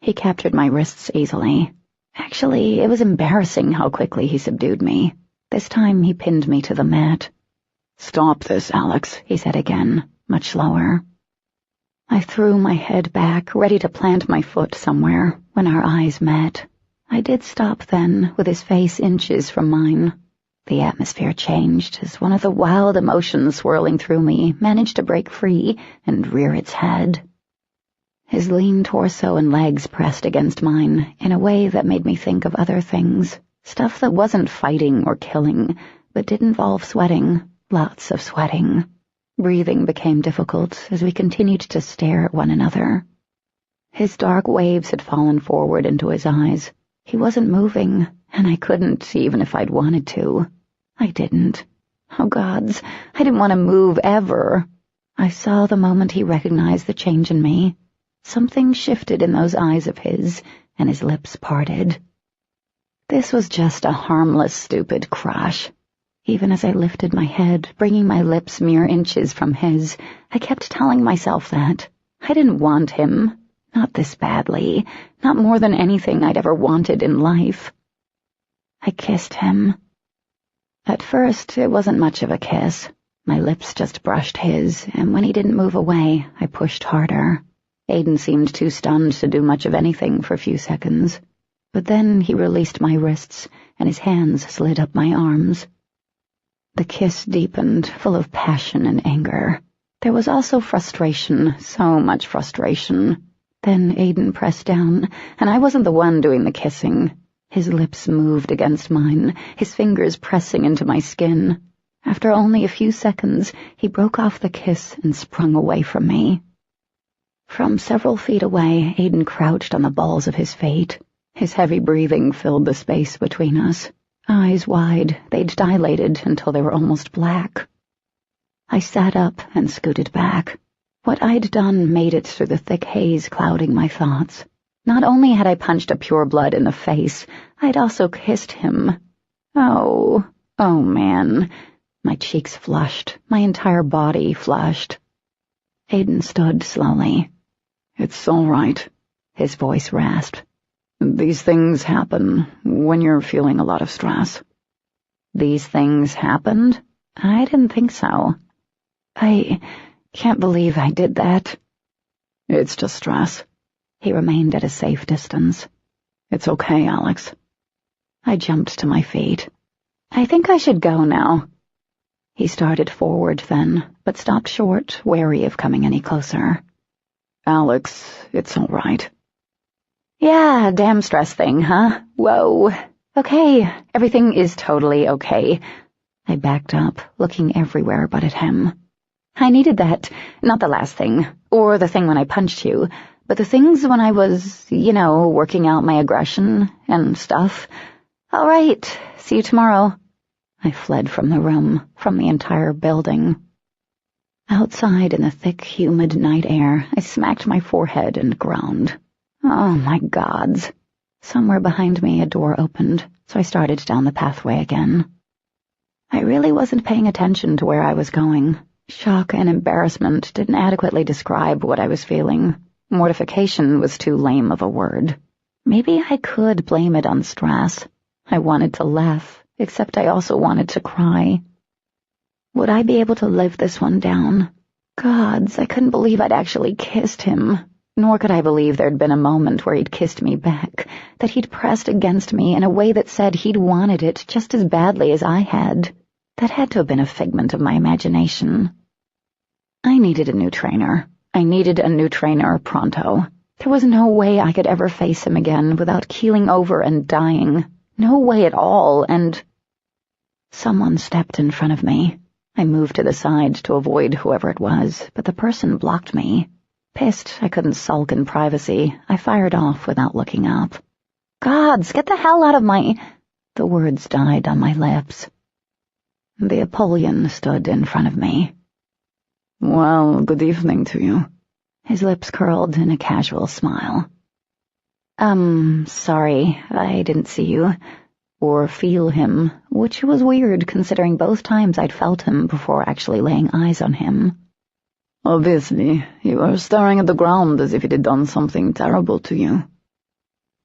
He captured my wrists easily. Actually, it was embarrassing how quickly he subdued me. This time he pinned me to the mat. "Stop this, Alex," he said again, much lower. I threw my head back, ready to plant my foot somewhere, when our eyes met. I did stop then, with his face inches from mine. The atmosphere changed as one of the wild emotions swirling through me managed to break free and rear its head. His lean torso and legs pressed against mine in a way that made me think of other things, stuff that wasn't fighting or killing, but did involve sweating, lots of sweating. Breathing became difficult as we continued to stare at one another. His dark waves had fallen forward into his eyes. He wasn't moving, and I couldn't, even if I'd wanted to. I didn't. Oh, gods, I didn't want to move ever. I saw the moment he recognized the change in me. Something shifted in those eyes of his, and his lips parted. This was just a harmless, stupid crush. Even as I lifted my head, bringing my lips mere inches from his, I kept telling myself that. I didn't want him. Not this badly. Not more than anything I'd ever wanted in life. I kissed him. At first, it wasn't much of a kiss. My lips just brushed his, and when he didn't move away, I pushed harder. Aiden seemed too stunned to do much of anything for a few seconds. But then he released my wrists, and his hands slid up my arms. The kiss deepened, full of passion and anger. There was also frustration, so much frustration. Then Aiden pressed down, and I wasn't the one doing the kissing. His lips moved against mine, his fingers pressing into my skin. After only a few seconds, he broke off the kiss and sprung away from me. From several feet away, Aiden crouched on the balls of his fate. His heavy breathing filled the space between us. Eyes wide, they'd dilated until they were almost black. I sat up and scooted back. What I'd done made it through the thick haze clouding my thoughts. Not only had I punched a pureblood in the face, I'd also kissed him. Oh man. My cheeks flushed, my entire body flushed. Aiden stood slowly. "It's all right," his voice rasped. "These things happen when you're feeling a lot of stress." These things happened? I didn't think so. I can't believe I did that. "It's just stress." He remained at a safe distance. "It's okay, Alex." I jumped to my feet. "I think I should go now." He started forward then, but stopped short, wary of coming any closer. "Alex, it's all right." "Yeah, damn stress thing, huh? Whoa. Okay, everything is totally okay." I backed up, looking everywhere but at him. "I needed that, not the last thing, or the thing when I punched you, but the things when I was, working out my aggression and stuff. All right, see you tomorrow." I fled from the room, from the entire building. Outside in the thick, humid night air, I smacked my forehead and groaned. Oh, my gods. Somewhere behind me a door opened, so I started down the pathway again. I really wasn't paying attention to where I was going. Shock and embarrassment didn't adequately describe what I was feeling. Mortification was too lame of a word. Maybe I could blame it on stress. I wanted to laugh, except I also wanted to cry. Would I be able to live this one down? Gods, I couldn't believe I'd actually kissed him. Nor could I believe there'd been a moment where he'd kissed me back, that he'd pressed against me in a way that said he'd wanted it just as badly as I had. That had to have been a figment of my imagination. I needed a new trainer. I needed a new trainer pronto. There was no way I could ever face him again without keeling over and dying. No way at all, and... Someone stepped in front of me. I moved to the side to avoid whoever it was, but the person blocked me. Pissed I couldn't sulk in privacy, I fired off without looking up. "Gods, get the hell out of my—" The words died on my lips. The Apollyon stood in front of me. "Well, good evening to you." His lips curled in a casual smile. Sorry, I didn't see you. Or feel him, which was weird considering both times I'd felt him before actually laying eyes on him. "Obviously, you were staring at the ground as if it had done something terrible to you."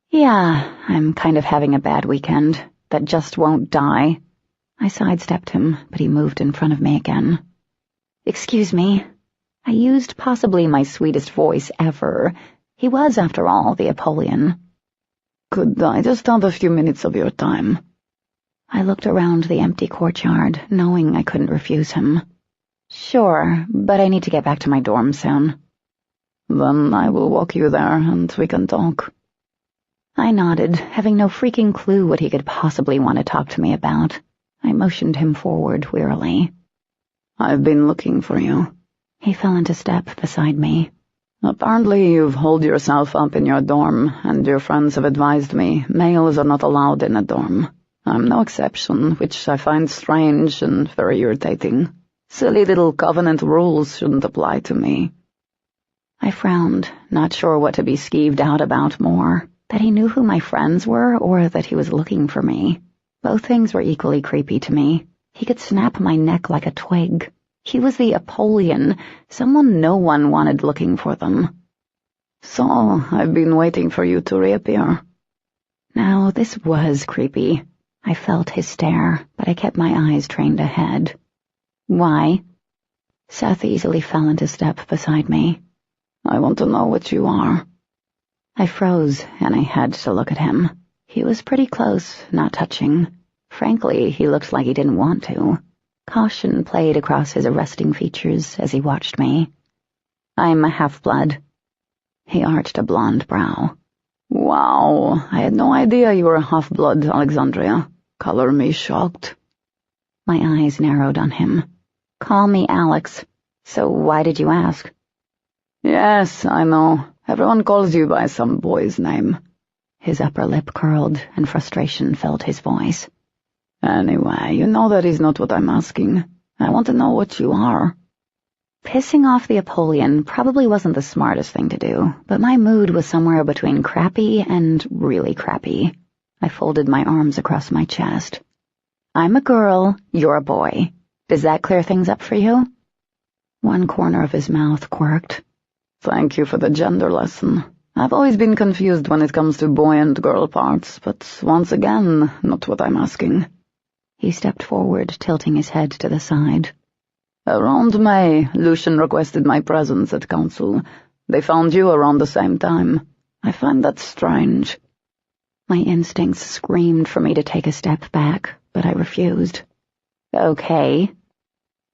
Yeah, I'm kind of having a bad weekend that just won't die. I sidestepped him, but he moved in front of me again. Excuse me. I used possibly my sweetest voice ever. He was, after all, the Apollyon. Could I just have a few minutes of your time? I looked around the empty courtyard, knowing I couldn't refuse him. Sure, but I need to get back to my dorm soon. Then I will walk you there and we can talk. I nodded, having no freaking clue what he could possibly want to talk to me about. I motioned him forward wearily. I've been looking for you. He fell into step beside me. Apparently you've holed yourself up in your dorm, and your friends have advised me males are not allowed in a dorm. I'm no exception, which I find strange and very irritating. Silly little covenant rules shouldn't apply to me. I frowned, not sure what to be skeeved out about more, that he knew who my friends were or that he was looking for me. Both things were equally creepy to me. He could snap my neck like a twig. He was the Apollyon, someone no one wanted looking for them. So, I've been waiting for you to reappear. Now, this was creepy. I felt his stare, but I kept my eyes trained ahead. Why? Seth easily fell into step beside me. I want to know what you are. I froze, and I had to look at him. He was pretty close, not touching. Frankly, he looked like he didn't want to. Caution played across his arresting features as he watched me. I'm a half-blood. He arched a blonde brow. Wow, I had no idea you were a half-blood, Alexandria. Color me shocked. My eyes narrowed on him. Call me Alex. So why did you ask? Yes, I know. Everyone calls you by some boy's name. His upper lip curled, and frustration filled his voice. Anyway, you know that is not what I'm asking. I want to know what you are. Pissing off the Apollyon probably wasn't the smartest thing to do, but my mood was somewhere between crappy and really crappy. I folded my arms across my chest. I'm a girl, you're a boy. Does that clear things up for you? One corner of his mouth quirked. Thank you for the gender lesson. I've always been confused when it comes to boy and girl parts, but once again, not what I'm asking. He stepped forward, tilting his head to the side. Around May, Lucian requested my presence at council. They found you around the same time. I find that strange. My instincts screamed for me to take a step back, but I refused. Okay.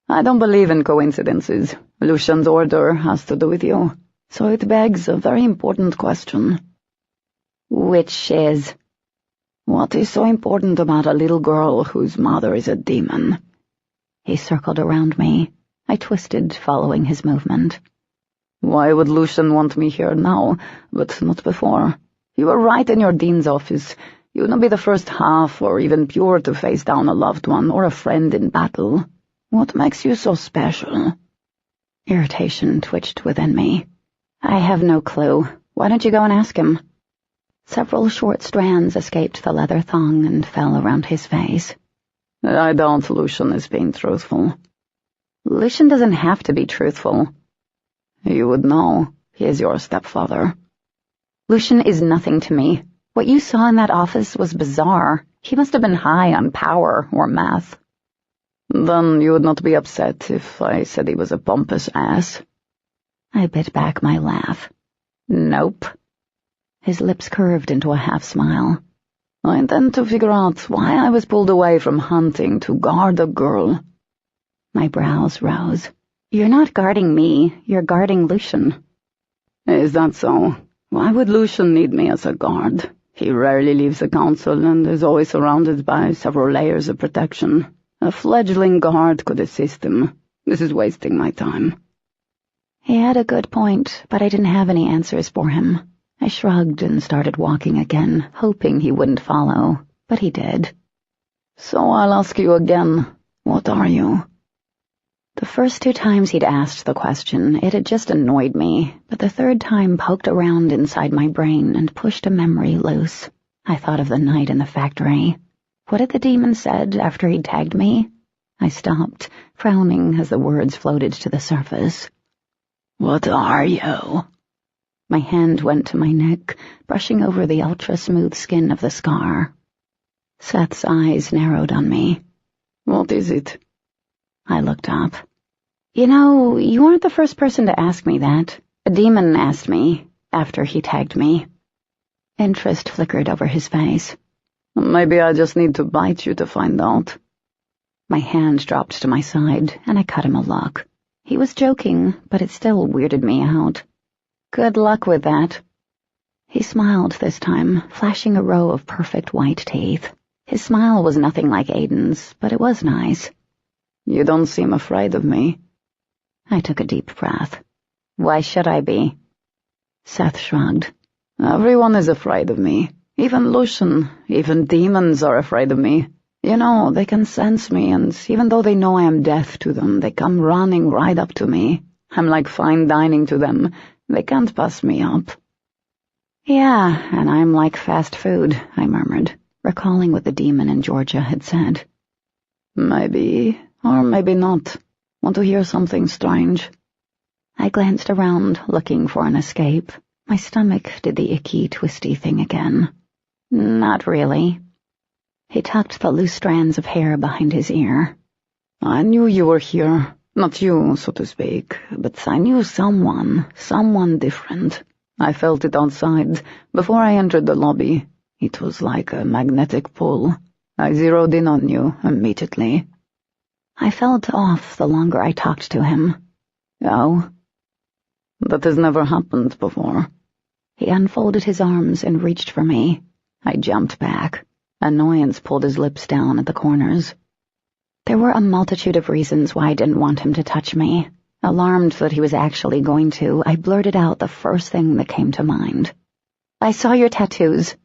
I don't believe in coincidences. Lucian's order has to do with you, so it begs a very important question. Which is? What is so important about a little girl whose mother is a demon? He circled around me. I twisted, following his movement. Why would Lucian want me here now, but not before? You were right in your dean's office. You wouldn't be the first half or even pure to face down a loved one or a friend in battle. What makes you so special? Irritation twitched within me. I have no clue. Why don't you go and ask him? Several short strands escaped the leather thong and fell around his face. I doubt Lucian is being truthful. Lucian doesn't have to be truthful. You would know. He is your stepfather. Lucian is nothing to me. What you saw in that office was bizarre. He must have been high on power or math. Then you would not be upset if I said he was a pompous ass. I bit back my laugh. Nope. His lips curved into a half-smile. I intend to figure out why I was pulled away from hunting to guard a girl. My brows rose. You're not guarding me, you're guarding Lucian. Is that so? Why would Lucian need me as a guard? He rarely leaves the council and is always surrounded by several layers of protection. A fledgling guard could assist him. This is wasting my time. He had a good point, but I didn't have any answers for him. I shrugged and started walking again, hoping he wouldn't follow, but he did. So I'll ask you again, what are you? The first 2 times he'd asked the question, it had just annoyed me, but the 3rd time poked around inside my brain and pushed a memory loose. I thought of the night in the factory. What had the demon said after he'd tagged me? I stopped, frowning as the words floated to the surface. What are you? My hand went to my neck, brushing over the ultra-smooth skin of the scar. Seth's eyes narrowed on me. What is it? I looked up. You know, you aren't the first person to ask me that. A demon asked me, after he tagged me. Interest flickered over his face. Maybe I just need to bite you to find out. My hand dropped to my side, and I cut him a look. He was joking, but it still weirded me out. Good luck with that. He smiled this time, flashing a row of perfect white teeth. His smile was nothing like Aiden's, but it was nice. You don't seem afraid of me. I took a deep breath. Why should I be? Seth shrugged. Everyone is afraid of me. Even Lucian, even demons are afraid of me. You know, they can sense me, and even though they know I am deaf to them, they come running right up to me. I'm like fine dining to them. They can't pass me up. Yeah, and I'm like fast food, I murmured, recalling what the demon in Georgia had said. Maybe, or maybe not. Want to hear something strange? I glanced around, looking for an escape. My stomach did the icky, twisty thing again. Not really. He tucked the loose strands of hair behind his ear. I knew you were here. Not you, so to speak, but I knew someone different. I felt it outside, before I entered the lobby. It was like a magnetic pull. I zeroed in on you immediately. I felt off the longer I talked to him. Oh? That has never happened before. He unfolded his arms and reached for me. I jumped back. Annoyance pulled his lips down at the corners. There were a multitude of reasons why I didn't want him to touch me. Alarmed that he was actually going to, I blurted out the first thing that came to mind. I saw your tattoos.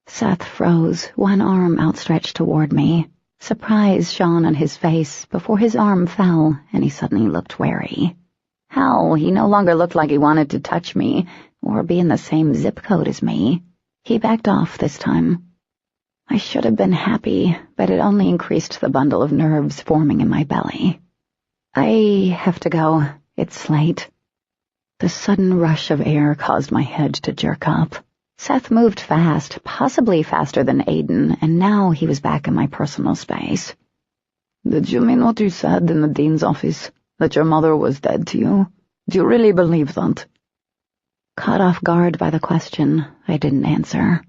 Seth froze, one arm outstretched toward me. Surprise shone on his face before his arm fell, and he suddenly looked wary. Hell, he no longer looked like he wanted to touch me, or be in the same zip code as me. He backed off this time. I should have been happy, but it only increased the bundle of nerves forming in my belly. I have to go. It's late. The sudden rush of air caused my head to jerk up. Seth moved fast, possibly faster than Aiden, and now he was back in my personal space. Did you mean what you said in the dean's office? That your mother was dead to you? Do you really believe that? Caught off guard by the question, I didn't answer.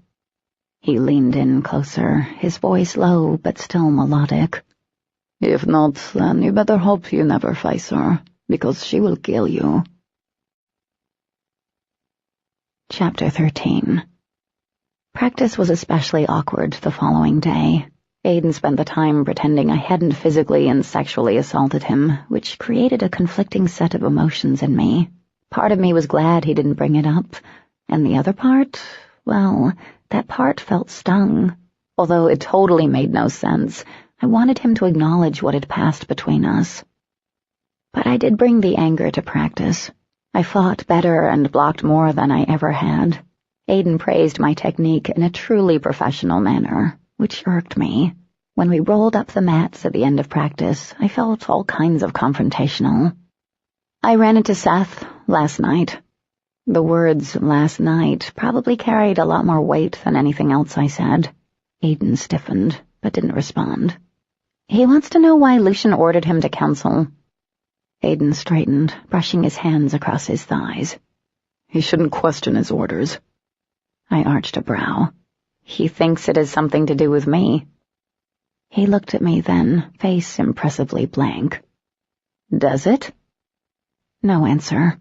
He leaned in closer, his voice low but still melodic. If not, then you better hope you never face her, because she will kill you. Chapter 13. Practice was especially awkward the following day. Aiden spent the time pretending I hadn't physically and sexually assaulted him, which created a conflicting set of emotions in me. Part of me was glad he didn't bring it up, and the other part, well, that part felt stung. Although it totally made no sense, I wanted him to acknowledge what had passed between us. But I did bring the anger to practice. I fought better and blocked more than I ever had. Aiden praised my technique in a truly professional manner, which irked me. When we rolled up the mats at the end of practice, I felt all kinds of confrontational. I ran into Seth last night. The words last night probably carried a lot more weight than anything else I said. Aiden stiffened, but didn't respond. He wants to know why Lucian ordered him to counsel. Aiden straightened, brushing his hands across his thighs. He shouldn't question his orders. I arched a brow. He thinks it has something to do with me. He looked at me then, face impressively blank. Does it? No answer.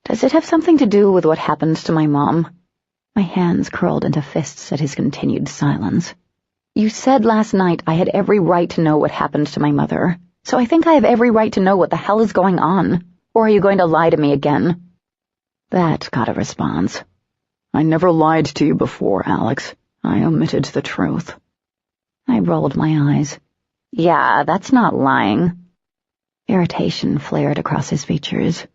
Does it have something to do with what happened to my mom? My hands curled into fists at his continued silence. You said last night I had every right to know what happened to my mother, so I think I have every right to know what the hell is going on. Or are you going to lie to me again? That got a response. I never lied to you before, Alex. I omitted the truth. I rolled my eyes. Yeah, that's not lying. Irritation flared across his features.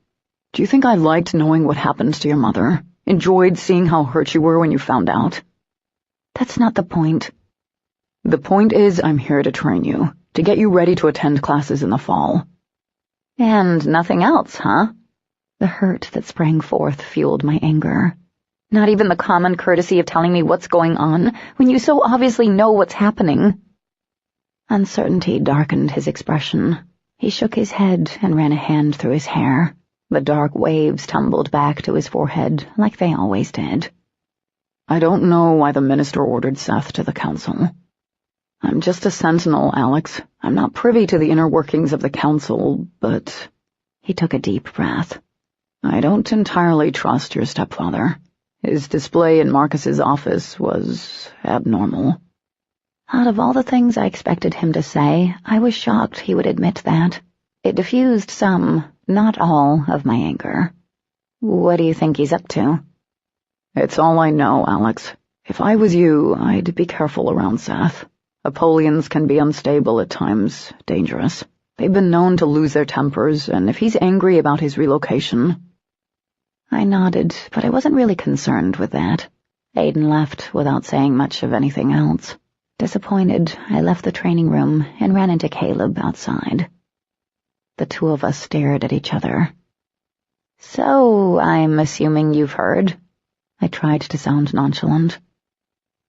Do you think I liked knowing what happened to your mother? Enjoyed seeing how hurt you were when you found out? That's not the point. The point is I'm here to train you, to get you ready to attend classes in the fall. And nothing else, huh? The hurt that sprang forth fueled my anger. Not even the common courtesy of telling me what's going on when you so obviously know what's happening. Uncertainty darkened his expression. He shook his head and ran a hand through his hair. The dark waves tumbled back to his forehead like they always did. I don't know why the minister ordered Seth to the council. I'm just a sentinel, Alex. I'm not privy to the inner workings of the council, but— He took a deep breath. I don't entirely trust your stepfather. His display in Marcus's office was abnormal. Out of all the things I expected him to say, I was shocked he would admit that. It diffused some, not all, of my anger. What do you think he's up to? It's all I know, Alex. If I was you, I'd be careful around Seth. Apollonians can be unstable at times, dangerous. They've been known to lose their tempers, and if he's angry about his relocation— I nodded, but I wasn't really concerned with that. Aiden left without saying much of anything else. Disappointed, I left the training room and ran into Caleb outside. The two of us stared at each other. So, I'm assuming you've heard? I tried to sound nonchalant.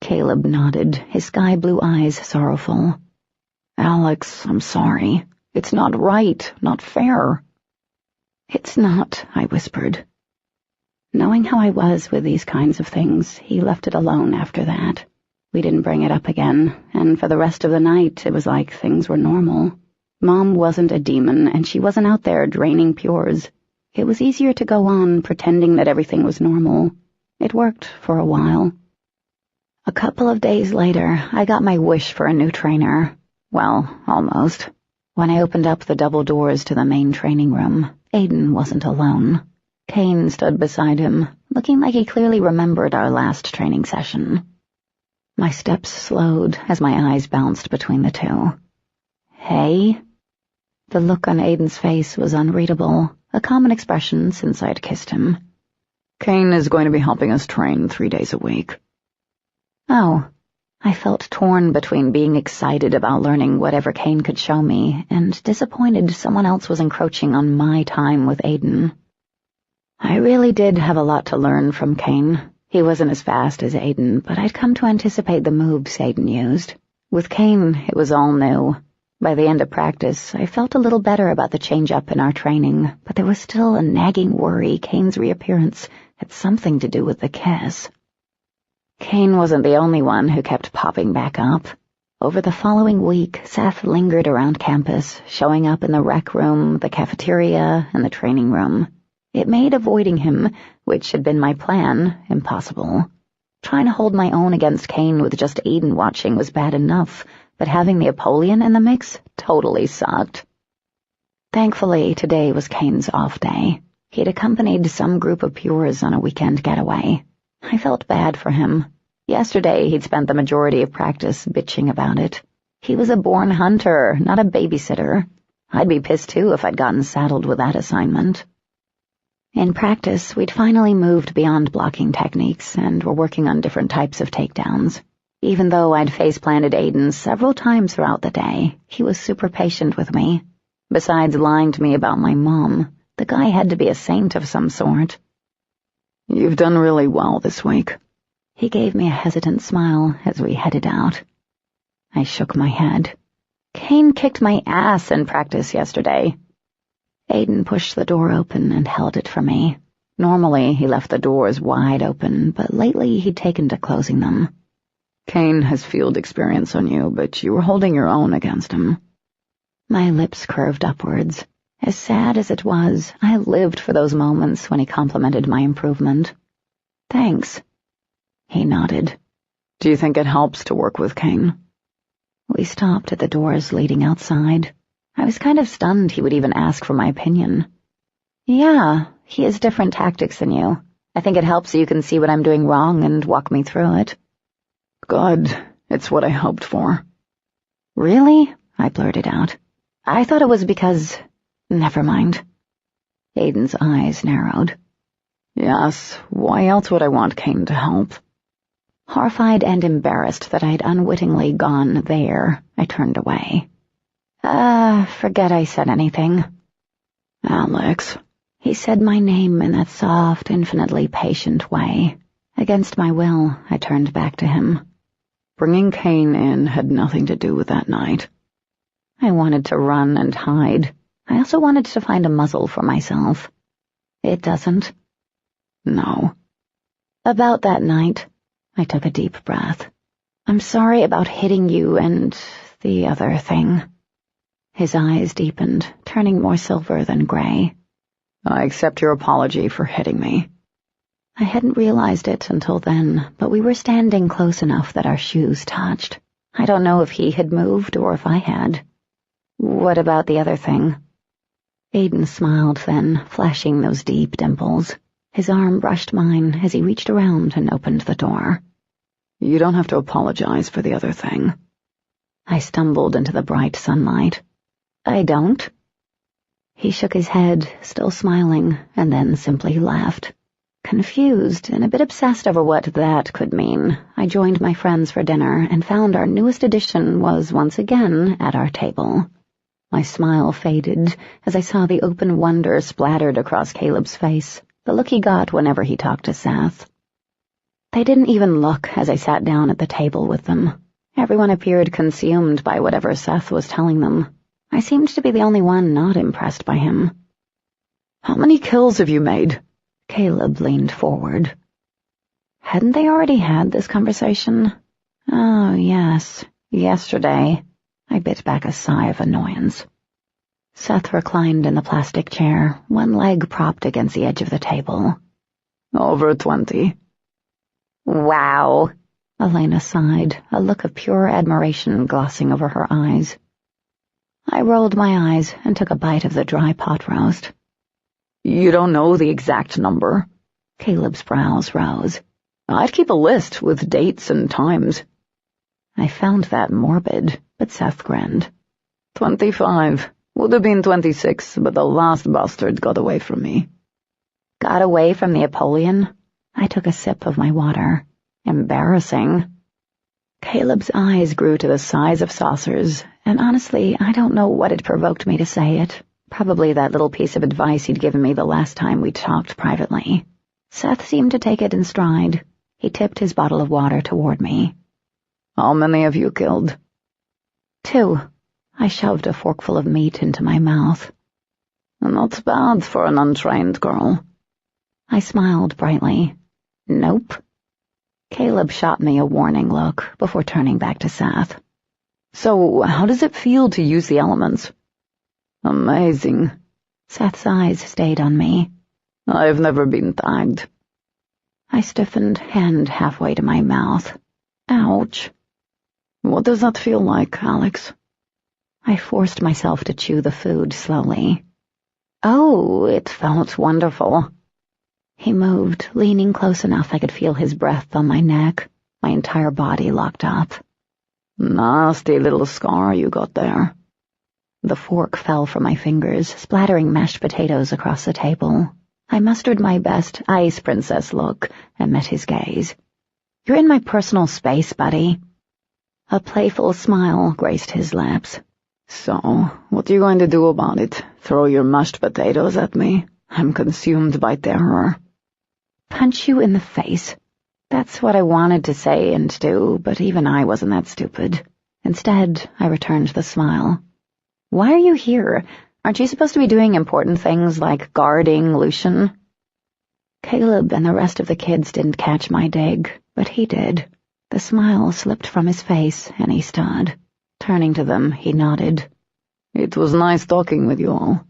Caleb nodded, his sky-blue eyes sorrowful. Alex, I'm sorry. It's not right, not fair. It's not, I whispered. Knowing how I was with these kinds of things, he left it alone after that. We didn't bring it up again, and for the rest of the night it was like things were normal. Mom wasn't a demon, and she wasn't out there draining pures. It was easier to go on pretending that everything was normal. It worked for a while. A couple of days later, I got my wish for a new trainer. Well, almost. When I opened up the double doors to the main training room, Aiden wasn't alone. Kane stood beside him, looking like he clearly remembered our last training session. My steps slowed as my eyes bounced between the two. Hey? The look on Aiden's face was unreadable, a common expression since I'd kissed him. Kane is going to be helping us train 3 days a week. Oh. I felt torn between being excited about learning whatever Kane could show me and disappointed someone else was encroaching on my time with Aiden. I really did have a lot to learn from Kane. He wasn't as fast as Aiden, but I'd come to anticipate the moves Aiden used. With Kane, it was all new. By the end of practice, I felt a little better about the change-up in our training, but there was still a nagging worry Kane's reappearance had something to do with the kiss. Kane wasn't the only one who kept popping back up. Over the following week, Seth lingered around campus, showing up in the rec room, the cafeteria, and the training room. It made avoiding him, which had been my plan, impossible. Trying to hold my own against Kane with just Aiden watching was bad enough, but having the Apollyon in the mix totally sucked. Thankfully, today was Kane's off day. He'd accompanied some group of pures on a weekend getaway. I felt bad for him. Yesterday, he'd spent the majority of practice bitching about it. He was a born hunter, not a babysitter. I'd be pissed too if I'd gotten saddled with that assignment. In practice, we'd finally moved beyond blocking techniques and were working on different types of takedowns. Even though I'd face-planted Aiden several times throughout the day, he was super patient with me. Besides lying to me about my mom, the guy had to be a saint of some sort. You've done really well this week. He gave me a hesitant smile as we headed out. I shook my head. Kane kicked my ass in practice yesterday. Aiden pushed the door open and held it for me. Normally, he left the doors wide open, but lately he'd taken to closing them. Kane has field experience on you, but you were holding your own against him. My lips curved upwards. As sad as it was, I lived for those moments when he complimented my improvement. Thanks. He nodded. Do you think it helps to work with Kane? We stopped at the doors leading outside. I was kind of stunned he would even ask for my opinion. Yeah, he has different tactics than you. I think it helps so you can see what I'm doing wrong and walk me through it. Good. It's what I hoped for. Really? I blurted out. I thought it was because— Never mind. Aiden's eyes narrowed. Yes, why else would I want Kane to help? Horrified and embarrassed that I'd unwittingly gone there, I turned away. Forget I said anything. Alex. He said my name in that soft, infinitely patient way. Against my will, I turned back to him. Bringing Kane in had nothing to do with that night. I wanted to run and hide. I also wanted to find a muzzle for myself. It doesn't. No. About that night, I took a deep breath. I'm sorry about hitting you and the other thing. His eyes deepened, turning more silver than gray. I accept your apology for hitting me. I hadn't realized it until then, but we were standing close enough that our shoes touched. I don't know if he had moved or if I had. What about the other thing? Aiden smiled then, flashing those deep dimples. His arm brushed mine as he reached around and opened the door. You don't have to apologize for the other thing. I stumbled into the bright sunlight. I don't. He shook his head, still smiling, and then simply laughed. Confused and a bit obsessed over what that could mean, I joined my friends for dinner and found our newest addition was once again at our table. My smile faded as I saw the open wonder splattered across Caleb's face, the look he got whenever he talked to Seth. They didn't even look as I sat down at the table with them. Everyone appeared consumed by whatever Seth was telling them. I seemed to be the only one not impressed by him. How many kills have you made? Caleb leaned forward. Hadn't they already had this conversation? Oh, yes, yesterday. I bit back a sigh of annoyance. Seth reclined in the plastic chair, one leg propped against the edge of the table. Over 20. Wow, Elena sighed, a look of pure admiration glossing over her eyes. I rolled my eyes and took a bite of the dry pot roast. You don't know the exact number? Caleb's brows rose. I'd keep a list with dates and times. I found that morbid, but Seth grinned. 25. Would have been 26, but the last bastard got away from me. Got away from the Apollyon? I took a sip of my water. Embarrassing. Caleb's eyes grew to the size of saucers, and honestly, I don't know what had provoked me to say it. Probably that little piece of advice he'd given me the last time we talked privately. Seth seemed to take it in stride. He tipped his bottle of water toward me. How many have you killed? 2. I shoved a forkful of meat into my mouth. Not bad for an untrained girl. I smiled brightly. Nope. Caleb shot me a warning look before turning back to Seth. So, how does it feel to use the elements? Amazing. Seth's eyes stayed on me. I've never been tagged. I stiffened, hand halfway to my mouth. Ouch. What does that feel like, Alex? I forced myself to chew the food slowly. Oh, it felt wonderful. He moved, leaning close enough I could feel his breath on my neck. My entire body locked up. Nasty little scar you got there. The fork fell from my fingers, splattering mashed potatoes across the table. I mustered my best ice princess look and met his gaze. You're in my personal space, buddy. A playful smile graced his lips. So, what are you going to do about it? Throw your mashed potatoes at me? I'm consumed by terror. Punch you in the face. That's what I wanted to say and do, but even I wasn't that stupid. Instead, I returned the smile. Why are you here? Aren't you supposed to be doing important things like guarding Lucian? Caleb and the rest of the kids didn't catch my dig, but he did. The smile slipped from his face, and he stood. Turning to them, he nodded. It was nice talking with you all.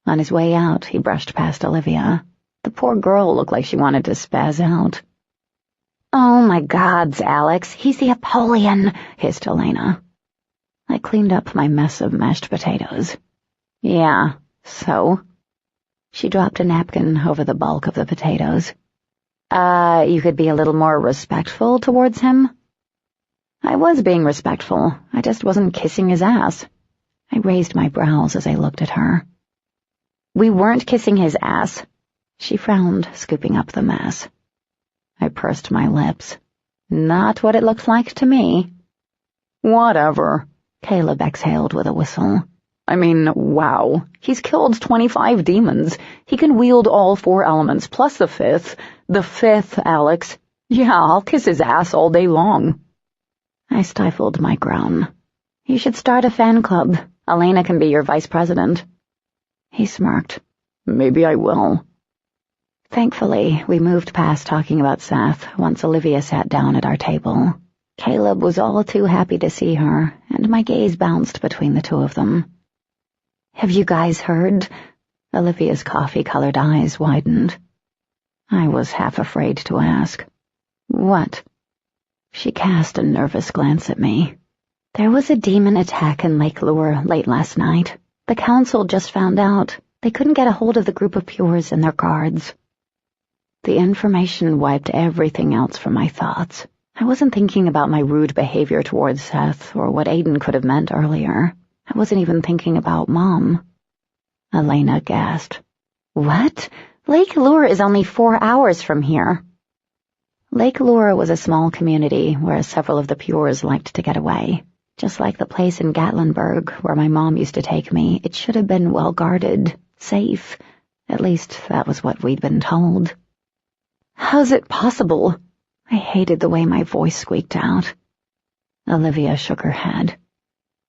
On his way out, he brushed past Olivia. The poor girl looked like she wanted to spaz out. Oh my gods, Alex, he's the Apollyon, hissed Elena. I cleaned up my mess of mashed potatoes. Yeah, so? She dropped a napkin over the bulk of the potatoes. You could be a little more respectful towards him? I was being respectful. I just wasn't kissing his ass. I raised my brows as I looked at her. We weren't kissing his ass. She frowned, scooping up the mess. I pursed my lips. Not what it looks like to me. Whatever. Caleb exhaled with a whistle. I mean, wow. He's killed 25 demons. He can wield all 4 elements, plus the 5th. The 5th, Alex. Yeah, I'll kiss his ass all day long. I stifled my groan. You should start a fan club. Elena can be your vice president. He smirked. Maybe I will. Thankfully, we moved past talking about Seth once Olivia sat down at our table. Caleb was all too happy to see her, and my gaze bounced between the two of them. Have you guys heard? Olivia's coffee-colored eyes widened. I was half afraid to ask. What? She cast a nervous glance at me. There was a demon attack in Lake Lure late last night. The council just found out. They couldn't get a hold of the group of Pures and their guards. The information wiped everything else from my thoughts. I wasn't thinking about my rude behavior towards Seth or what Aiden could have meant earlier. I wasn't even thinking about Mom. Elena gasped. What? Lake Lure is only 4 hours from here. Lake Lure was a small community where several of the Pures liked to get away. Just like the place in Gatlinburg where my mom used to take me, it should have been well guarded, safe. At least that was what we'd been told. How's it possible? I hated the way my voice squeaked out. Olivia shook her head.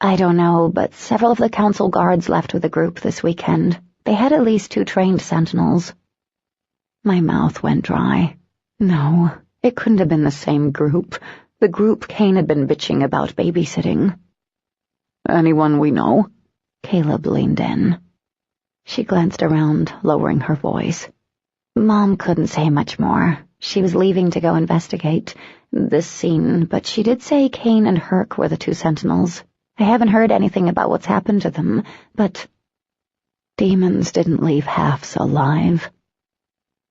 I don't know, but several of the council guards left with the group this weekend. They had at least 2 trained sentinels. My mouth went dry. No, it couldn't have been the same group. The group Kane had been bitching about babysitting. Anyone we know? Caleb leaned in. She glanced around, lowering her voice. Mom couldn't say much more. She was leaving to go investigate this scene, but she did say Kane and Herc were the 2 sentinels. I haven't heard anything about what's happened to them, but demons didn't leave halves alive.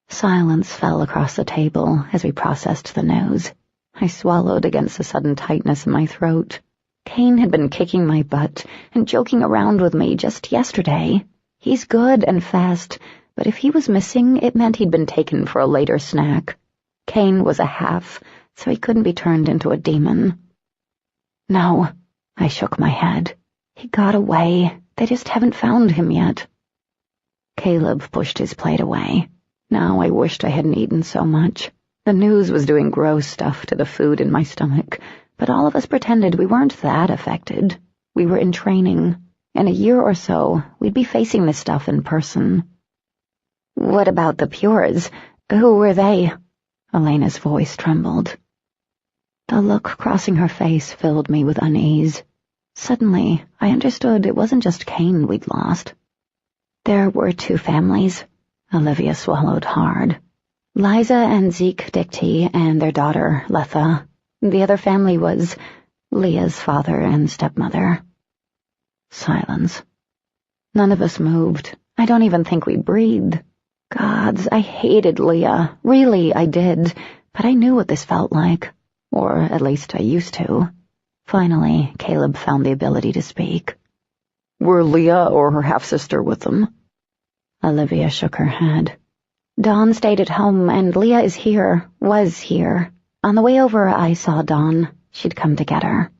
Silence fell across the table as we processed the news. I swallowed against the sudden tightness in my throat. Kane had been kicking my butt and joking around with me just yesterday. He's good and fast, but if he was missing, it meant he'd been taken for a later snack. Kane was a half, so he couldn't be turned into a demon. No, I shook my head. He got away. They just haven't found him yet. Caleb pushed his plate away. Now I wished I hadn't eaten so much. The news was doing gross stuff to the food in my stomach, but all of us pretended we weren't that affected. We were in training. In a year or so, we'd be facing this stuff in person. What about the Pures? Who were they? Elena's voice trembled. The look crossing her face filled me with unease. Suddenly, I understood it wasn't just Kane we'd lost. There were 2 families. Olivia swallowed hard. Liza and Zeke Dicty and their daughter, Letha. The other family was Leah's father and stepmother. Silence. None of us moved. I don't even think we breathed. Gods, I hated Leah. Really, I did. But I knew what this felt like. Or at least I used to. Finally, Caleb found the ability to speak. Were Leah or her half-sister with them? Olivia shook her head. Dawn stayed at home, and Leah is here, was here. On the way over, I saw Dawn. She'd come to get her.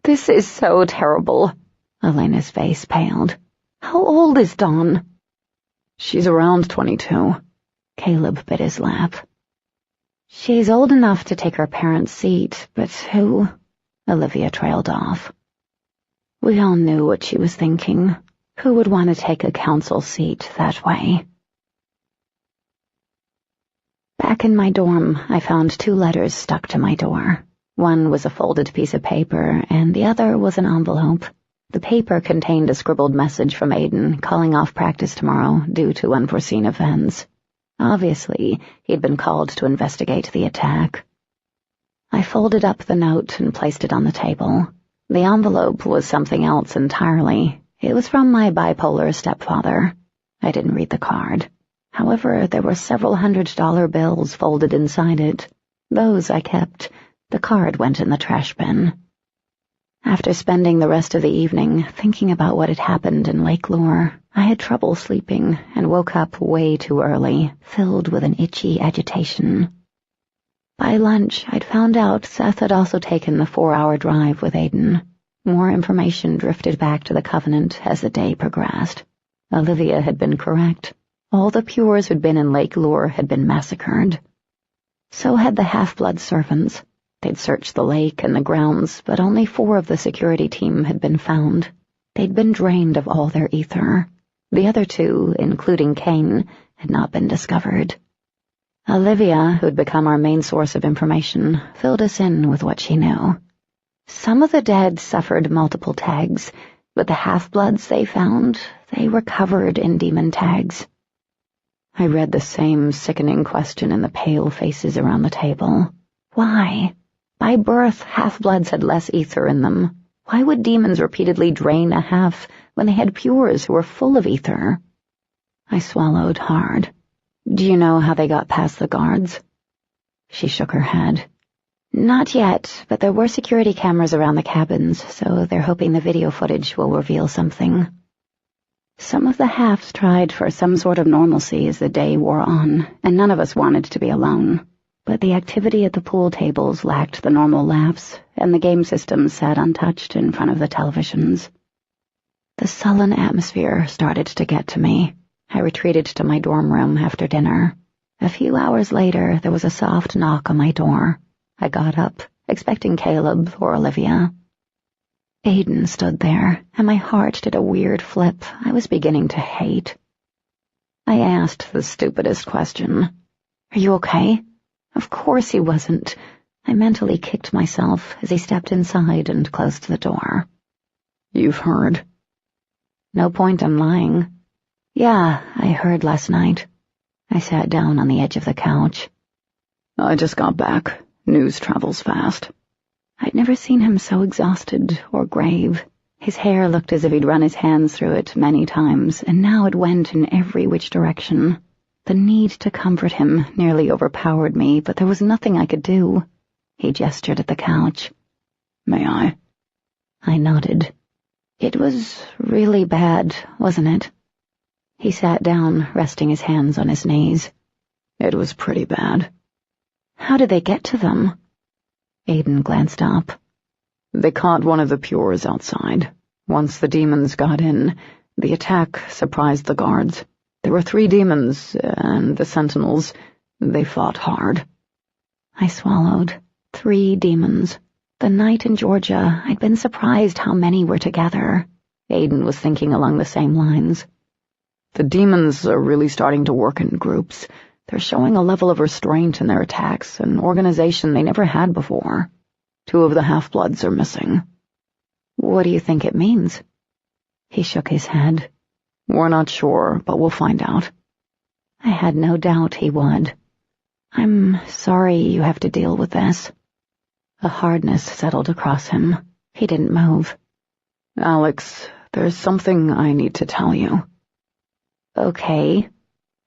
This is so terrible. Elena's face paled. How old is Dawn? She's around 22. Caleb bit his lap. She's old enough to take her parents' seat, but who? Olivia trailed off. We all knew what she was thinking. Who would want to take a council seat that way? Back in my dorm, I found 2 letters stuck to my door. One was a folded piece of paper, and the other was an envelope. The paper contained a scribbled message from Aiden calling off practice tomorrow due to unforeseen events. Obviously, he'd been called to investigate the attack. I folded up the note and placed it on the table. The envelope was something else entirely. It was from my bipolar stepfather. I didn't read the card. However, there were several $100 bills folded inside it. Those I kept. The card went in the trash bin. After spending the rest of the evening thinking about what had happened in Lake Lure, I had trouble sleeping and woke up way too early, filled with an itchy agitation. By lunch, I'd found out Seth had also taken the 4-hour drive with Aiden. More information drifted back to the Covenant as the day progressed. Olivia had been correct. All the Pures who'd been in Lake Lure had been massacred. So had the half-blood servants. They'd searched the lake and the grounds, but only 4 of the security team had been found. They'd been drained of all their ether. The other 2, including Kane, had not been discovered. Olivia, who'd become our main source of information, filled us in with what she knew. Some of the dead suffered multiple tags, but the half-bloods they found, they were covered in demon tags. I read the same sickening question in the pale faces around the table. Why? By birth, half-bloods had less ether in them. Why would demons repeatedly drain a half when they had Pures who were full of ether? I swallowed hard. Do you know how they got past the guards? She shook her head. Not yet, but there were security cameras around the cabins, so they're hoping the video footage will reveal something. Some of the halves tried for some sort of normalcy as the day wore on, and none of us wanted to be alone. But the activity at the pool tables lacked the normal laughs, and the game systems sat untouched in front of the televisions. The sullen atmosphere started to get to me. I retreated to my dorm room after dinner. A few hours later, there was a soft knock on my door. I got up, expecting Caleb or Olivia. Aiden stood there, and my heart did a weird flip I was beginning to hate. I asked the stupidest question. Are you okay? Of course he wasn't. I mentally kicked myself as he stepped inside and closed the door. You've heard. No point in lying. Yeah, I heard last night. I sat down on the edge of the couch. I just got back. News travels fast. I'd never seen him so exhausted or grave. His hair looked as if he'd run his hands through it many times, and now it went in every which direction. The need to comfort him nearly overpowered me, but there was nothing I could do. He gestured at the couch. May I? I nodded. It was really bad, wasn't it? He sat down, resting his hands on his knees. It was pretty bad. How did they get to them? Aiden glanced up. They caught one of the Pures outside. Once the demons got in, the attack surprised the guards. There were 3 demons, and the sentinels, they fought hard. I swallowed. 3 demons. The night in Georgia, I'd been surprised how many were together. Aiden was thinking along the same lines. The demons are really starting to work in groups. They're showing a level of restraint in their attacks, an organization they never had before. 2 of the half-bloods are missing. What do you think it means? He shook his head. We're not sure, but we'll find out. I had no doubt he would. I'm sorry you have to deal with this. A hardness settled across him. He didn't move. Alex, there's something I need to tell you. Okay.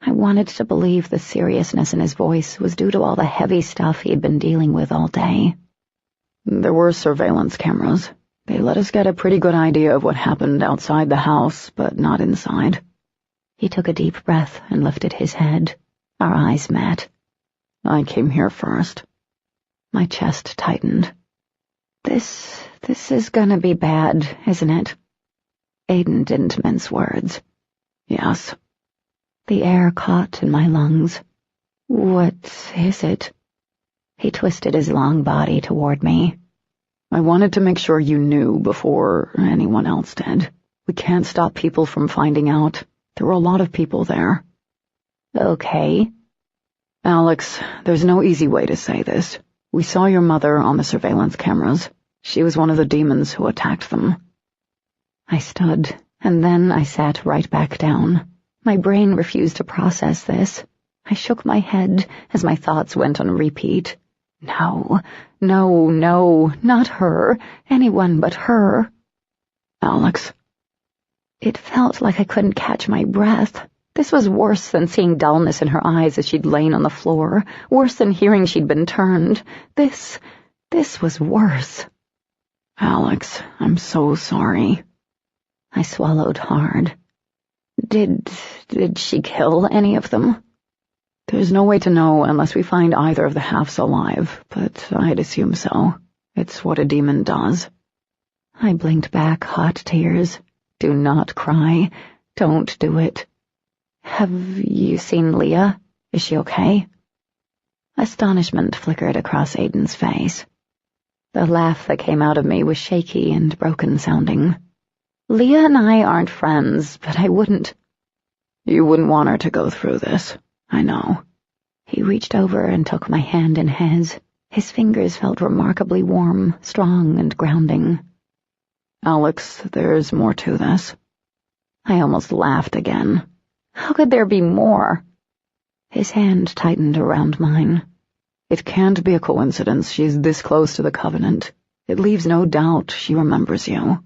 I wanted to believe the seriousness in his voice was due to all the heavy stuff he'd been dealing with all day. There were surveillance cameras. They let us get a pretty good idea of what happened outside the house, but not inside. He took a deep breath and lifted his head. Our eyes met. I came here first. My chest tightened. This is gonna be bad, isn't it? Aiden didn't mince words. Yes. The air caught in my lungs. What is it? He twisted his long body toward me. I wanted to make sure you knew before anyone else did. We can't stop people from finding out. There were a lot of people there. Okay. Alex, there's no easy way to say this. We saw your mother on the surveillance cameras. She was one of the demons who attacked them. I stood, and then I sat right back down. My brain refused to process this. I shook my head as my thoughts went on repeat. No, not her. Anyone but her. Alex. It felt like I couldn't catch my breath. This was worse than seeing dullness in her eyes as she'd lain on the floor, worse than hearing she'd been turned. This was worse. Alex, I'm so sorry. I swallowed hard. Did she kill any of them? There's no way to know unless we find either of the halves alive, but I'd assume so. It's what a demon does. I blinked back hot tears. Do not cry. Don't do it. Have you seen Leah? Is she okay? Astonishment flickered across Aiden's face. The laugh that came out of me was shaky and broken-sounding. Leah and I aren't friends, but I wouldn't. You wouldn't want her to go through this, I know. He reached over and took my hand in his. His fingers felt remarkably warm, strong, and grounding. Alex, there's more to this. I almost laughed again. How could there be more? His hand tightened around mine. It can't be a coincidence she's this close to the Covenant. It leaves no doubt she remembers you.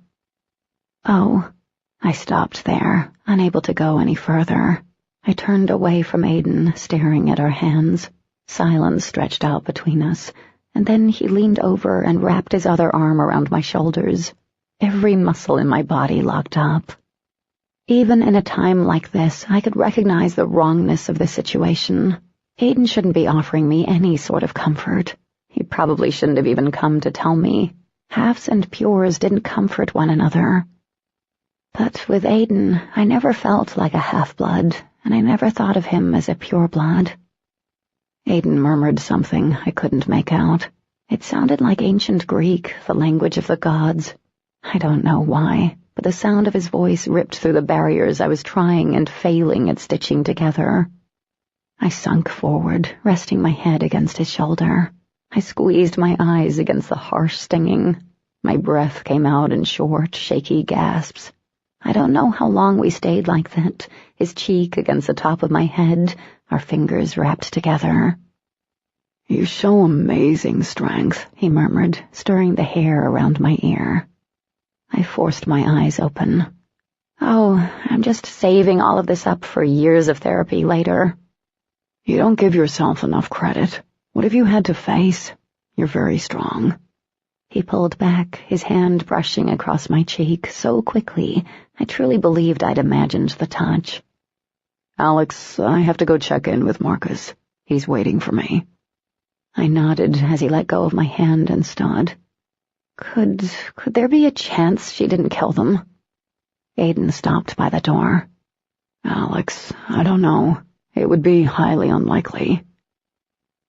Oh, I stopped there, unable to go any further. I turned away from Aiden, staring at our hands. Silence stretched out between us, and then he leaned over and wrapped his other arm around my shoulders. Every muscle in my body locked up. Even in a time like this, I could recognize the wrongness of the situation. Aiden shouldn't be offering me any sort of comfort. He probably shouldn't have even come to tell me. Halves and pures didn't comfort one another. But with Aiden, I never felt like a half-blood, and I never thought of him as a pureblood. Aiden murmured something I couldn't make out. It sounded like ancient Greek, the language of the gods. I don't know why, but the sound of his voice ripped through the barriers I was trying and failing at stitching together. I sunk forward, resting my head against his shoulder. I squeezed my eyes against the harsh stinging. My breath came out in short, shaky gasps. I don't know how long we stayed like that, his cheek against the top of my head, our fingers wrapped together. You show amazing strength, he murmured, stirring the hair around my ear. I forced my eyes open. Oh, I'm just saving all of this up for years of therapy later. You don't give yourself enough credit. What have you had to face? You're very strong. He pulled back, his hand brushing across my cheek so quickly, I truly believed I'd imagined the touch. Alex, I have to go check in with Marcus. He's waiting for me. I nodded as he let go of my hand and stood. Could there be a chance she didn't kill them? Aiden stopped by the door. Alex, I don't know. It would be highly unlikely.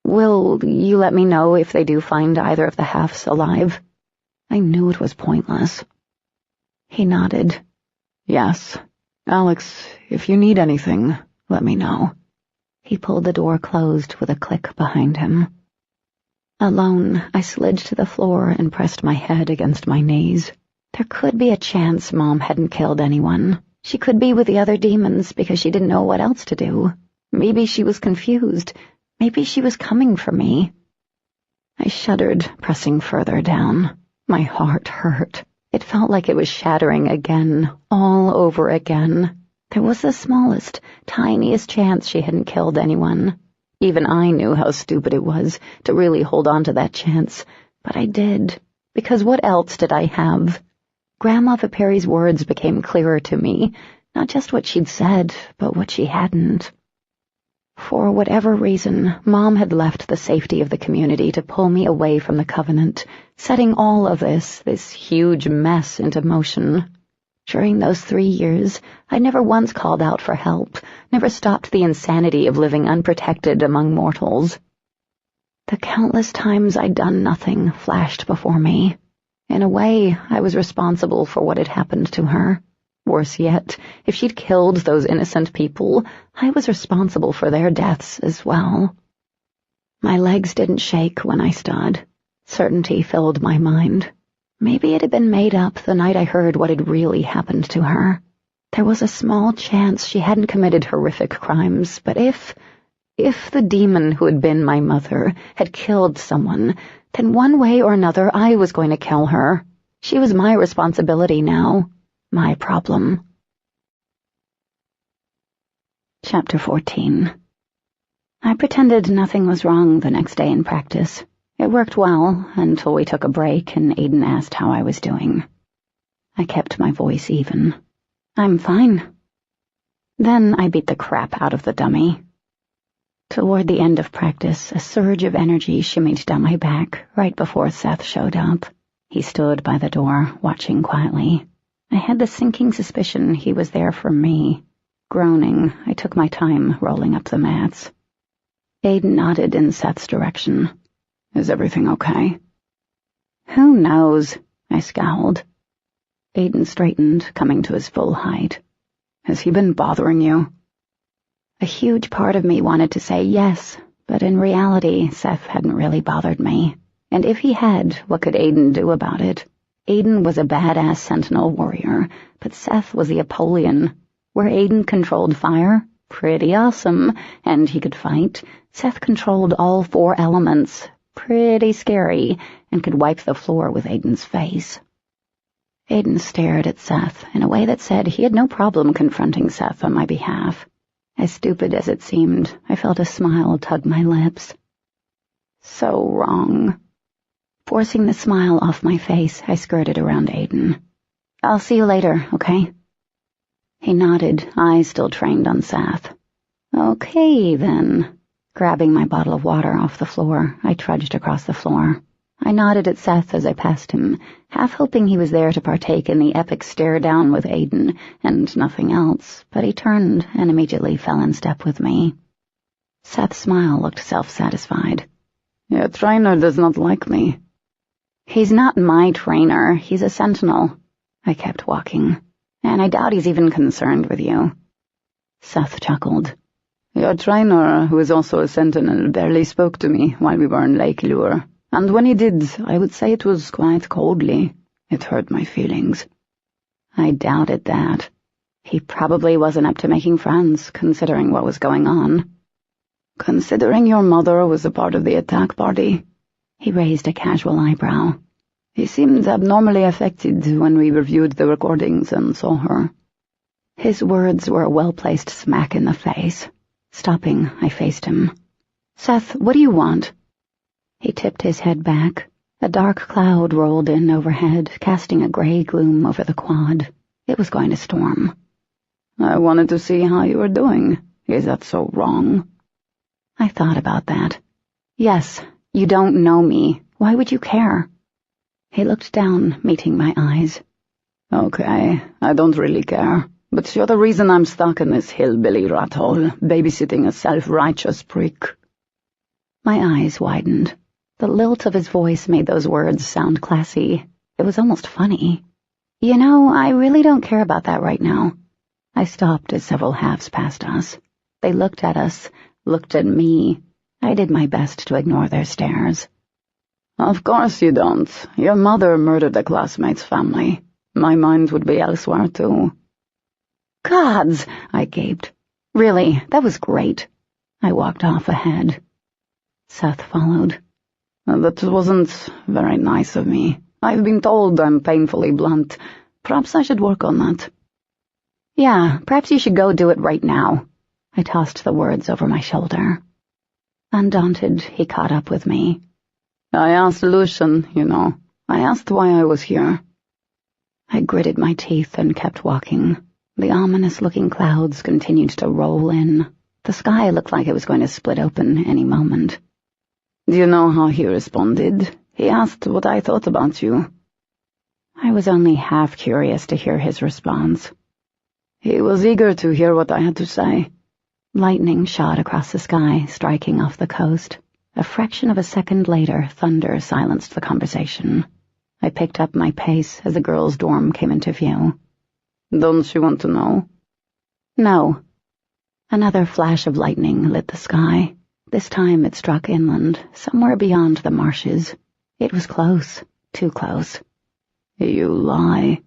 Will you let me know if they do find either of the halves alive? I knew it was pointless. He nodded. Yes. Alex, if you need anything, let me know. He pulled the door closed with a click behind him. Alone, I slid to the floor and pressed my head against my knees. There could be a chance Mom hadn't killed anyone. She could be with the other demons because she didn't know what else to do. Maybe she was confused. Maybe she was coming for me. I shuddered, pressing further down. My heart hurt. It felt like it was shattering again, all over again. There was the smallest, tiniest chance she hadn't killed anyone. Even I knew how stupid it was to really hold on to that chance, but I did, because what else did I have? Grandma Viperi's words became clearer to me, not just what she'd said, but what she hadn't. For whatever reason, Mom had left the safety of the community to pull me away from the Covenant, setting all of this huge mess into motion. During those 3 years, I never once called out for help, never stopped the insanity of living unprotected among mortals. The countless times I'd done nothing flashed before me. In a way, I was responsible for what had happened to her. Worse yet, if she'd killed those innocent people, I was responsible for their deaths as well. My legs didn't shake when I stood. Certainty filled my mind. Maybe it had been made up the night I heard what had really happened to her. There was a small chance she hadn't committed horrific crimes, but if the demon who had been my mother had killed someone, then one way or another I was going to kill her. She was my responsibility now. My problem. Chapter 14. I pretended nothing was wrong the next day in practice. It worked well until we took a break and Aiden asked how I was doing. I kept my voice even. I'm fine. Then I beat the crap out of the dummy. Toward the end of practice, a surge of energy shimmied down my back right before Seth showed up. He stood by the door, watching quietly. I had the sinking suspicion he was there for me. Groaning, I took my time rolling up the mats. Aiden nodded in Seth's direction. Is everything okay? Who knows? I scowled. Aiden straightened, coming to his full height. Has he been bothering you? A huge part of me wanted to say yes, but in reality, Seth hadn't really bothered me. And if he had, what could Aiden do about it? Aiden was a badass Sentinel warrior, but Seth was the Apollyon. Where Aiden controlled fire, pretty awesome, and he could fight. Seth controlled all 4 elements, pretty scary, and could wipe the floor with Aiden's face. Aiden stared at Seth in a way that said he had no problem confronting Seth on my behalf. As stupid as it seemed, I felt a smile tug my lips. So wrong. Forcing the smile off my face, I skirted around Aiden. I'll see you later, okay? He nodded, eyes still trained on Seth. Okay, then. Grabbing my bottle of water off the floor, I trudged across the floor. I nodded at Seth as I passed him, half hoping he was there to partake in the epic stare-down with Aiden and nothing else, but he turned and immediately fell in step with me. Seth's smile looked self-satisfied. Your trainer does not like me. He's not my trainer, he's a Sentinel. I kept walking, and I doubt he's even concerned with you. Seth chuckled. Your trainer, who is also a Sentinel, barely spoke to me while we were in Lake Lure. And when he did, I would say it was quite coldly. It hurt my feelings. I doubted that. He probably wasn't up to making friends, considering what was going on. Considering your mother was a part of the attack party. He raised a casual eyebrow. He seemed abnormally affected when we reviewed the recordings and saw her. His words were a well-placed smack in the face. Stopping, I faced him. Seth, what do you want? He tipped his head back. A dark cloud rolled in overhead, casting a gray gloom over the quad. It was going to storm. I wanted to see how you were doing. Is that so wrong? I thought about that. Yes, you don't know me. Why would you care? He looked down, meeting my eyes. Okay, I don't really care. But you're the reason I'm stuck in this hillbilly rat hole, babysitting a self-righteous prick. My eyes widened. The lilt of his voice made those words sound classy. It was almost funny. You know, I really don't care about that right now. I stopped as several halves passed us. They looked at us, looked at me. I did my best to ignore their stares. Of course you don't. Your mother murdered a classmate's family. My mind would be elsewhere, too. Gods, I gaped. Really, that was great. I walked off ahead. Seth followed. That wasn't very nice of me. I've been told I'm painfully blunt. Perhaps I should work on that. Yeah, perhaps you should go do it right now. I tossed the words over my shoulder. Undaunted, he caught up with me. I asked Lucian, you know. I asked why I was here. I gritted my teeth and kept walking. The ominous-looking clouds continued to roll in. The sky looked like it was going to split open any moment. Do you know how he responded? He asked what I thought about you. I was only half curious to hear his response. He was eager to hear what I had to say. Lightning shot across the sky, striking off the coast. A fraction of a second later, thunder silenced the conversation. I picked up my pace as the girls' dorm came into view. Don't you want to know? No. Another flash of lightning lit the sky. This time it struck inland, somewhere beyond the marshes. It was close, too close. You lie.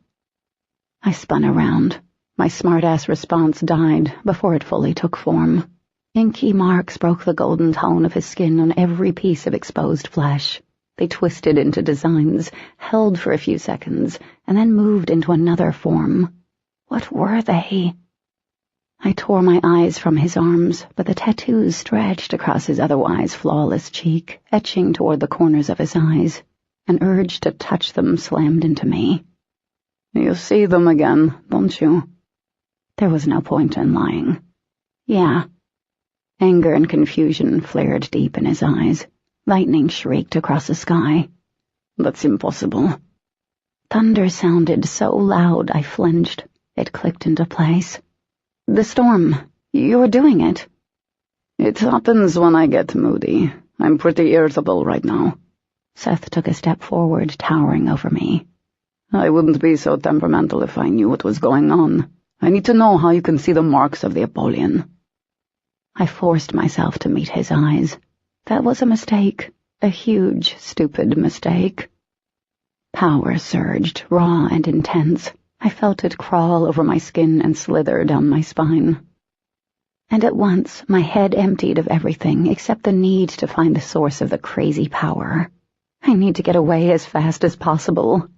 I spun around. My smart-ass response died before it fully took form. Inky marks broke the golden tone of his skin on every piece of exposed flesh. They twisted into designs, held for a few seconds, and then moved into another form. What were they? I tore my eyes from his arms, but the tattoos stretched across his otherwise flawless cheek, etching toward the corners of his eyes. An urge to touch them slammed into me. You see them again, don't you? There was no point in lying. Yeah. Anger and confusion flared deep in his eyes. Lightning shrieked across the sky. That's impossible. Thunder sounded so loud I flinched. It clicked into place. The storm. You're doing it. It happens when I get moody. I'm pretty irritable right now. Seth took a step forward, towering over me. I wouldn't be so temperamental if I knew what was going on. I need to know how you can see the marks of the Apollyon. I forced myself to meet his eyes. That was a mistake. A huge, stupid mistake. Power surged, raw and intense. I felt it crawl over my skin and slither down my spine. And at once, my head emptied of everything except the need to find the source of the crazy power. I need to get away as fast as possible.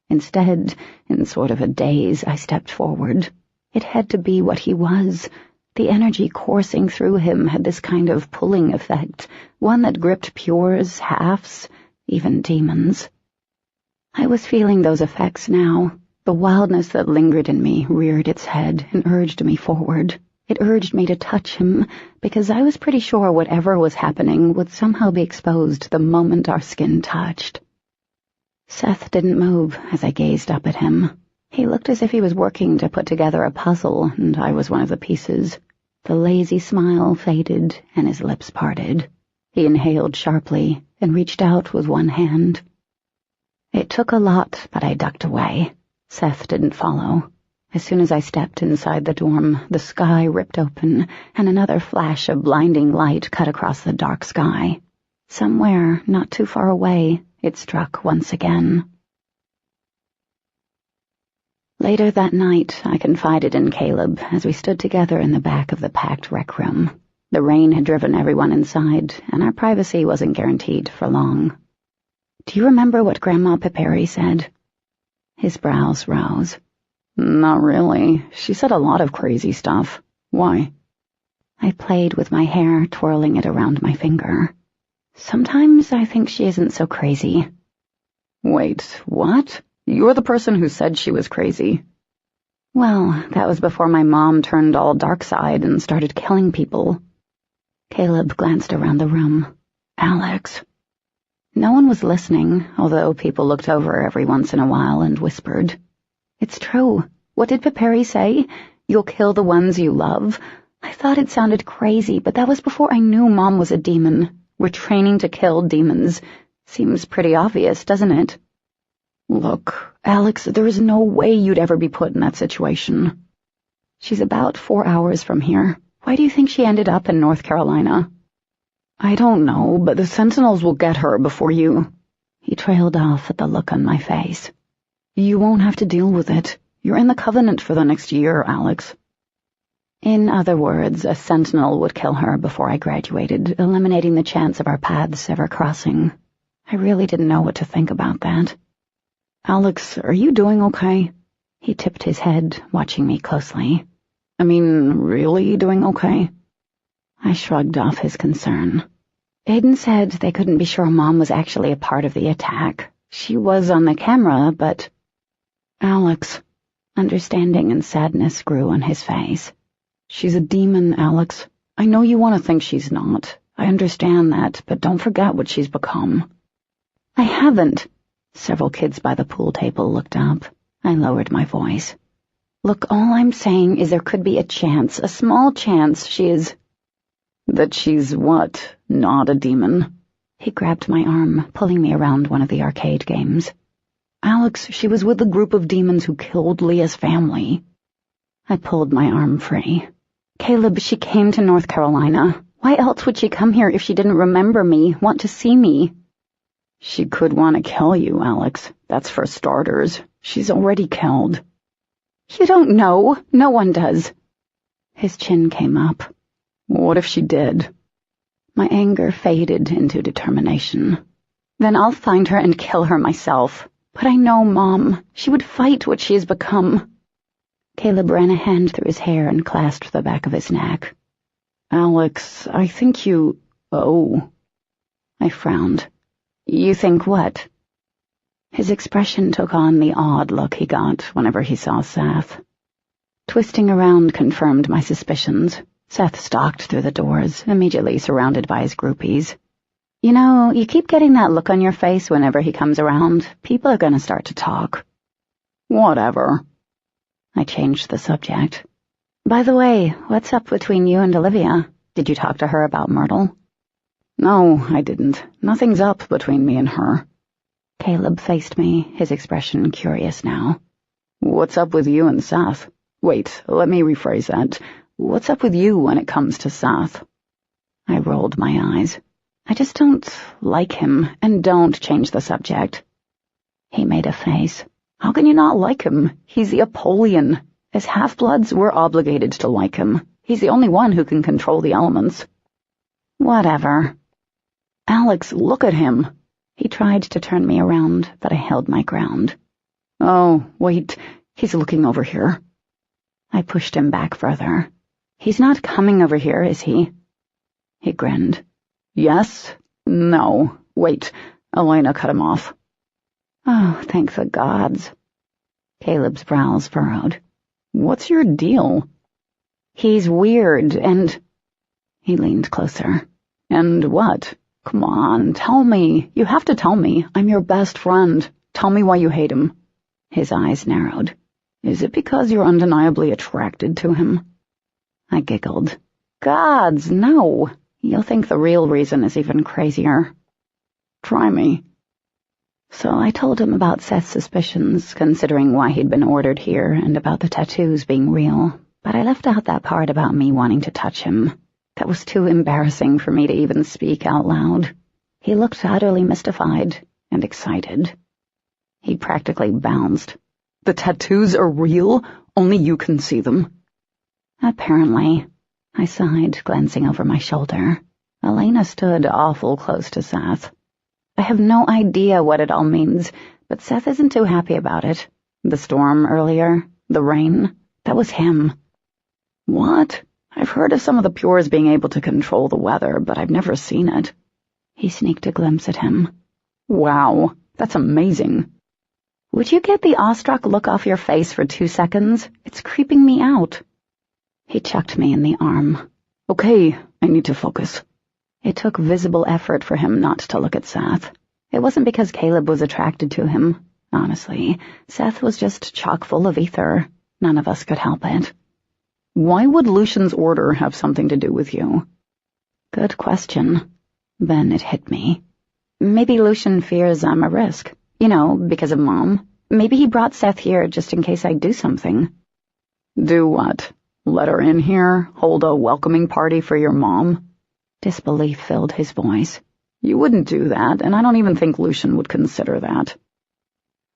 Instead, in sort of a daze, I stepped forward. It had to be what he was. The energy coursing through him had this kind of pulling effect, one that gripped pures, halves, even demons. I was feeling those effects now. The wildness that lingered in me reared its head and urged me forward. It urged me to touch him, because I was pretty sure whatever was happening would somehow be exposed the moment our skin touched. Seth didn't move as I gazed up at him. He looked as if he was working to put together a puzzle, and I was one of the pieces. The lazy smile faded, and his lips parted. He inhaled sharply and reached out with one hand. It took a lot, but I ducked away. Seth didn't follow. As soon as I stepped inside the dorm, the sky ripped open, and another flash of blinding light cut across the dark sky. Somewhere, not too far away, it struck once again. Later that night, I confided in Caleb as we stood together in the back of the packed rec room. The rain had driven everyone inside, and our privacy wasn't guaranteed for long. "Do you remember what Grandma Piperi said?" His brows rose. Not really. She said a lot of crazy stuff. Why? I played with my hair, twirling it around my finger. Sometimes I think she isn't so crazy. Wait, what? You're the person who said she was crazy. Well, that was before my mom turned all dark side and started killing people. Caleb glanced around the room. Alex. No one was listening, although people looked over every once in a while and whispered. It's true. What did Piperi say? You'll kill the ones you love? I thought it sounded crazy, but that was before I knew Mom was a demon. We're training to kill demons. Seems pretty obvious, doesn't it? Look, Alex, there is no way you'd ever be put in that situation. She's about 4 hours from here. Why do you think she ended up in North Carolina? I don't know, but the Sentinels will get her before you. He trailed off at the look on my face. You won't have to deal with it. You're in the Covenant for the next year, Alex. In other words, a Sentinel would kill her before I graduated, eliminating the chance of our paths ever crossing. I really didn't know what to think about that. Alex, are you doing okay? He tipped his head, watching me closely. I mean, really doing okay? I shrugged off his concern. Aiden said they couldn't be sure Mom was actually a part of the attack. She was on the camera, but... Alex. Understanding and sadness grew on his face. She's a demon, Alex. I know you want to think she's not. I understand that, but don't forget what she's become. I haven't. Several kids by the pool table looked up. I lowered my voice. Look, all I'm saying is there could be a chance, a small chance she is... That she's what? Not a demon? He grabbed my arm, pulling me around one of the arcade games. Alex, she was with the group of demons who killed Leah's family. I pulled my arm free. Caleb, she came to North Carolina. Why else would she come here if she didn't remember me, want to see me? She could want to kill you, Alex. That's for starters. She's already killed. You don't know. No one does. His chin came up. What if she did? My anger faded into determination. Then I'll find her and kill her myself. But I know Mom. She would fight what she has become. Caleb ran a hand through his hair and clasped the back of his neck. Alex, I think you... Oh. I frowned. You think what? His expression took on the odd look he got whenever he saw Seth. Twisting around confirmed my suspicions. Seth stalked through the doors, immediately surrounded by his groupies. You know, you keep getting that look on your face whenever he comes around. People are going to start to talk. Whatever. I changed the subject. By the way, what's up between you and Olivia? Did you talk to her about Myrtle? No, I didn't. Nothing's up between me and her. Caleb faced me, his expression curious now. What's up with you and Seth? Wait, let me rephrase that. What's up with you when it comes to Seth? I rolled my eyes. I just don't like him, and don't change the subject. He made a face. How can you not like him? He's the Apollyon. As half-bloods, we're obligated to like him. He's the only one who can control the elements. Whatever. Alex, look at him. He tried to turn me around, but I held my ground. Oh, wait, he's looking over here. I pushed him back further. He's not coming over here, is he? He grinned. Yes? No. Wait, Elena cut him off. Oh, thank the gods. Caleb's brows furrowed. What's your deal? He's weird, and... He leaned closer. And what? Come on, tell me. You have to tell me. I'm your best friend. Tell me why you hate him. His eyes narrowed. Is it because you're undeniably attracted to him? I giggled. Gods, no. You'll think the real reason is even crazier. Try me. So I told him about Seth's suspicions, considering why he'd been ordered here, and about the tattoos being real, but I left out that part about me wanting to touch him. That was too embarrassing for me to even speak out loud. He looked utterly mystified and excited. He practically bounced. The tattoos are real? Only you can see them? Apparently. I sighed, glancing over my shoulder. Elena stood awful close to Seth. I have no idea what it all means, but Seth isn't too happy about it. The storm earlier, the rain, that was him. What? I've heard of some of the Pures being able to control the weather, but I've never seen it. He sneaked a glimpse at him. Wow, that's amazing. Would you get the awestruck look off your face for 2 seconds? It's creeping me out. He chucked me in the arm. Okay, I need to focus. It took visible effort for him not to look at Seth. It wasn't because Caleb was attracted to him. Honestly, Seth was just chock full of ether. None of us could help it. Why would Lucian's order have something to do with you? Good question. Then it hit me. Maybe Lucian fears I'm a risk. You know, because of Mom. Maybe he brought Seth here just in case I do something. Do what? Let her in here? Hold a welcoming party for your mom? Disbelief filled his voice. You wouldn't do that, and I don't even think Lucian would consider that.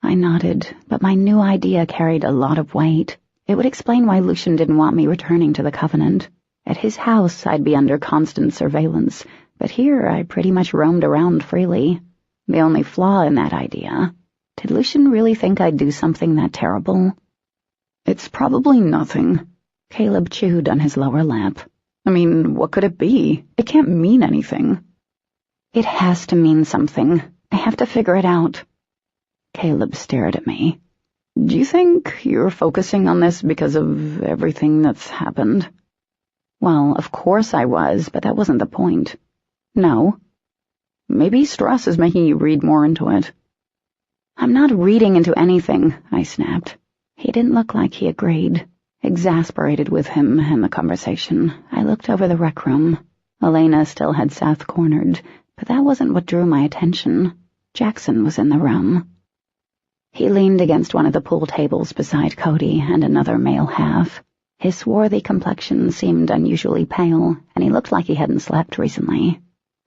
I nodded, but my new idea carried a lot of weight. It would explain why Lucian didn't want me returning to the Covenant. At his house, I'd be under constant surveillance, but here I pretty much roamed around freely. The only flaw in that idea, did Lucian really think I'd do something that terrible? It's probably nothing. Caleb chewed on his lower lip. I mean, what could it be? It can't mean anything. It has to mean something. I have to figure it out. Caleb stared at me. Do you think you're focusing on this because of everything that's happened? Well, of course I was, but that wasn't the point. No. Maybe stress is making you read more into it. I'm not reading into anything, I snapped. He didn't look like he agreed. Exasperated with him and the conversation, I looked over the rec room. Elena still had Seth cornered, but that wasn't what drew my attention. Jackson was in the room. He leaned against one of the pool tables beside Cody and another male half. His swarthy complexion seemed unusually pale, and he looked like he hadn't slept recently.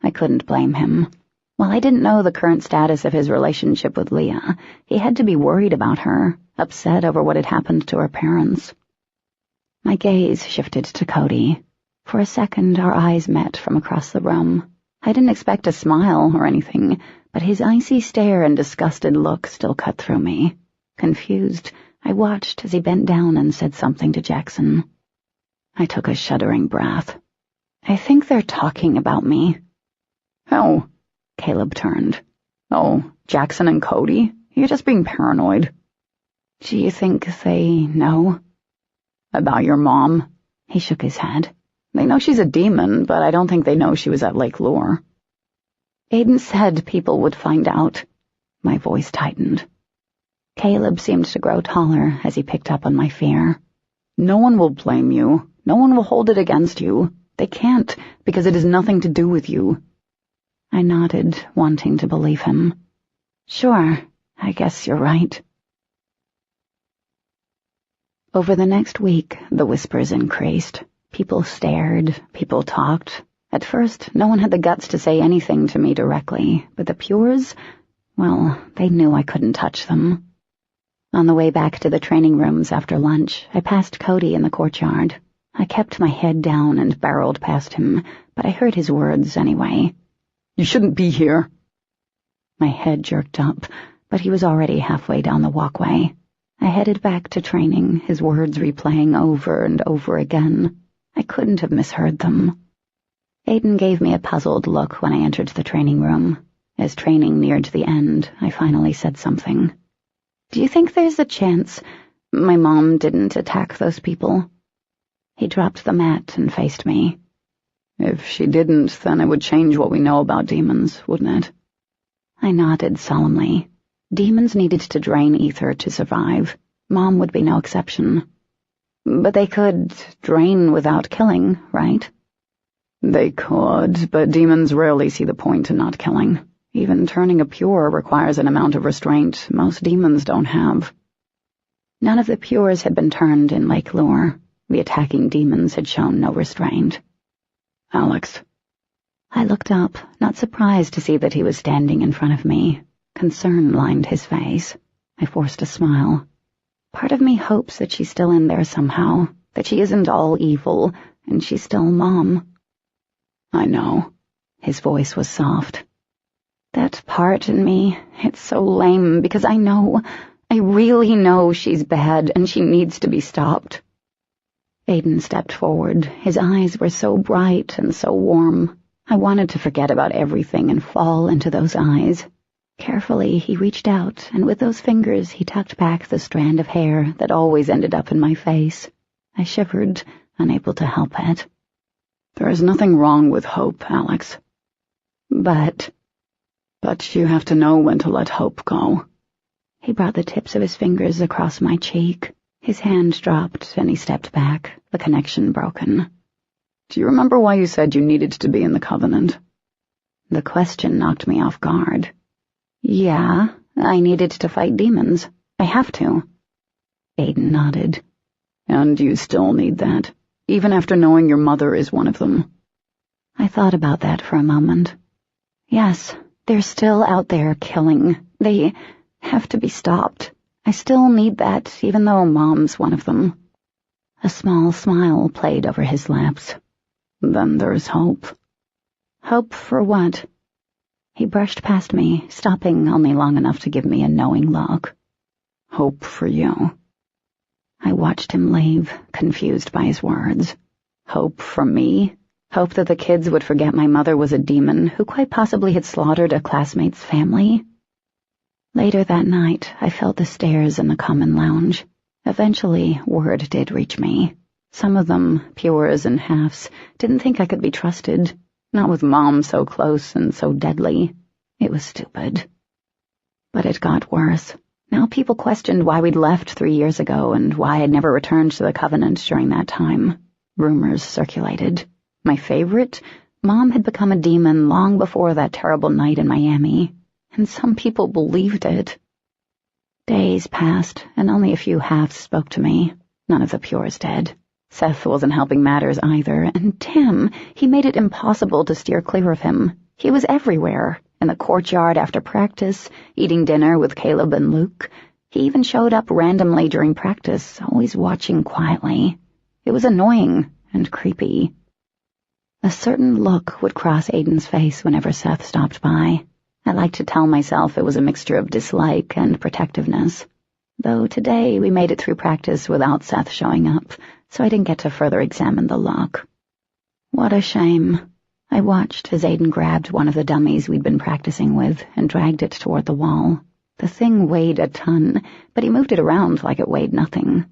I couldn't blame him. While I didn't know the current status of his relationship with Leah, he had to be worried about her, upset over what had happened to her parents. My gaze shifted to Cody. For a second, our eyes met from across the room. I didn't expect a smile or anything, but his icy stare and disgusted look still cut through me. Confused, I watched as he bent down and said something to Jackson. I took a shuddering breath. I think they're talking about me. Oh, Caleb turned. Oh, Jackson and Cody? You're just being paranoid. Do you think they know? About your mom? He shook his head. They know she's a demon, but I don't think they know she was at Lake Lure. Aiden said people would find out. My voice tightened. Caleb seemed to grow taller as he picked up on my fear. No one will blame you. No one will hold it against you. They can't, because it has nothing to do with you. I nodded, wanting to believe him. Sure, I guess you're right. Over the next week, the whispers increased. People stared, people talked. At first, no one had the guts to say anything to me directly, but the Pures, well, they knew I couldn't touch them. On the way back to the training rooms after lunch, I passed Cody in the courtyard. I kept my head down and barreled past him, but I heard his words anyway. You shouldn't be here. My head jerked up, but he was already halfway down the walkway. I headed back to training, his words replaying over and over again. I couldn't have misheard them. Aiden gave me a puzzled look when I entered the training room. As training neared the end, I finally said something. Do you think there's a chance my mom didn't attack those people? He dropped the mat and faced me. If she didn't, then it would change what we know about demons, wouldn't it? I nodded solemnly. Demons needed to drain ether to survive. Mom would be no exception. But they could drain without killing, right? They could, but demons rarely see the point in not killing. Even turning a Pure requires an amount of restraint most demons don't have. None of the Pures had been turned in Lake Lure. The attacking demons had shown no restraint. Alex. I looked up, not surprised to see that he was standing in front of me. Concern lined his face. I forced a smile. Part of me hopes that she's still in there somehow, that she isn't all evil, and she's still Mom. I know. His voice was soft. That part in me, it's so lame because I really know she's bad and she needs to be stopped. Aiden stepped forward. His eyes were so bright and so warm. I wanted to forget about everything and fall into those eyes. Carefully, he reached out, and with those fingers he tucked back the strand of hair that always ended up in my face. I shivered, unable to help it. There is nothing wrong with hope, Alex. But you have to know when to let hope go. He brought the tips of his fingers across my cheek. His hand dropped, and he stepped back, the connection broken. Do you remember why you said you needed to be in the Covenant? The question knocked me off guard. Yeah, I needed to fight demons. I have to. Aiden nodded. And you still need that, even after knowing your mother is one of them. I thought about that for a moment. Yes, they're still out there killing. They have to be stopped. I still need that, even though Mom's one of them. A small smile played over his lips. Then there's hope. Hope for what? He brushed past me, stopping only long enough to give me a knowing look. Hope for you. I watched him leave, confused by his words. Hope for me? Hope that the kids would forget my mother was a demon who quite possibly had slaughtered a classmate's family? Later that night, I felt the stairs in the common lounge. Eventually, word did reach me. Some of them, Pures and halves, didn't think I could be trusted. Not with Mom so close and so deadly. It was stupid. But it got worse. Now people questioned why we'd left 3 years ago and why I'd never returned to the Covenant during that time. Rumors circulated. My favorite? Mom had become a demon long before that terrible night in Miami, and some people believed it. Days passed, and only a few halves spoke to me. None of the Pures did. Seth wasn't helping matters either, and Tim, he made it impossible to steer clear of him. He was everywhere, in the courtyard after practice, eating dinner with Caleb and Luke. He even showed up randomly during practice, always watching quietly. It was annoying and creepy. A certain look would cross Aiden's face whenever Seth stopped by. I liked to tell myself it was a mixture of dislike and protectiveness. Though today we made it through practice without Seth showing up, so I didn't get to further examine the look. What a shame. I watched as Aiden grabbed one of the dummies we'd been practicing with and dragged it toward the wall. The thing weighed a ton, but he moved it around like it weighed nothing.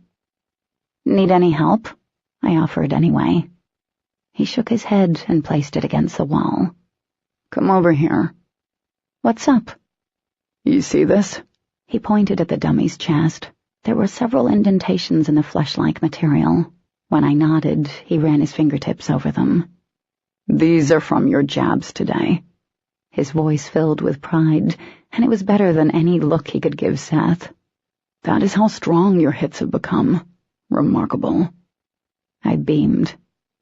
Need any help? I offered anyway. He shook his head and placed it against the wall. Come over here. What's up? You see this? He pointed at the dummy's chest. There were several indentations in the flesh-like material. When I nodded, he ran his fingertips over them. These are from your jabs today. His voice filled with pride, and it was better than any look he could give Seth. That is how strong your hits have become. Remarkable. I beamed.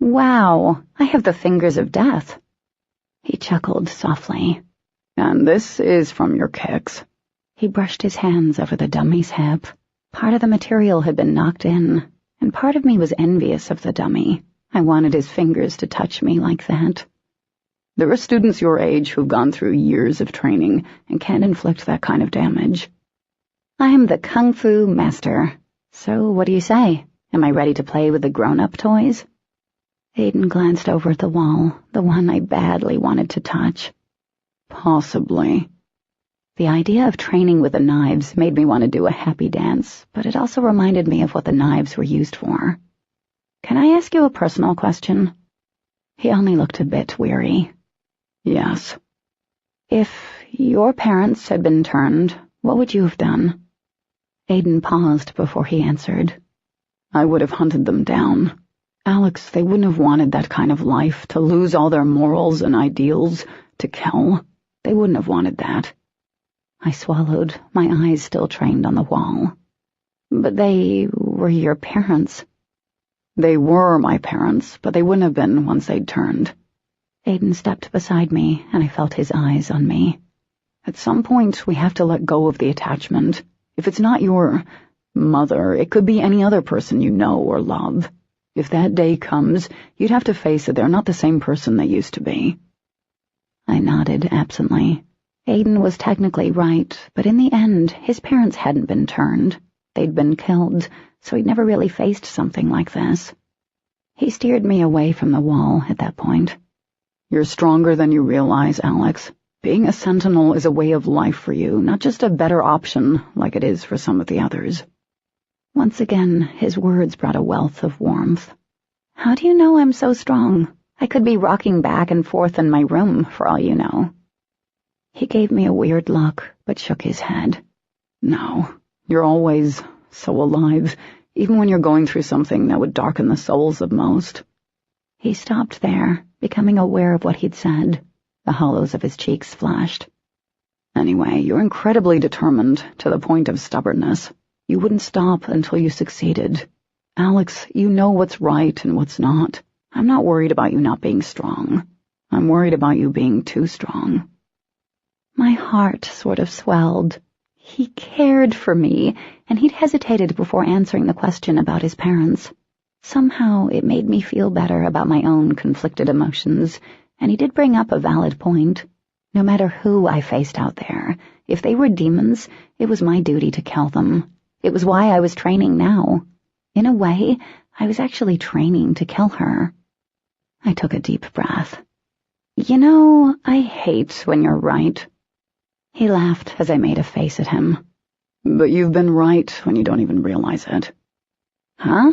Wow, I have the fingers of death. He chuckled softly. And this is from your kicks. He brushed his hands over the dummy's hip. Part of the material had been knocked in, and part of me was envious of the dummy. I wanted his fingers to touch me like that. There are students your age who've gone through years of training and can't inflict that kind of damage. I am the Kung Fu master. So what do you say? Am I ready to play with the grown-up toys? Aiden glanced over at the wall, the one I badly wanted to touch. Possibly. The idea of training with the knives made me want to do a happy dance, but it also reminded me of what the knives were used for. Can I ask you a personal question? He only looked a bit weary. Yes. If your parents had been turned, what would you have done? Aiden paused before he answered. I would have hunted them down. Alex, they wouldn't have wanted that kind of life, to lose all their morals and ideals, to kill. They wouldn't have wanted that. I swallowed, my eyes still trained on the wall. But they were your parents. They were my parents, but they wouldn't have been once they'd turned. Aiden stepped beside me, and I felt his eyes on me. At some point, we have to let go of the attachment. If it's not your mother, it could be any other person you know or love. If that day comes, you'd have to face that they're not the same person they used to be. I nodded absently. Aiden was technically right, but in the end, his parents hadn't been turned. They'd been killed, so he'd never really faced something like this. He steered me away from the wall at that point. You're stronger than you realize, Alex. Being a sentinel is a way of life for you, not just a better option like it is for some of the others. Once again, his words brought a wealth of warmth. How do you know I'm so strong? I could be rocking back and forth in my room, for all you know. He gave me a weird look, but shook his head. No, you're always so alive, even when you're going through something that would darken the souls of most. He stopped there, becoming aware of what he'd said. The hollows of his cheeks flashed. Anyway, you're incredibly determined, to the point of stubbornness. You wouldn't stop until you succeeded. Alex, you know what's right and what's not. I'm not worried about you not being strong. I'm worried about you being too strong. My heart sort of swelled. He cared for me, and he'd hesitated before answering the question about his parents. Somehow it made me feel better about my own conflicted emotions, and he did bring up a valid point. No matter who I faced out there, if they were demons, it was my duty to kill them. It was why I was training now. In a way, I was actually training to kill her. I took a deep breath. You know, I hate when you're right. He laughed as I made a face at him. But you've been right when you don't even realize it. Huh?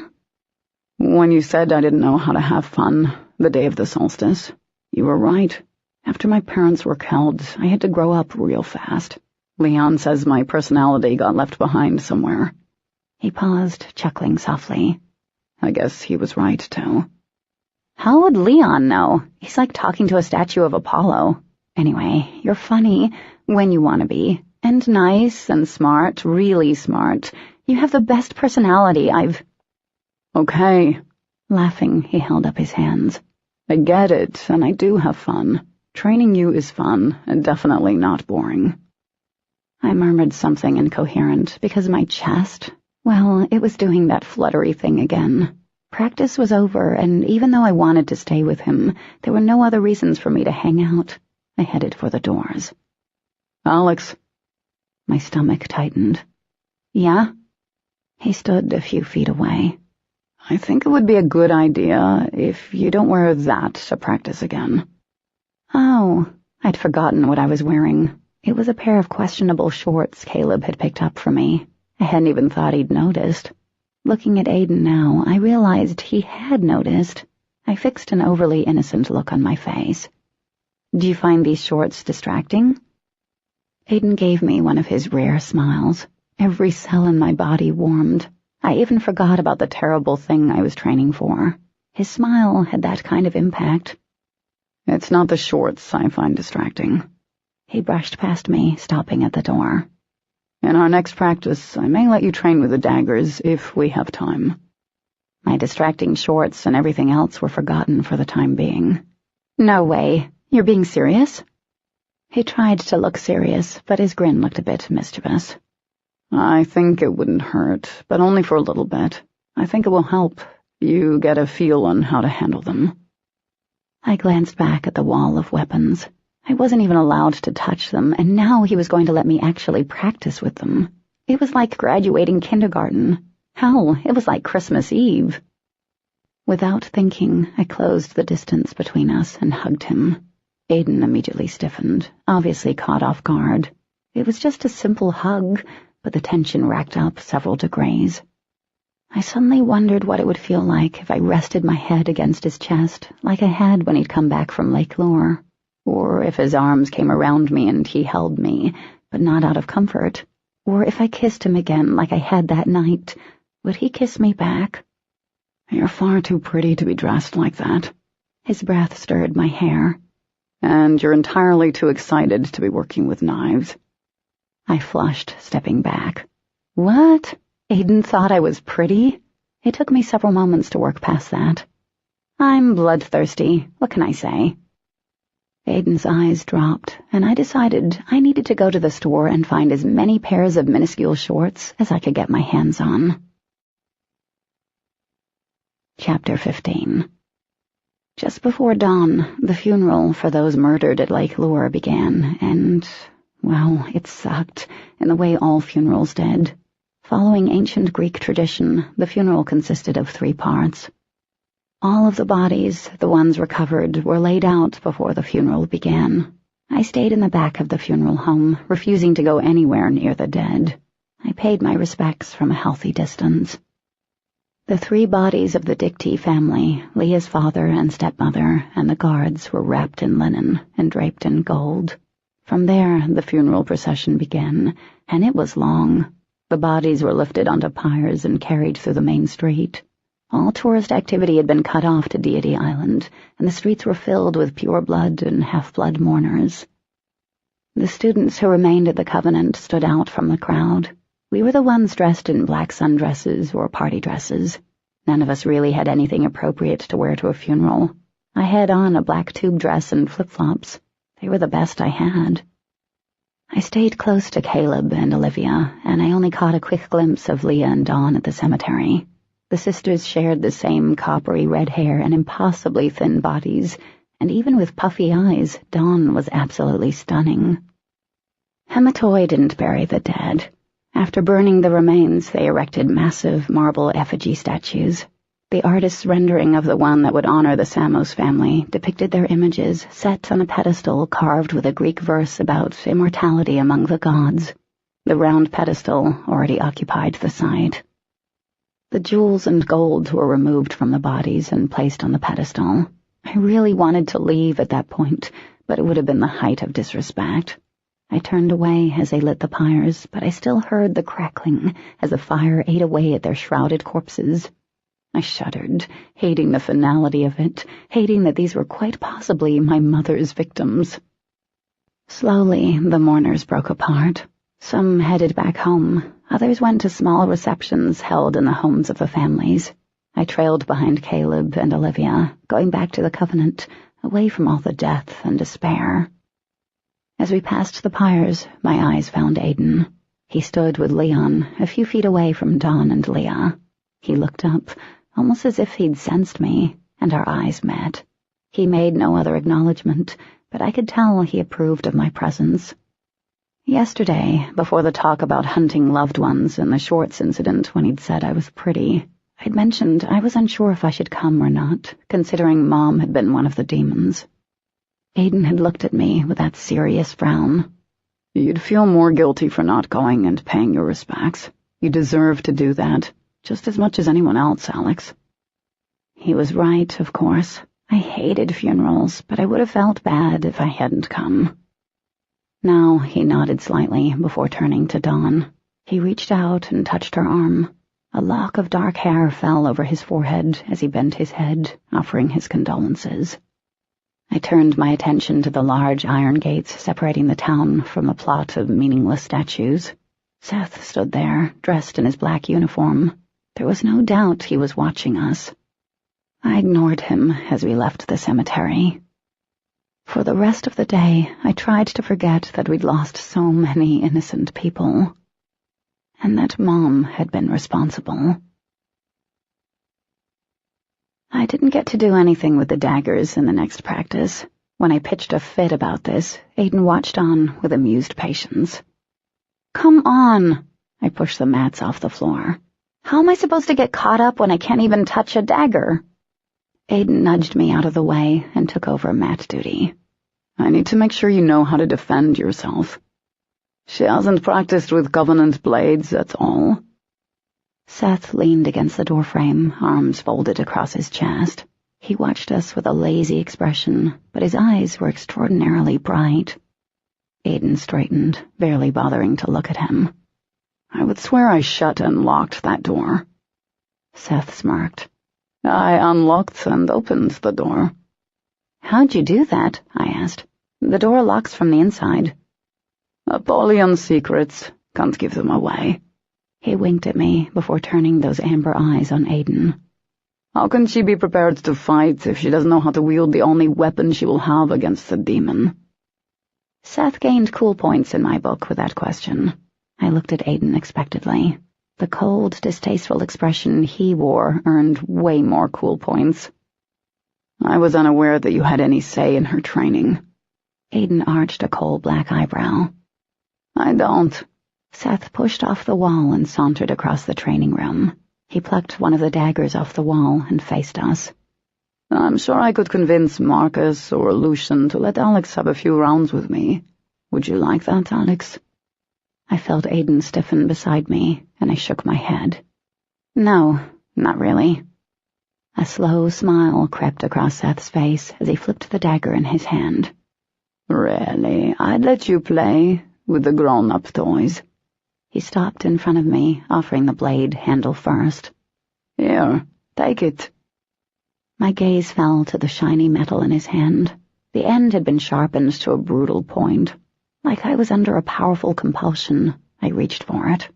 When you said I didn't know how to have fun the day of the solstice, you were right. After my parents were killed, I had to grow up real fast. Leon says my personality got left behind somewhere. He paused, chuckling softly. I guess he was right, too. How would Leon know? He's like talking to a statue of Apollo. Anyway, you're funny when you want to be, and nice and smart, really smart. You have the best personality I've... Okay. Laughing, he held up his hands. I get it, and I do have fun. Training you is fun, and definitely not boring. I murmured something incoherent, because my chest, well, it was doing that fluttery thing again. Practice was over, and even though I wanted to stay with him, there were no other reasons for me to hang out. I headed for the doors. Alex. My stomach tightened. Yeah? He stood a few feet away. I think it would be a good idea if you don't wear that to practice again. Oh, I'd forgotten what I was wearing. It was a pair of questionable shorts Caleb had picked up for me. I hadn't even thought he'd noticed. Looking at Aiden now, I realized he had noticed. I fixed an overly innocent look on my face. Do you find these shorts distracting? Aiden gave me one of his rare smiles. Every cell in my body warmed. I even forgot about the terrible thing I was training for. His smile had that kind of impact. It's not the shorts I find distracting. He brushed past me, stopping at the door. In our next practice, I may let you train with the daggers if we have time. My distracting shorts and everything else were forgotten for the time being. No way. You're being serious? He tried to look serious, but his grin looked a bit mischievous. I think it wouldn't hurt, but only for a little bit. I think it will help. You get a feel on how to handle them. I glanced back at the wall of weapons. I wasn't even allowed to touch them, and now he was going to let me actually practice with them. It was like graduating kindergarten. Hell, it was like Christmas Eve. Without thinking, I closed the distance between us and hugged him. Aiden immediately stiffened, obviously caught off guard. It was just a simple hug, but the tension racked up several degrees. I suddenly wondered what it would feel like if I rested my head against his chest, like I had when he'd come back from Lake Lure. Or if his arms came around me and he held me, but not out of comfort. Or if I kissed him again like I had that night, would he kiss me back? You're far too pretty to be dressed like that. His breath stirred my hair. And you're entirely too excited to be working with knives. I flushed, stepping back. What? Aiden thought I was pretty? It took me several moments to work past that. I'm bloodthirsty. What can I say? Aiden's eyes dropped, and I decided I needed to go to the store and find as many pairs of minuscule shorts as I could get my hands on. Chapter 15. Just before dawn, the funeral for those murdered at Lake Lure began, and, well, it sucked, in the way all funerals did. Following ancient Greek tradition, the funeral consisted of 3 parts. All of the bodies, the ones recovered, were laid out before the funeral began. I stayed in the back of the funeral home, refusing to go anywhere near the dead. I paid my respects from a healthy distance. The 3 bodies of the Dicty family, Leah's father and stepmother, and the guards were wrapped in linen and draped in gold. From there, the funeral procession began, and it was long. The bodies were lifted onto pyres and carried through the main street. All tourist activity had been cut off to Deity Island, and the streets were filled with pure blood and half-blood mourners. The students who remained at the Covenant stood out from the crowd. We were the ones dressed in black sundresses or party dresses. None of us really had anything appropriate to wear to a funeral. I had on a black tube dress and flip-flops. They were the best I had. I stayed close to Caleb and Olivia, and I only caught a quick glimpse of Leah and Dawn at the cemetery. The sisters shared the same coppery red hair and impossibly thin bodies, and even with puffy eyes, Dawn was absolutely stunning. Hematoy didn't bury the dead. After burning the remains, they erected massive marble effigy statues. The artist's rendering of the one that would honor the Samos family depicted their images set on a pedestal carved with a Greek verse about immortality among the gods. The round pedestal already occupied the site. The jewels and gold were removed from the bodies and placed on the pedestal. I really wanted to leave at that point, but it would have been the height of disrespect. I turned away as they lit the pyres, but I still heard the crackling as the fire ate away at their shrouded corpses. I shuddered, hating the finality of it, hating that these were quite possibly my mother's victims. Slowly, the mourners broke apart. Some headed back home. Others went to small receptions held in the homes of the families. I trailed behind Caleb and Olivia, going back to the Covenant, away from all the death and despair. As we passed the pyres, my eyes found Aiden. He stood with Leon, a few feet away from Dawn and Leah. He looked up, almost as if he'd sensed me, and our eyes met. He made no other acknowledgement, but I could tell he approved of my presence. Yesterday, before the talk about hunting loved ones and the shorts incident when he'd said I was pretty, I'd mentioned I was unsure if I should come or not, considering Mom had been one of the demons. Aiden had looked at me with that serious frown. You'd feel more guilty for not going and paying your respects. You deserve to do that, just as much as anyone else, Alex. He was right, of course. I hated funerals, but I would have felt bad if I hadn't come. Now he nodded slightly before turning to Dawn. He reached out and touched her arm. A lock of dark hair fell over his forehead as he bent his head, offering his condolences. I turned my attention to the large iron gates separating the town from a plot of meaningless statues. Seth stood there, dressed in his black uniform. There was no doubt he was watching us. I ignored him as we left the cemetery. For the rest of the day, I tried to forget that we'd lost so many innocent people, and that Mom had been responsible. I didn't get to do anything with the daggers in the next practice. When I pitched a fit about this, Aiden watched on with amused patience. "Come on," I pushed the mats off the floor. "How am I supposed to get caught up when I can't even touch a dagger?" Aiden nudged me out of the way and took over mat duty. "I need to make sure you know how to defend yourself. She hasn't practiced with Covenant blades, that's all." Seth leaned against the doorframe, arms folded across his chest. He watched us with a lazy expression, but his eyes were extraordinarily bright. Aiden straightened, barely bothering to look at him. "I would swear I shut and locked that door." Seth smirked. "I unlocked and opened the door." "How'd you do that?" I asked. "The door locks from the inside." "Apollyon's secrets. Can't give them away." He winked at me before turning those amber eyes on Aiden. "How can she be prepared to fight if she doesn't know how to wield the only weapon she will have against the demon?" Seth gained cool points in my book with that question. I looked at Aiden expectantly. The cold, distasteful expression he wore earned way more cool points. "I was unaware that you had any say in her training." Aiden arched a coal-black eyebrow. "I don't." Seth pushed off the wall and sauntered across the training room. He plucked one of the daggers off the wall and faced us. "I'm sure I could convince Marcus or Lucian to let Alex have a few rounds with me. Would you like that, Alex?" I felt Aiden stiffen beside me, and I shook my head. "No, not really." A slow smile crept across Seth's face as he flipped the dagger in his hand. "Really, I'd let you play with the grown-up toys." He stopped in front of me, offering the blade handle first. "Here, take it." My gaze fell to the shiny metal in his hand. The end had been sharpened to a brutal point. Like I was under a powerful compulsion, I reached for it.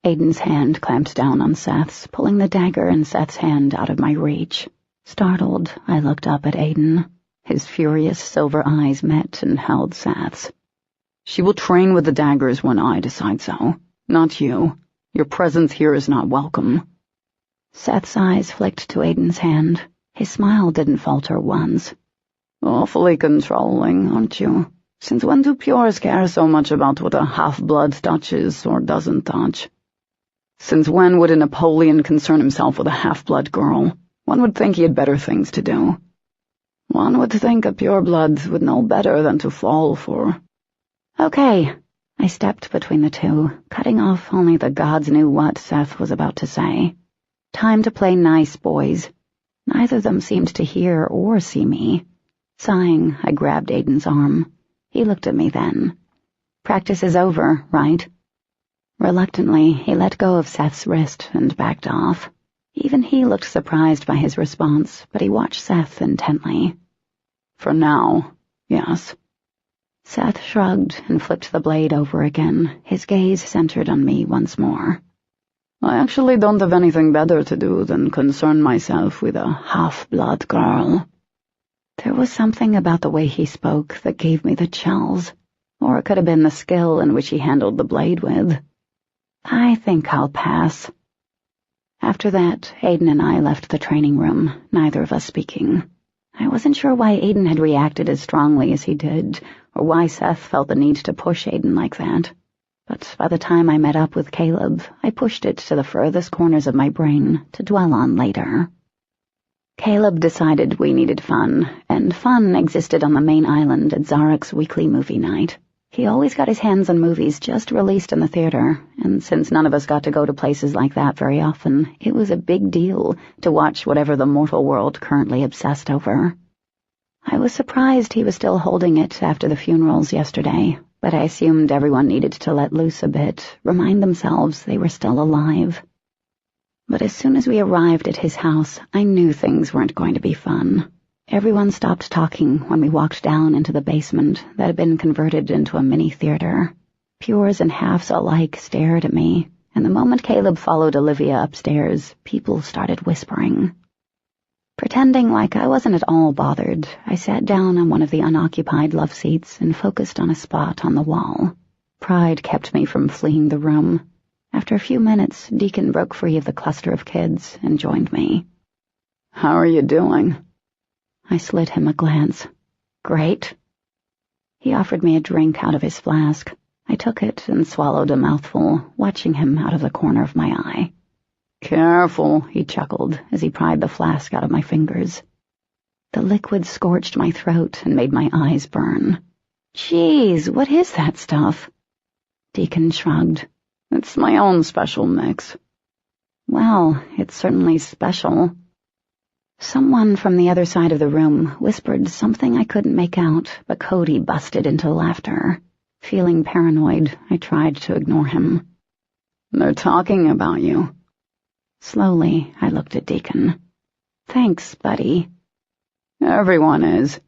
Aiden's hand clamped down on Seth's, pulling the dagger in Seth's hand out of my reach. Startled, I looked up at Aiden. His furious silver eyes met and held Seth's. "She will train with the daggers when I decide so, not you. Your presence here is not welcome." Seth's eyes flicked to Aiden's hand. His smile didn't falter once. "Awfully controlling, aren't you? Since when do pures care so much about what a half-blood touches or doesn't touch? Since when would a Napoleon concern himself with a half-blood girl? One would think he had better things to do. One would think a pureblood would know better than to fall for." "Okay." I stepped between the two, cutting off only the gods knew what Seth was about to say. Time to play nice, boys. Neither of them seemed to hear or see me. Sighing, I grabbed Aiden's arm. He looked at me then. "Practice is over, right?" Reluctantly, he let go of Seth's wrist and backed off. Even he looked surprised by his response, but he watched Seth intently. "For now, yes." Seth shrugged and flipped the blade over again, his gaze centered on me once more. "I actually don't have anything better to do than concern myself with a half-blood girl." There was something about the way he spoke that gave me the chills, or it could have been the skill in which he handled the blade with. I think I'll pass. After that, Aiden and I left the training room, neither of us speaking. I wasn't sure why Aiden had reacted as strongly as he did, or why Seth felt the need to push Aiden like that. But by the time I met up with Caleb, I pushed it to the furthest corners of my brain to dwell on later. Caleb decided we needed fun, and fun existed on the main island at Zarek's weekly movie night. He always got his hands on movies just released in the theater, and since none of us got to go to places like that very often, it was a big deal to watch whatever the mortal world currently obsessed over. I was surprised he was still holding it after the funerals yesterday, but I assumed everyone needed to let loose a bit, remind themselves they were still alive. But as soon as we arrived at his house, I knew things weren't going to be fun. Everyone stopped talking when we walked down into the basement that had been converted into a mini theater. Pures and halves alike stared at me, and the moment Caleb followed Olivia upstairs, people started whispering. Pretending like I wasn't at all bothered, I sat down on one of the unoccupied love seats and focused on a spot on the wall. Pride kept me from fleeing the room. After a few minutes, Deacon broke free of the cluster of kids and joined me. "How are you doing?" I slid him a glance. "Great." He offered me a drink out of his flask. I took it and swallowed a mouthful, watching him out of the corner of my eye. "Careful," he chuckled as he pried the flask out of my fingers. The liquid scorched my throat and made my eyes burn. "Geez, what is that stuff?" Deacon shrugged. "It's my own special mix." "Well, it's certainly special." Someone from the other side of the room whispered something I couldn't make out, but Cody busted into laughter. Feeling paranoid, I tried to ignore him. "They're talking about you." Slowly, I looked at Deacon. "Thanks, buddy." "Everyone is."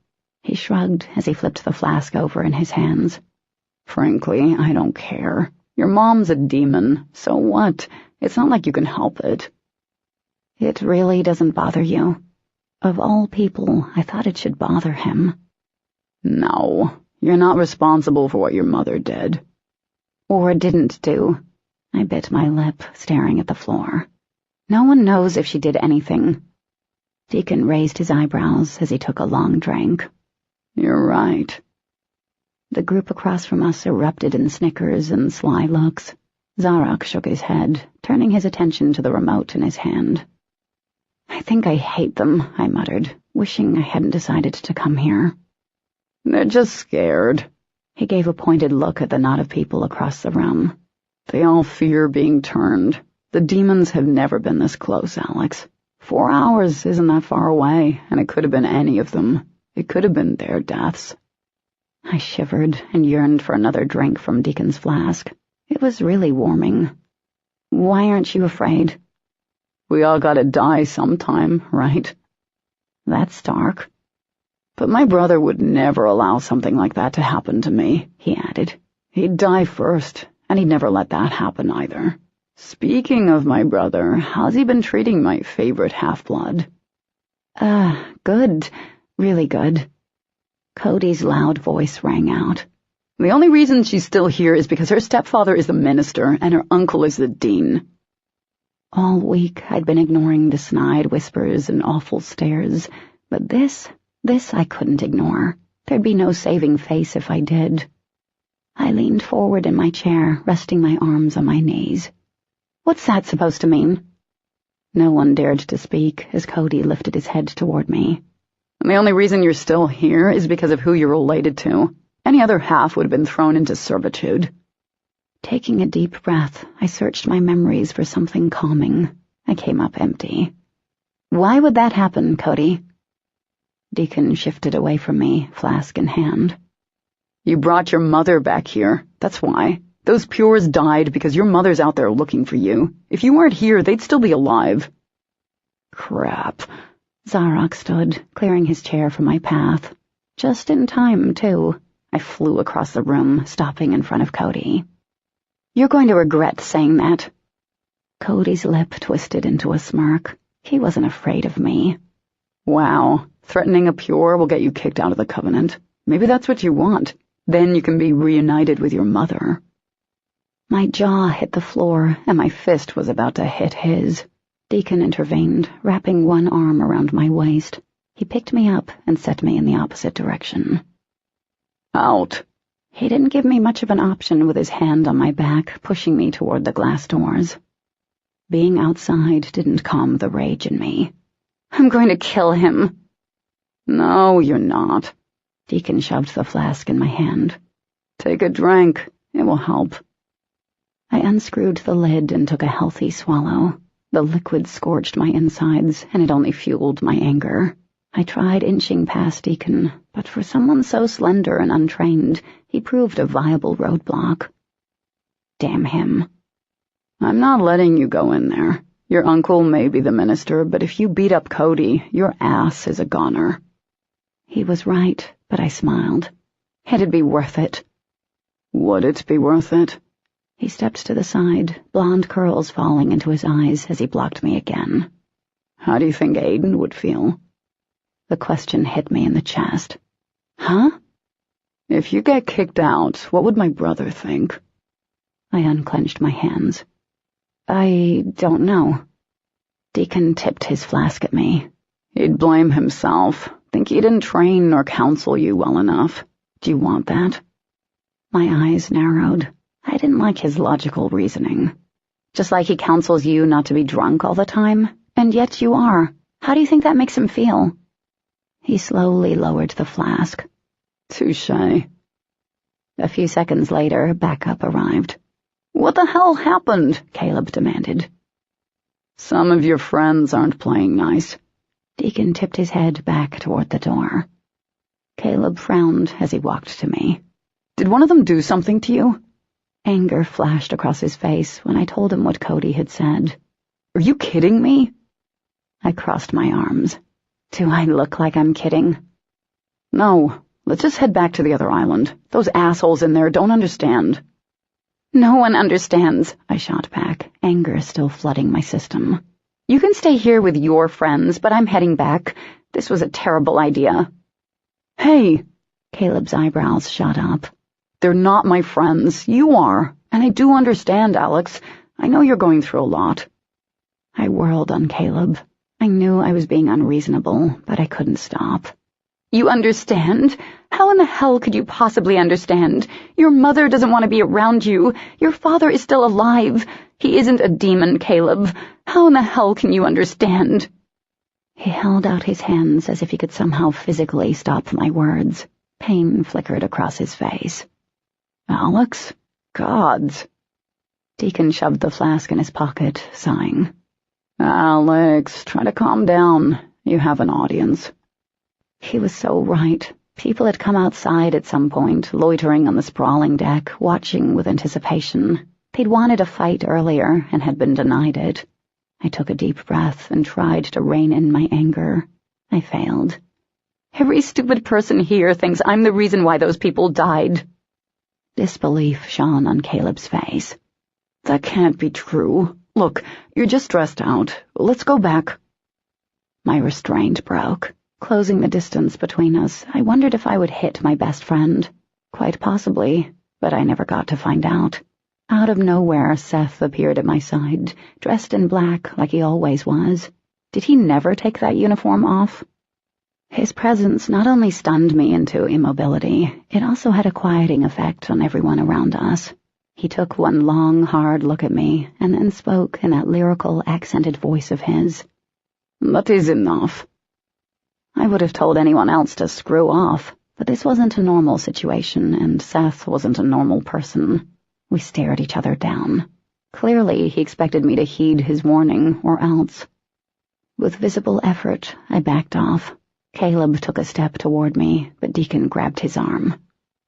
He shrugged as he flipped the flask over in his hands. "Frankly, I don't care. Your mom's a demon, so what? It's not like you can help it." "It really doesn't bother you?" Of all people, I thought it should bother him. "No, you're not responsible for what your mother did." "Or didn't do." I bit my lip, staring at the floor. "No one knows if she did anything." Deacon raised his eyebrows as he took a long drink. "You're right." The group across from us erupted in snickers and sly looks. Zarak shook his head, turning his attention to the remote in his hand. "I think I hate them," I muttered, wishing I hadn't decided to come here. "They're just scared." He gave a pointed look at the knot of people across the room. "They all fear being turned. The demons have never been this close, Alex. 4 hours isn't that far away, and it could have been any of them. It could have been their deaths." I shivered and yearned for another drink from Deacon's flask. It was really warming. "Why aren't you afraid?" "We all gotta die sometime, right?" "That's dark." "But my brother would never allow something like that to happen to me," he added. "He'd die first, and he'd never let that happen either. Speaking of my brother, how's he been treating my favorite half-blood?" Good. Really good." Cody's loud voice rang out. "The only reason she's still here is because her stepfather is the minister and her uncle is the dean." All week I'd been ignoring the snide whispers and awful stares, but this I couldn't ignore. There'd be no saving face if I did. I leaned forward in my chair, resting my arms on my knees. "What's that supposed to mean?" No one dared to speak as Cody lifted his head toward me. "And the only reason you're still here is because of who you're related to. Any other half would have been thrown into servitude." Taking a deep breath, I searched my memories for something calming. I came up empty. "Why would that happen, Cody?" Deacon shifted away from me, flask in hand. "You brought your mother back here, that's why. Those Pures died because your mother's out there looking for you. If you weren't here, they'd still be alive." "Crap." Zarak stood, clearing his chair from my path. Just in time, too. I flew across the room, stopping in front of Cody. "You're going to regret saying that." Cody's lip twisted into a smirk. He wasn't afraid of me. "Wow, threatening a Pure will get you kicked out of the Covenant. Maybe that's what you want. Then you can be reunited with your mother." My jaw hit the floor, and my fist was about to hit his. Deacon intervened, wrapping one arm around my waist. He picked me up and set me in the opposite direction. "Out." He didn't give me much of an option with his hand on my back, pushing me toward the glass doors. Being outside didn't calm the rage in me. "I'm going to kill him." "No, you're not." Deacon shoved the flask in my hand. "Take a drink. It will help." I unscrewed the lid and took a healthy swallow. The liquid scorched my insides, and it only fueled my anger. I tried inching past Deacon, but for someone so slender and untrained, he proved a viable roadblock. Damn him. I'm not letting you go in there. Your uncle may be the minister, but if you beat up Cody, your ass is a goner. He was right, but I smiled. It'd be worth it. Would it be worth it? He stepped to the side, blonde curls falling into his eyes as he blocked me again. How do you think Aiden would feel? The question hit me in the chest. Huh? If you get kicked out, what would my brother think? I unclenched my hands. I don't know. Deacon tipped his flask at me. He'd blame himself. Think he didn't train or counsel you well enough. Do you want that? My eyes narrowed. I didn't like his logical reasoning. Just like he counsels you not to be drunk all the time, and yet you are. How do you think that makes him feel? He slowly lowered the flask. Touché. A few seconds later, backup arrived. What the hell happened? Caleb demanded. Some of your friends aren't playing nice. Deacon tipped his head back toward the door. Caleb frowned as he walked to me. Did one of them do something to you? Anger flashed across his face when I told him what Cody had said. Are you kidding me? I crossed my arms. Do I look like I'm kidding? No, let's just head back to the other island. Those assholes in there don't understand. No one understands, I shot back, anger still flooding my system. You can stay here with your friends, but I'm heading back. This was a terrible idea. Hey! Caleb's eyebrows shot up. They're not my friends. You are. And I do understand, Alex. I know you're going through a lot. I whirled on Caleb. I knew I was being unreasonable, but I couldn't stop. You understand? How in the hell could you possibly understand? Your mother doesn't want to be around you. Your father is still alive. He isn't a demon, Caleb. How in the hell can you understand? He held out his hands as if he could somehow physically stop my words. Pain flickered across his face. Alex? Gods. Deacon shoved the flask in his pocket, sighing. Alex, try to calm down. You have an audience. He was so right. People had come outside at some point, loitering on the sprawling deck, watching with anticipation. They'd wanted a fight earlier and had been denied it. I took a deep breath and tried to rein in my anger. I failed. Every stupid person here thinks I'm the reason why those people died. Disbelief shone on Caleb's face. That can't be true. Look, you're just stressed out. Let's go back. My restraint broke. Closing the distance between us, I wondered if I would hit my best friend. Quite possibly, but I never got to find out. Out of nowhere, Seth appeared at my side, dressed in black like he always was. Did he never take that uniform off? His presence not only stunned me into immobility, it also had a quieting effect on everyone around us. He took one long, hard look at me, and then spoke in that lyrical, accented voice of his. That is enough. I would have told anyone else to screw off, but this wasn't a normal situation, and Seth wasn't a normal person. We stared each other down. Clearly, he expected me to heed his warning, or else. With visible effort, I backed off. Caleb took a step toward me, but Deacon grabbed his arm.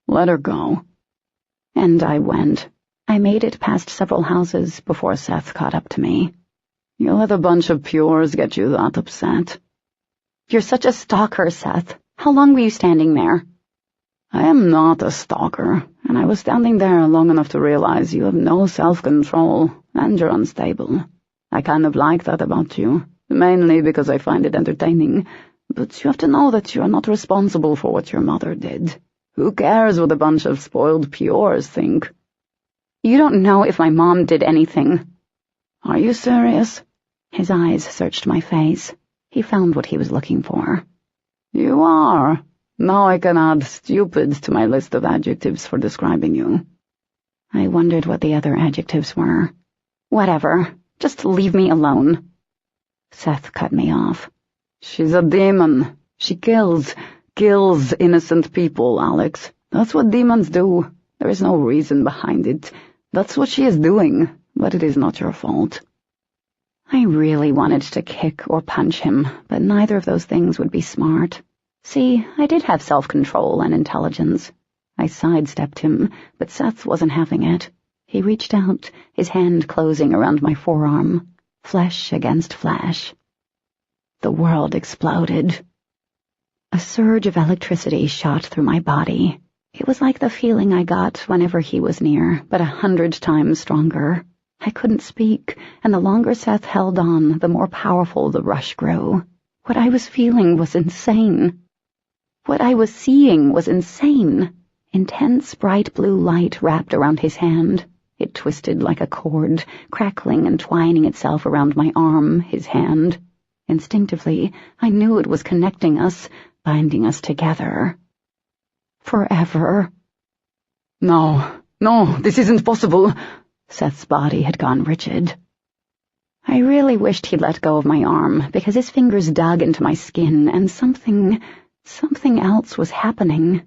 Let her go. And I went. I made it past several houses before Seth caught up to me. You let a bunch of pures get you that upset. You're such a stalker, Seth. How long were you standing there? I am not a stalker, and I was standing there long enough to realize you have no self-control, and you're unstable. I kind of like that about you, mainly because I find it entertaining, but you have to know that you are not responsible for what your mother did. Who cares what a bunch of spoiled pures think? You don't know if my mom did anything. Are you serious? His eyes searched my face. He found what he was looking for. You are. Now I can add stupid to my list of adjectives for describing you. I wondered what the other adjectives were. Whatever. Just leave me alone. Seth cut me off. She's a demon. She kills innocent people, Alex. That's what demons do. There is no reason behind it. That's what she is doing, but it is not your fault. I really wanted to kick or punch him, but neither of those things would be smart. See, I did have self-control and intelligence. I sidestepped him, but Seth wasn't having it. He reached out, his hand closing around my forearm, flesh against flesh. The world exploded. A surge of electricity shot through my body. It was like the feeling I got whenever he was near, but 100 times stronger. I couldn't speak, and the longer Seth held on, the more powerful the rush grew. What I was feeling was insane. What I was seeing was insane. Intense, bright blue light wrapped around his hand. It twisted like a cord, crackling and twining itself around my arm, his hand. Instinctively, I knew it was connecting us, binding us together. Forever. No, this isn't possible. Seth's body had gone rigid. I really wished he'd let go of my arm, because his fingers dug into my skin, and something else was happening.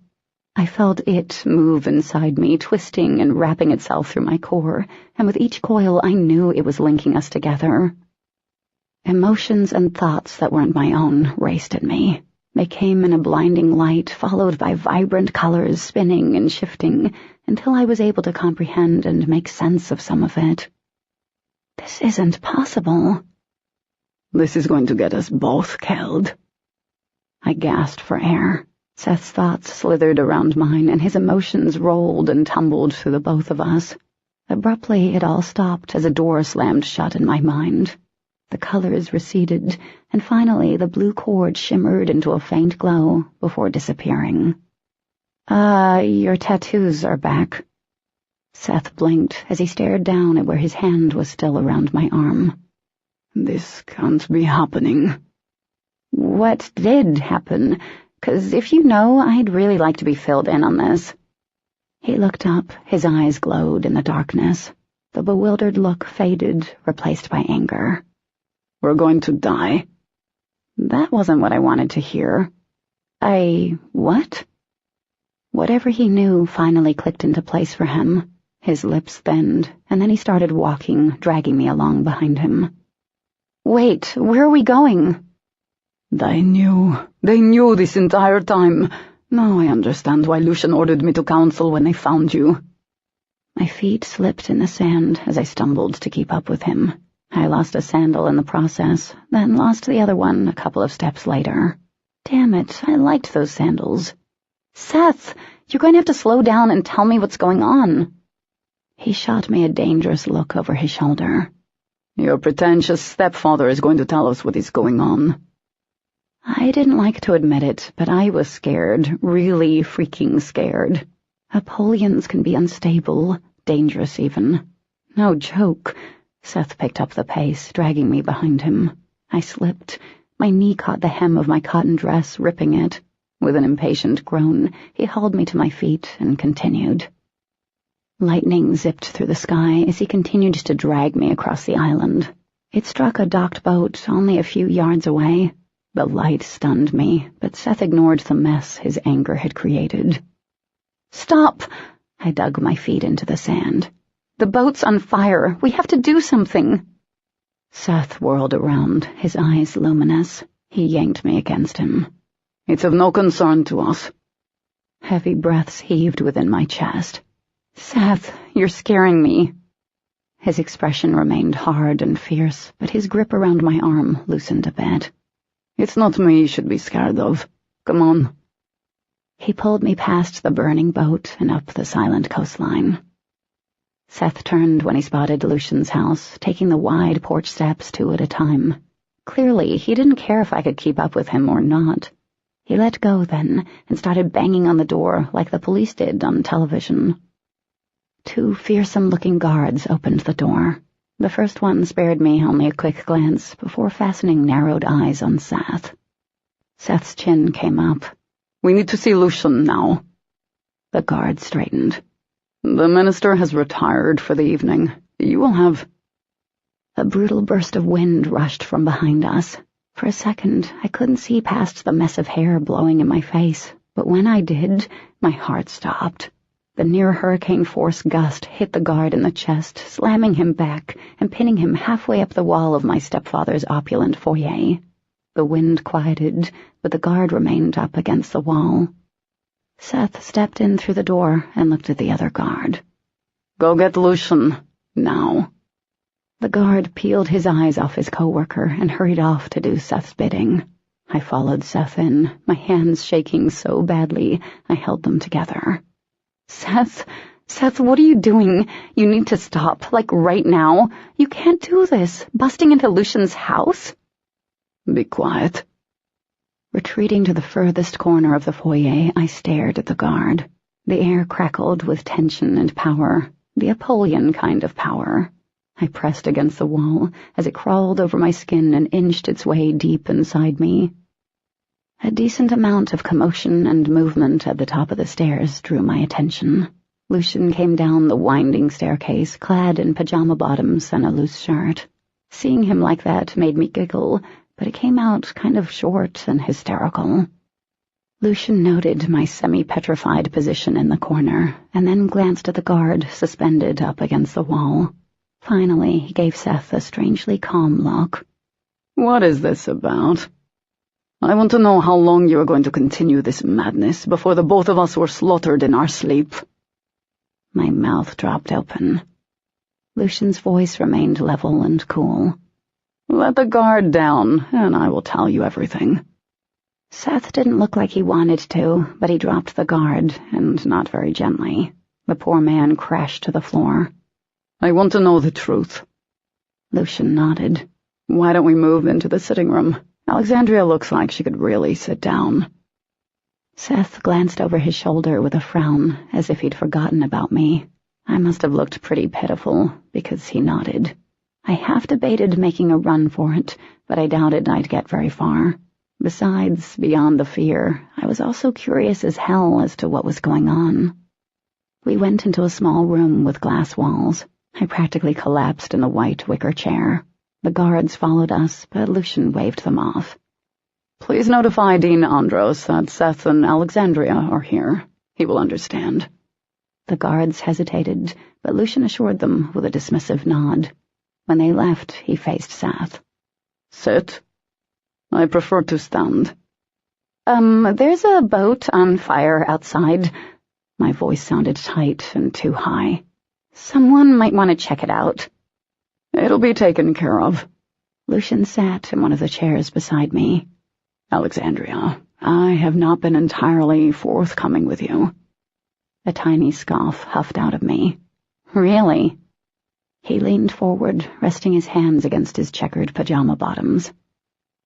I felt it move inside me, twisting and wrapping itself through my core, and with each coil I knew it was linking us together. Emotions and thoughts that weren't my own raced at me. They came in a blinding light, followed by vibrant colors spinning and shifting, until I was able to comprehend and make sense of some of it. This isn't possible. This is going to get us both killed. I gasped for air. Seth's thoughts slithered around mine, and his emotions rolled and tumbled through the both of us. Abruptly, it all stopped as a door slammed shut in my mind. The colors receded, and finally the blue cord shimmered into a faint glow before disappearing. Your tattoos are back." Seth blinked as he stared down at where his hand was still around my arm. "This can't be happening." "What did happen? 'Cause if you know, I'd really like to be filled in on this." He looked up, his eyes glowed in the darkness. The bewildered look faded, replaced by anger. "We're going to die." That wasn't what I wanted to hear. What? Whatever he knew finally clicked into place for him. His lips thinned, and then he started walking, dragging me along behind him. "Wait, where are we going?" They knew this entire time. Now I understand why Lucian ordered me to council when they found you. My feet slipped in the sand as I stumbled to keep up with him. I lost a sandal in the process, then lost the other one a couple of steps later. Damn it, I liked those sandals. "Seth, you're going to have to slow down and tell me what's going on." He shot me a dangerous look over his shoulder. "Your pretentious stepfather is going to tell us what is going on." I didn't like to admit it, but I was scared, really freaking scared. Apollonians can be unstable, dangerous even. No joke. Seth picked up the pace, dragging me behind him. I slipped. My knee caught the hem of my cotton dress, ripping it. With an impatient groan, he hauled me to my feet and continued. Lightning zipped through the sky as he continued to drag me across the island. It struck a docked boat only a few yards away. The light stunned me, but Seth ignored the mess his anger had created. "Stop!" I dug my feet into the sand. "The boat's on fire. We have to do something." Seth whirled around, his eyes luminous. He yanked me against him. "It's of no concern to us." Heavy breaths heaved within my chest. "Seth, you're scaring me." His expression remained hard and fierce, but his grip around my arm loosened a bit. "It's not me you should be scared of. Come on." He pulled me past the burning boat and up the silent coastline. Seth turned when he spotted Lucian's house, taking the wide porch steps 2 at a time. Clearly, he didn't care if I could keep up with him or not. He let go then and started banging on the door like the police did on television. 2 fearsome-looking guards opened the door. The first one spared me only a quick glance before fastening narrowed eyes on Seth. Seth's chin came up. "We need to see Lucian now." The guard straightened. "The minister has retired for the evening. You will have—" A brutal burst of wind rushed from behind us. For a second, I couldn't see past the mess of hair blowing in my face, but when I did, my heart stopped. The near-hurricane-force gust hit the guard in the chest, slamming him back and pinning him halfway up the wall of my stepfather's opulent foyer. The wind quieted, but the guard remained up against the wall. Seth stepped in through the door and looked at the other guard. "Go get Lucian, now." The guard peeled his eyes off his coworker and hurried off to do Seth's bidding. I followed Seth in, my hands shaking so badly I held them together. Seth, what are you doing? You need to stop, like right now. You can't do this, busting into Lucian's house. "Be quiet." Retreating to the furthest corner of the foyer, I stared at the guard. The air crackled with tension and power, the Apollyon kind of power. I pressed against the wall as it crawled over my skin and inched its way deep inside me. A decent amount of commotion and movement at the top of the stairs drew my attention. Lucian came down the winding staircase, clad in pajama bottoms and a loose shirt. Seeing him like that made me giggle, but it came out kind of short and hysterical. Lucian noted my semi-petrified position in the corner, and then glanced at the guard suspended up against the wall. Finally, he gave Seth a strangely calm look. "What is this about? I want to know how long you are going to continue this madness before the both of us were slaughtered in our sleep." My mouth dropped open. Lucian's voice remained level and cool. "Let the guard down, and I will tell you everything." Seth didn't look like he wanted to, but he dropped the guard, and not very gently. The poor man crashed to the floor. "I want to know the truth." Lucian nodded. "Why don't we move into the sitting room? Alexandria looks like she could really sit down." Seth glanced over his shoulder with a frown, as if he'd forgotten about me. I must have looked pretty pitiful, because he nodded. I half debated making a run for it, but I doubted I'd get very far. Besides, beyond the fear, I was also curious as hell as to what was going on. We went into a small room with glass walls. I practically collapsed in the white wicker chair. The guards followed us, but Lucian waved them off. "Please notify Dean Andros that Seth and Alexandria are here. He will understand." The guards hesitated, but Lucian assured them with a dismissive nod. When they left, he faced Seth. "Sit." "I prefer to stand." There's a boat on fire outside." My voice sounded tight and too high. "Someone might want to check it out." "It'll be taken care of." Lucian sat in one of the chairs beside me. "Alexandria, I have not been entirely forthcoming with you." A tiny scoff huffed out of me. "Really?" He leaned forward, resting his hands against his checkered pajama bottoms.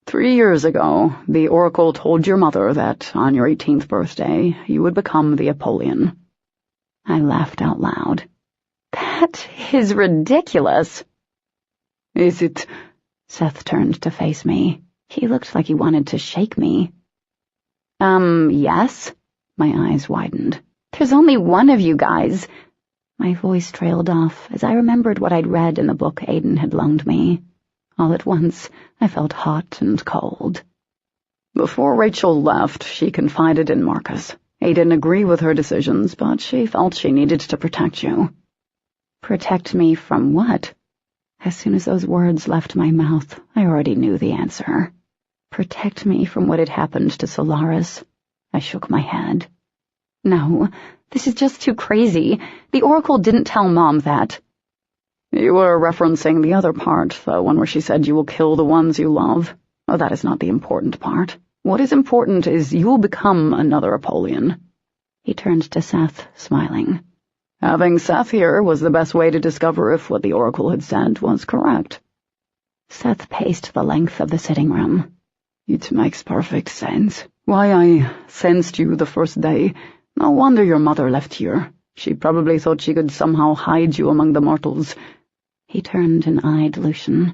3 years ago, the Oracle told your mother that on your 18th birthday you would become the Apollyon. I laughed out loud. "That is ridiculous." "Is it?" Seth turned to face me. He looked like he wanted to shake me. Yes?" My eyes widened. "There's only one of you guys." My voice trailed off as I remembered what I'd read in the book Aiden had loaned me. All at once, I felt hot and cold. "Before Rachel left, she confided in Marcus. He didn't agree with her decisions, but she felt she needed to protect you." "Protect me from what?" As soon as those words left my mouth, I already knew the answer. Protect me from what had happened to Solaris. I shook my head. "No, this is just too crazy. The Oracle didn't tell Mom that." "You were referencing the other part, the one where she said you will kill the ones you love. Oh, that is not the important part. What is important is you will become another Apollyon." He turned to Seth, smiling. "Having Seth here was the best way to discover if what the Oracle had said was correct." Seth paced the length of the sitting room. "It makes perfect sense. Why I sensed you the first day. No wonder your mother left here. She probably thought she could somehow hide you among the mortals." He turned and eyed Lucian.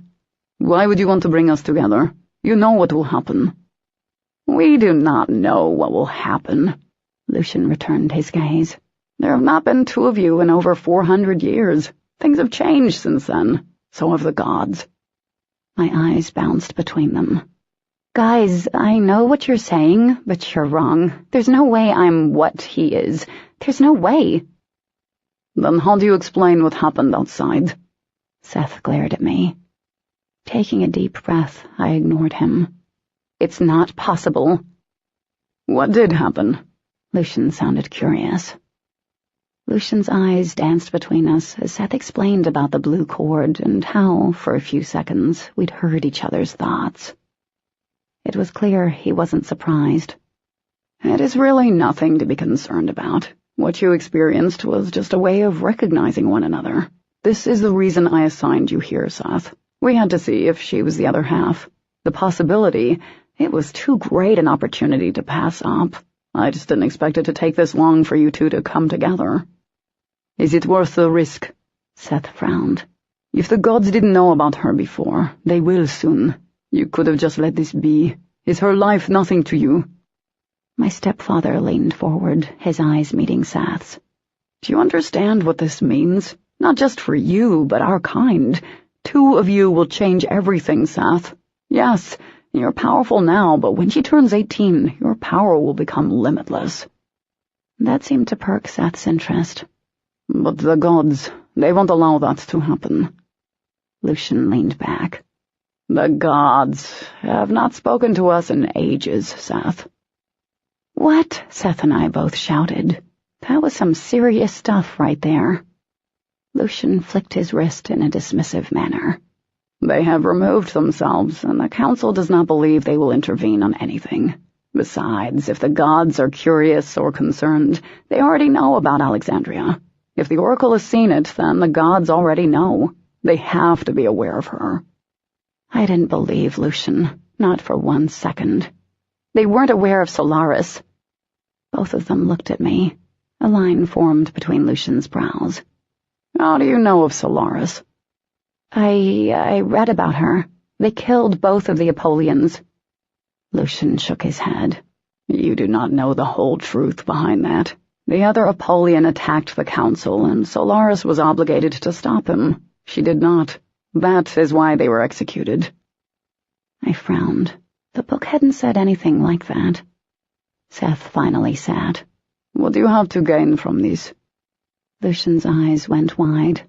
"Why would you want to bring us together? You know what will happen." "We do not know what will happen." Lucian returned his gaze. "There have not been two of you in over 400 years. Things have changed since then. So have the gods." My eyes bounced between them. "Guys, I know what you're saying, but you're wrong. There's no way I'm what he is. There's no way." "Then how do you explain what happened outside?" Seth glared at me. Taking a deep breath, I ignored him. It's not possible. What did happen? Lucian sounded curious. Lucian's eyes danced between us as Seth explained about the blue cord and how, for a few seconds, we'd heard each other's thoughts. It was clear he wasn't surprised. It is really nothing to be concerned about. What you experienced was just a way of recognizing one another. This is the reason I assigned you here, Seth. We had to see if she was the other half. The possibility, it was too great an opportunity to pass up. I just didn't expect it to take this long for you two to come together. Is it worth the risk? Seth frowned. If the gods didn't know about her before, they will soon. You could have just let this be. Is her life nothing to you? My stepfather leaned forward, his eyes meeting Seth's. Do you understand what this means? Not just for you, but our kind. 2 of you will change everything, Seth. Yes, you're powerful now, but when she turns 18, your power will become limitless. That seemed to perk Seth's interest. But the gods, they won't allow that to happen. Lucian leaned back. The gods have not spoken to us in ages, Seth. What? Seth and I both shouted. That was some serious stuff right there. Lucian flicked his wrist in a dismissive manner. They have removed themselves, and the council does not believe they will intervene on anything. Besides, if the gods are curious or concerned, they already know about Alexandria. If the oracle has seen it, then the gods already know. They have to be aware of her. I didn't believe Lucian, not for 1 second. They weren't aware of Solaris. Both of them looked at me. A line formed between Lucian's brows. How do you know of Solaris? I read about her. They killed both of the Apollonians. Lucian shook his head. You do not know the whole truth behind that. The other Apollyon attacked the council, and Solaris was obligated to stop him. She did not. That is why they were executed. I frowned. The book hadn't said anything like that. Seth finally sat. What do you have to gain from these? Lucian's eyes went wide.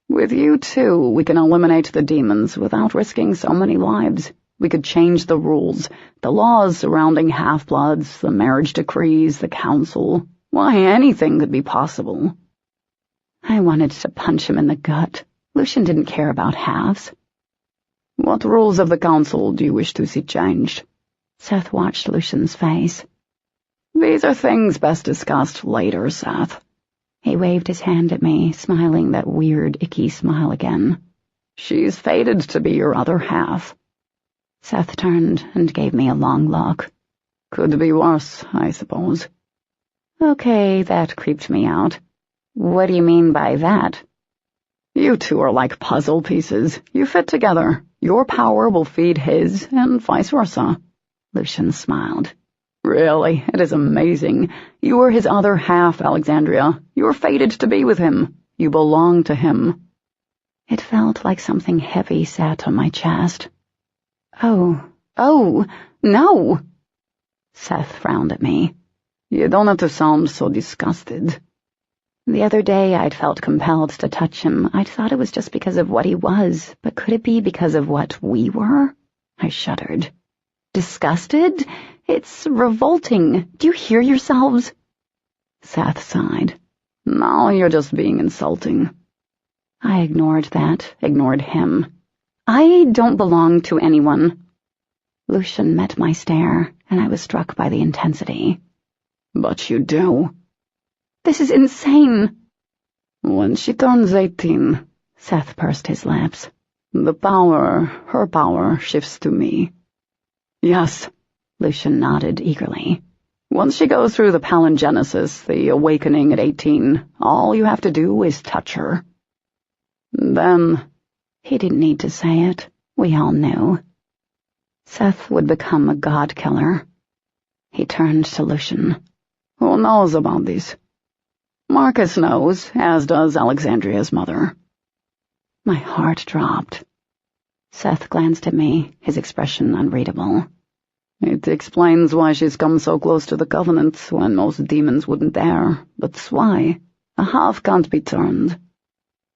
With you two, we can eliminate the demons without risking so many lives. We could change the rules, the laws surrounding half-bloods, the marriage decrees, the council. Why, anything could be possible. I wanted to punch him in the gut. Lucian didn't care about halves. What rules of the council do you wish to see changed? Seth watched Lucian's face. These are things best discussed later, Seth. He waved his hand at me, smiling that weird, icky smile again. She's fated to be your other half. Seth turned and gave me a long look. Could be worse, I suppose. Okay, that creeped me out. What do you mean by that? You two are like puzzle pieces. You fit together. Your power will feed his, and vice versa. Lucian smiled. Really, it is amazing. You are his other half, Alexandria. You are fated to be with him. You belong to him. It felt like something heavy sat on my chest. Oh, no! Seth frowned at me. You don't have to sound so disgusted. The other day I'd felt compelled to touch him. I'd thought it was just because of what he was, but could it be because of what we were? I shuddered. Disgusted? It's revolting. Do you hear yourselves? Seth sighed. Now you're just being insulting. I ignored that, ignored him. I don't belong to anyone. Lucian met my stare, and I was struck by the intensity. But you do. This is insane. When she turns 18, Seth pursed his lips. Her power shifts to me. Yes, Lucian nodded eagerly. Once she goes through the palingenesis, the awakening at 18, all you have to do is touch her. Then... He didn't need to say it. We all knew. Seth would become a god-killer. He turned to Lucian. Who knows about this? Marcus knows, as does Alexandria's mother. My heart dropped. Seth glanced at me, his expression unreadable. It explains why she's come so close to the Covenant when most demons wouldn't dare. But why? A half can't be turned.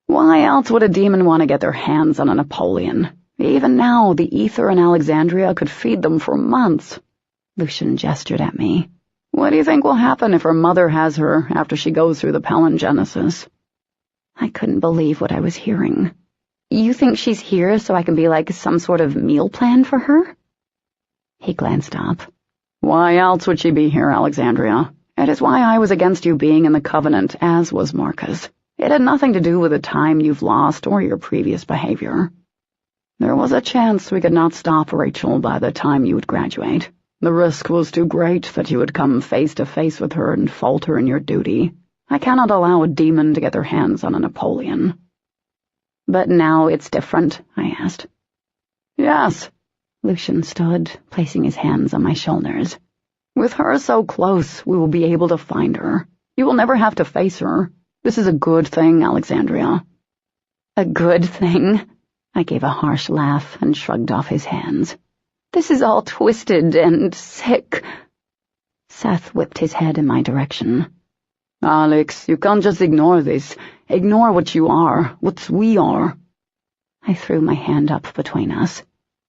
Why else would a demon want to get their hands on a Napoleon? Even now, the ether in Alexandria could feed them for months. Lucian gestured at me. What do you think will happen if her mother has her after she goes through the palingenesis? I couldn't believe what I was hearing. You think she's here so I can be like some sort of meal plan for her? He glanced up. Why else would she be here, Alexandria? It is why I was against you being in the Covenant, as was Marcus. It had nothing to do with the time you've lost or your previous behavior. There was a chance we could not stop Rachel by the time you would graduate. The risk was too great that you would come face to face with her and falter in your duty. I cannot allow a demon to get their hands on a Napoleon. But now it's different, I asked. Yes. Lucian stood, placing his hands on my shoulders. With her so close, we will be able to find her. You will never have to face her. This is a good thing, Alexandria. A good thing? I gave a harsh laugh and shrugged off his hands. This is all twisted and sick. Seth whipped his head in my direction. Alex, you can't just ignore this. Ignore what you are, what we are. I threw my hand up between us.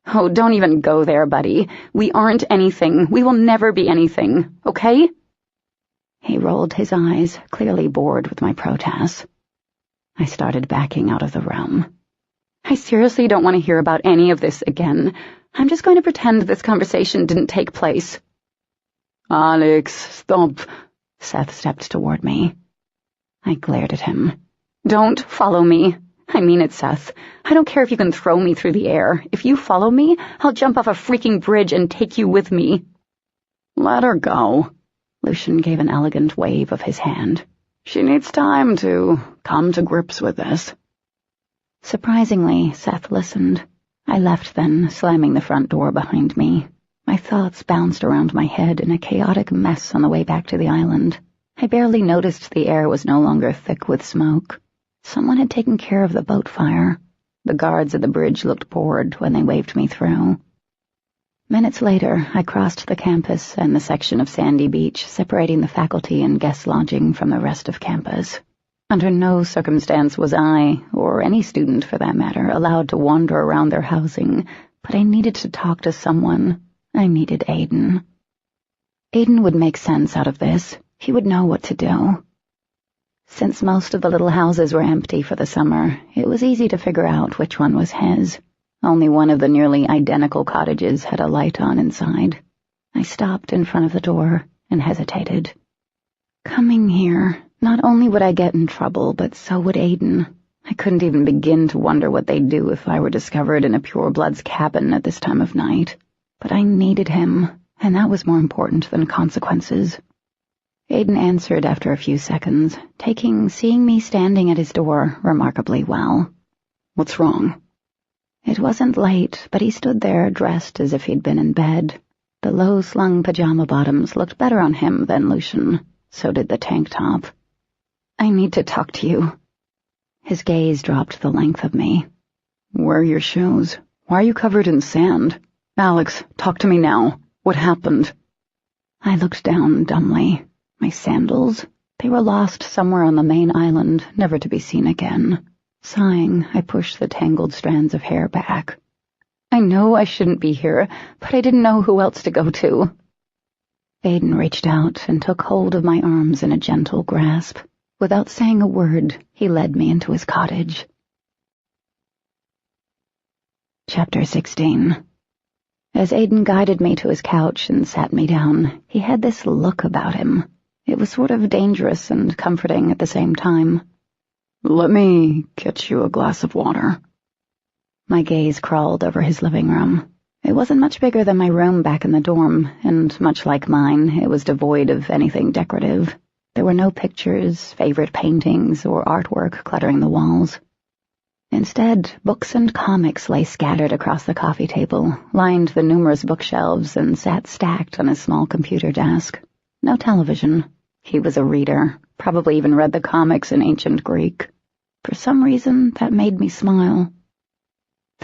Oh, don't even go there, buddy. We aren't anything. We will never be anything, okay? He rolled his eyes, clearly bored with my protests. I started backing out of the room. I seriously don't want to hear about any of this again. I'm just going to pretend this conversation didn't take place. Alex, stop. Seth stepped toward me. I glared at him. Don't follow me. I mean it, Seth. I don't care if you can throw me through the air. If you follow me, I'll jump off a freaking bridge and take you with me. Let her go. Lucian gave an elegant wave of his hand. She needs time to come to grips with this. Surprisingly, Seth listened. I left then, slamming the front door behind me. My thoughts bounced around my head in a chaotic mess on the way back to the island. I barely noticed the air was no longer thick with smoke. Someone had taken care of the boat fire. The guards at the bridge looked bored when they waved me through. Minutes later, I crossed the campus and the section of sandy beach separating the faculty and guest lodging from the rest of campus. Under no circumstance was I, or any student for that matter, allowed to wander around their housing, but I needed to talk to someone. I needed Aiden. Aiden would make sense out of this. He would know what to do. Since most of the little houses were empty for the summer, it was easy to figure out which one was his. Only one of the nearly identical cottages had a light on inside. I stopped in front of the door and hesitated. Coming here, not only would I get in trouble, but so would Aiden. I couldn't even begin to wonder what they'd do if I were discovered in a pureblood's cabin at this time of night. But I needed him, and that was more important than consequences. Aiden answered after a few seconds, seeing me standing at his door remarkably well. What's wrong? It wasn't late, but he stood there dressed as if he'd been in bed. The low-slung pajama bottoms looked better on him than Lucian. So did the tank top. I need to talk to you. His gaze dropped the length of me. Where are your shoes? Why are you covered in sand? Alex, talk to me now. What happened? I looked down dumbly. My sandals? They were lost somewhere on the main island, never to be seen again. Sighing, I pushed the tangled strands of hair back. I know I shouldn't be here, but I didn't know who else to go to. Aiden reached out and took hold of my arms in a gentle grasp. Without saying a word, he led me into his cottage. Chapter 16. As Aiden guided me to his couch and sat me down, he had this look about him. It was sort of dangerous and comforting at the same time. Let me get you a glass of water. My gaze crawled over his living room. It wasn't much bigger than my room back in the dorm, and much like mine, it was devoid of anything decorative. There were no pictures, favorite paintings, or artwork cluttering the walls. Instead, books and comics lay scattered across the coffee table, lined the numerous bookshelves, and sat stacked on his small computer desk. No television. He was a reader, probably even read the comics in ancient Greek. For some reason, that made me smile.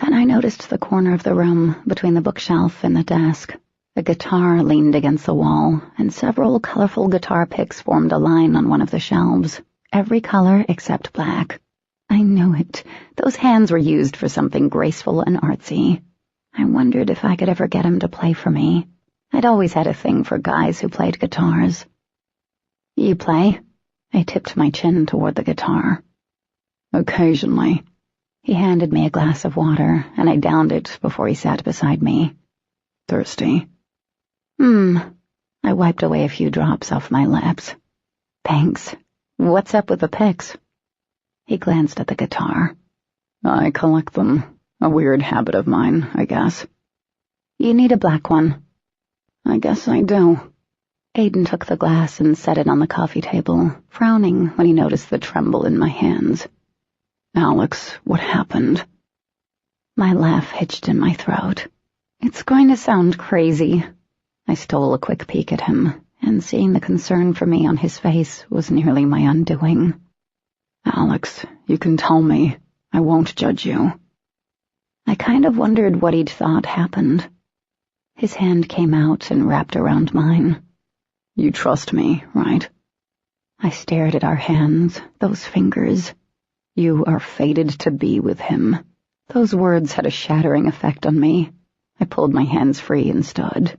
Then I noticed the corner of the room, between the bookshelf and the desk. A guitar leaned against the wall, and several colorful guitar picks formed a line on one of the shelves, every color except black. I knew it. Those hands were used for something graceful and artsy. I wondered if I could ever get him to play for me. I'd always had a thing for guys who played guitars. You play? I tipped my chin toward the guitar. Occasionally. He handed me a glass of water, and I downed it before he sat beside me. Thirsty? I wiped away a few drops off my lips. Thanks. What's up with the picks? He glanced at the guitar. I collect them. A weird habit of mine, I guess. You need a black one. I guess I do. Aiden took the glass and set it on the coffee table, frowning when he noticed the tremble in my hands. Alex, what happened? My laugh hitched in my throat. It's going to sound crazy. I stole a quick peek at him, and seeing the concern for me on his face was nearly my undoing. Alex, you can tell me. I won't judge you. I kind of wondered what he'd thought happened. His hand came out and wrapped around mine. You trust me, right? I stared at our hands, those fingers. You are fated to be with him. Those words had a shattering effect on me. I pulled my hands free and stood.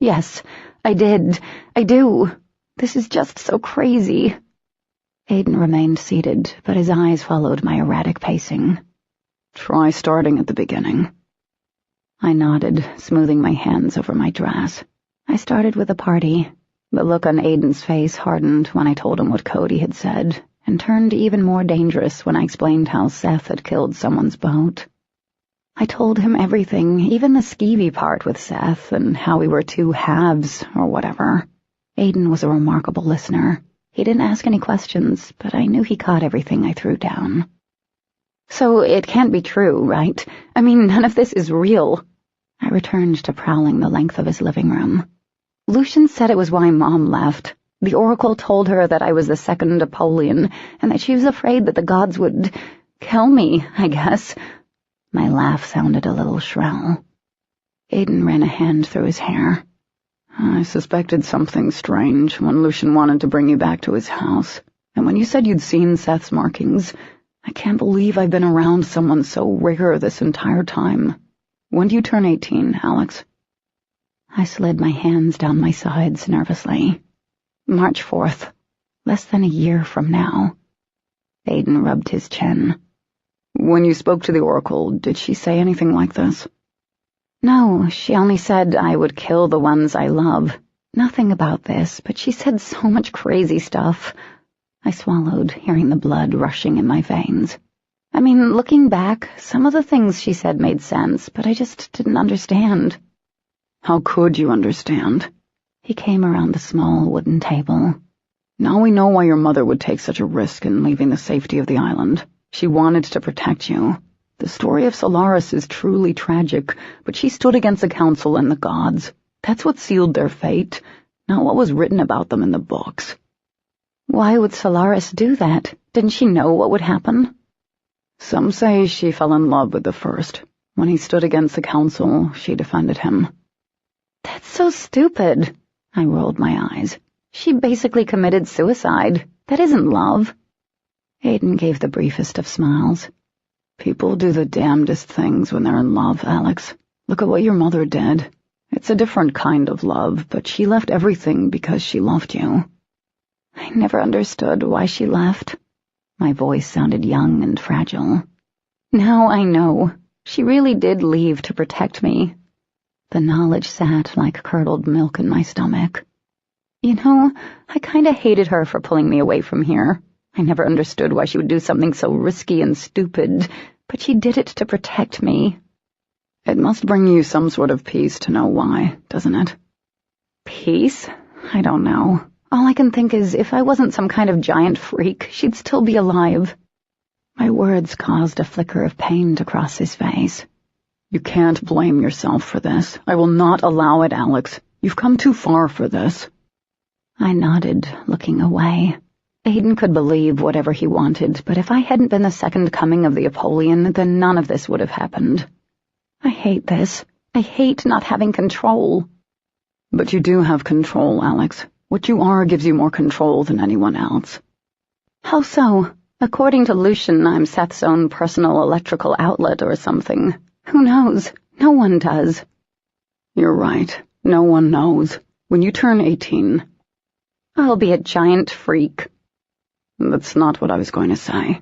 Yes, I did. I do. This is just so crazy. Aiden remained seated, but his eyes followed my erratic pacing. Try starting at the beginning. I nodded, smoothing my hands over my dress. I started with a party. The look on Aiden's face hardened when I told him what Cody had said, and turned even more dangerous when I explained how Seth had killed someone's boat. I told him everything, even the skeevy part with Seth, and how we were two halves, or whatever. Aiden was a remarkable listener. He didn't ask any questions, but I knew he caught everything I threw down. So it can't be true, right? I mean, none of this is real. I returned to prowling the length of his living room. Lucian said it was why Mom left. The Oracle told her that I was the second Apollyon, and that she was afraid that the gods would kill me, I guess. My laugh sounded a little shrill. Aiden ran a hand through his hair. I suspected something strange when Lucian wanted to bring you back to his house, and when you said you'd seen Seth's markings, I can't believe I've been around someone so rare this entire time. When do you turn 18, Alex? I slid my hands down my sides nervously. March 4th. Less than a year from now. Aiden rubbed his chin. When you spoke to the Oracle, did she say anything like this? No, she only said I would kill the ones I love. Nothing about this, but she said so much crazy stuff. I swallowed, hearing the blood rushing in my veins. I mean, looking back, some of the things she said made sense, but I just didn't understand. How could you understand? He came around the small wooden table. Now we know why your mother would take such a risk in leaving the safety of the island. She wanted to protect you. The story of Solaris is truly tragic, but she stood against the council and the gods. That's what sealed their fate, not what was written about them in the books. Why would Solaris do that? Didn't she know what would happen? Some say she fell in love with the first. When he stood against the council, she defended him. That's so stupid. I rolled my eyes. She basically committed suicide. That isn't love. Aiden gave the briefest of smiles. People do the damnedest things when they're in love, Alex. Look at what your mother did. It's a different kind of love, but she left everything because she loved you. I never understood why she left. My voice sounded young and fragile. Now I know. She really did leave to protect me. The knowledge sat like curdled milk in my stomach. You know, I kinda hated her for pulling me away from here. I never understood why she would do something so risky and stupid, but she did it to protect me. It must bring you some sort of peace to know why, doesn't it? Peace? I don't know. All I can think is if I wasn't some kind of giant freak, she'd still be alive. My words caused a flicker of pain to cross his face. You can't blame yourself for this. I will not allow it, Alex. You've come too far for this. I nodded, looking away. Aiden could believe whatever he wanted, but if I hadn't been the second coming of the Apollyon, then none of this would have happened. I hate this. I hate not having control. But you do have control, Alex. What you are gives you more control than anyone else. How so? According to Lucian, I'm Seth's own personal electrical outlet or something. Who knows? No one does. You're right. No one knows. When you turn 18... I'll be a giant freak. That's not what I was going to say.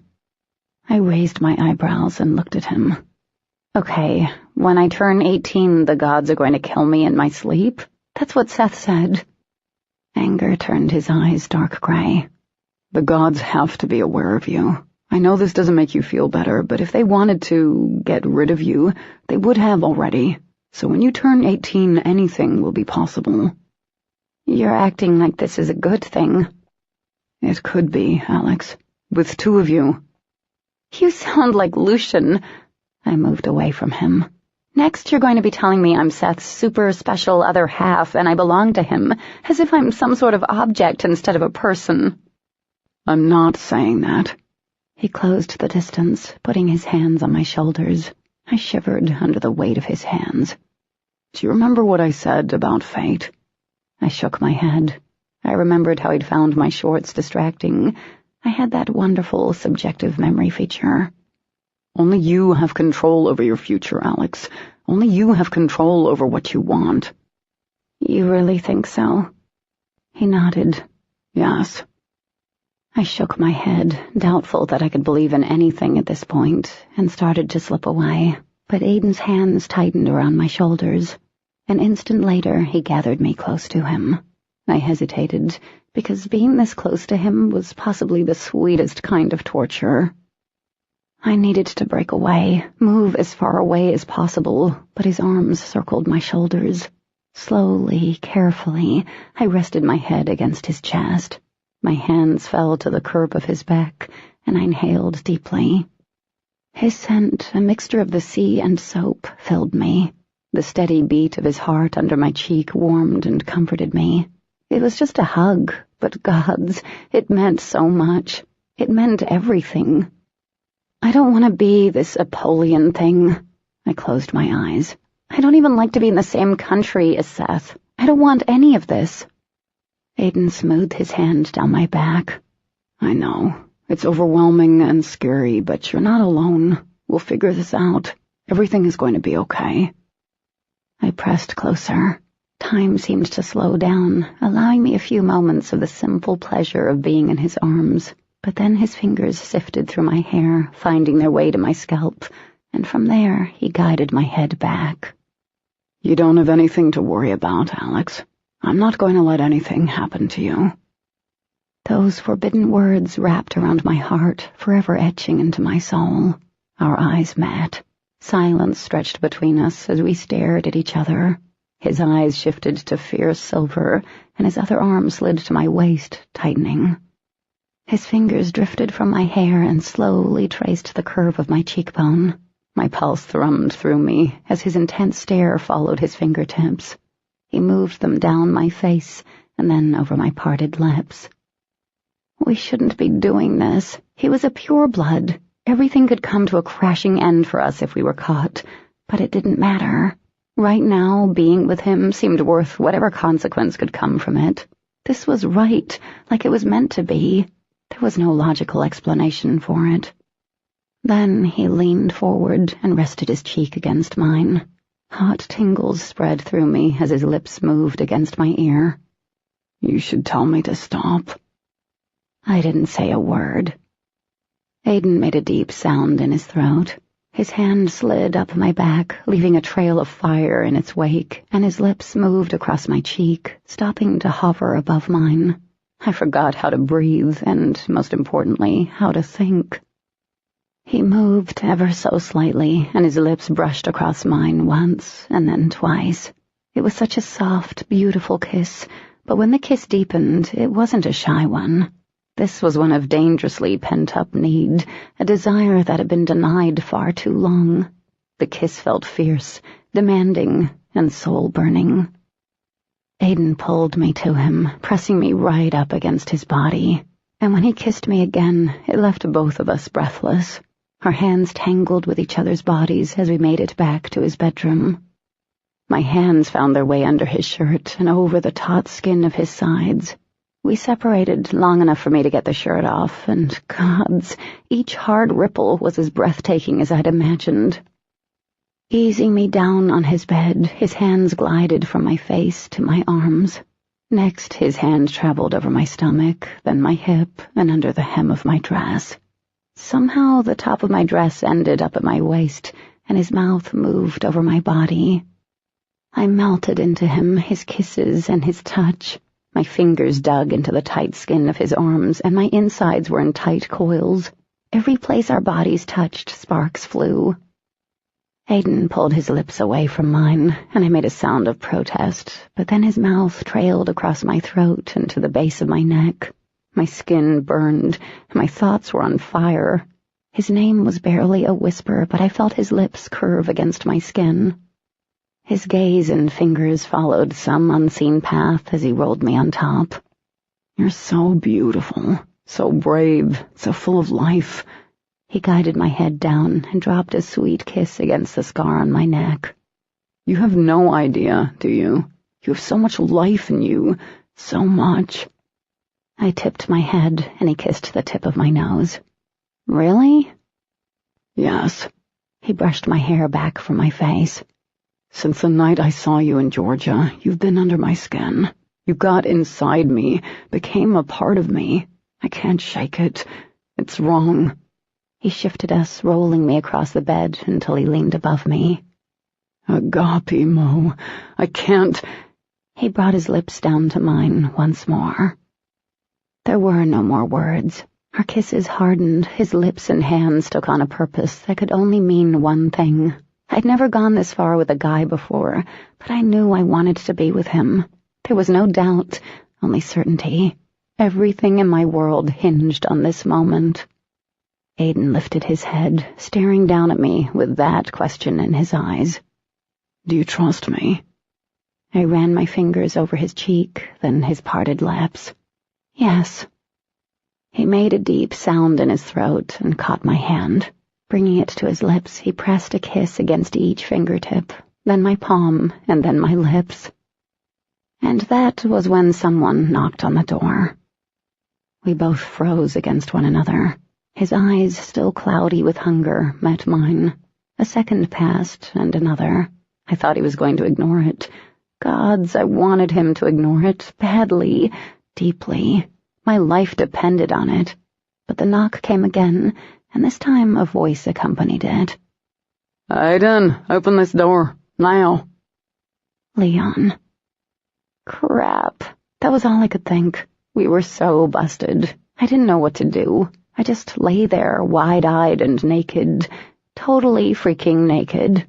I raised my eyebrows and looked at him. Okay, when I turn 18, the gods are going to kill me in my sleep? That's what Seth said. Anger turned his eyes dark gray. The gods have to be aware of you. I know this doesn't make you feel better, but if they wanted to get rid of you, they would have already. So when you turn 18, anything will be possible. You're acting like this is a good thing. It could be, Alex. With two of you. You sound like Lucian. I moved away from him. Next you're going to be telling me I'm Seth's super special other half and I belong to him, as if I'm some sort of object instead of a person. I'm not saying that. He closed the distance, putting his hands on my shoulders. I shivered under the weight of his hands. Do you remember what I said about fate? I shook my head. I remembered how he'd found my shorts distracting. I had that wonderful subjective memory feature. Only you have control over your future, Alex. Only you have control over what you want. You really think so? He nodded. Yes. I shook my head, doubtful that I could believe in anything at this point, and started to slip away, but Aiden's hands tightened around my shoulders. An instant later, he gathered me close to him. I hesitated, because being this close to him was possibly the sweetest kind of torture. I needed to break away, move as far away as possible, but his arms circled my shoulders. Slowly, carefully, I rested my head against his chest. My hands fell to the curve of his back, and I inhaled deeply. His scent, a mixture of the sea and soap, filled me. The steady beat of his heart under my cheek warmed and comforted me. It was just a hug, but gods, it meant so much. It meant everything. I don't want to be this Apollyon thing. I closed my eyes. I don't even like to be in the same country as Seth. I don't want any of this. Aiden smoothed his hand down my back. I know. It's overwhelming and scary, but you're not alone. We'll figure this out. Everything is going to be okay. I pressed closer. Time seemed to slow down, allowing me a few moments of the simple pleasure of being in his arms. But then his fingers sifted through my hair, finding their way to my scalp, and from there he guided my head back. You don't have anything to worry about, Alex. I'm not going to let anything happen to you. Those forbidden words wrapped around my heart, forever etching into my soul. Our eyes met. Silence stretched between us as we stared at each other. His eyes shifted to fierce silver, and his other arm slid to my waist, tightening. His fingers drifted from my hair and slowly traced the curve of my cheekbone. My pulse thrummed through me as his intense stare followed his fingertips. He moved them down my face and then over my parted lips. We shouldn't be doing this. He was a pureblood. Everything could come to a crashing end for us if we were caught, but it didn't matter. Right now, being with him seemed worth whatever consequence could come from it. This was right, like it was meant to be. There was no logical explanation for it. Then he leaned forward and rested his cheek against mine. Hot tingles spread through me as his lips moved against my ear. You should tell me to stop. I didn't say a word. Aiden made a deep sound in his throat. His hand slid up my back, leaving a trail of fire in its wake, and his lips moved across my cheek, stopping to hover above mine. I forgot how to breathe and, most importantly, how to think. He moved ever so slightly, and his lips brushed across mine once and then twice. It was such a soft, beautiful kiss, but when the kiss deepened, it wasn't a shy one. This was one of dangerously pent-up need, a desire that had been denied far too long. The kiss felt fierce, demanding, and soul-burning. Aiden pulled me to him, pressing me right up against his body, and when he kissed me again, it left both of us breathless. Our hands tangled with each other's bodies as we made it back to his bedroom. My hands found their way under his shirt and over the taut skin of his sides. We separated long enough for me to get the shirt off, and gods, each hard ripple was as breathtaking as I'd imagined. Easing me down on his bed, his hands glided from my face to my arms. Next, his hand traveled over my stomach, then my hip, and under the hem of my dress. Somehow the top of my dress ended up at my waist, and his mouth moved over my body. I melted into him, his kisses and his touch. My fingers dug into the tight skin of his arms, and my insides were in tight coils. Every place our bodies touched, sparks flew. Aiden pulled his lips away from mine, and I made a sound of protest, but then his mouth trailed across my throat and to the base of my neck. My skin burned, and my thoughts were on fire. His name was barely a whisper, but I felt his lips curve against my skin. His gaze and fingers followed some unseen path as he rolled me on top. "You're so beautiful, so brave, so full of life." He guided my head down and dropped a sweet kiss against the scar on my neck. "You have no idea, do you? You have so much life in you, so much." I tipped my head, and he kissed the tip of my nose. "Really?" "Yes." He brushed my hair back from my face. "Since the night I saw you in Georgia, you've been under my skin. You got inside me, became a part of me. I can't shake it. It's wrong." He shifted us, rolling me across the bed until he leaned above me. "Agape, Mo, I can't—" He brought his lips down to mine once more. There were no more words. Our kisses hardened, his lips and hands took on a purpose that could only mean one thing. I'd never gone this far with a guy before, but I knew I wanted to be with him. There was no doubt, only certainty. Everything in my world hinged on this moment. Aiden lifted his head, staring down at me with that question in his eyes. "Do you trust me?" I ran my fingers over his cheek, then his parted lips. "Yes." He made a deep sound in his throat and caught my hand. Bringing it to his lips, he pressed a kiss against each fingertip, then my palm, and then my lips. And that was when someone knocked on the door. We both froze against one another. His eyes, still cloudy with hunger, met mine. A second passed, and another. I thought he was going to ignore it. Gods, I wanted him to ignore it, badly, deeply. My life depended on it. But the knock came again, and this time a voice accompanied it. "Aiden, open this door, now." Leon. Crap. That was all I could think. We were so busted. I didn't know what to do. I just lay there, wide-eyed and naked, totally freaking naked.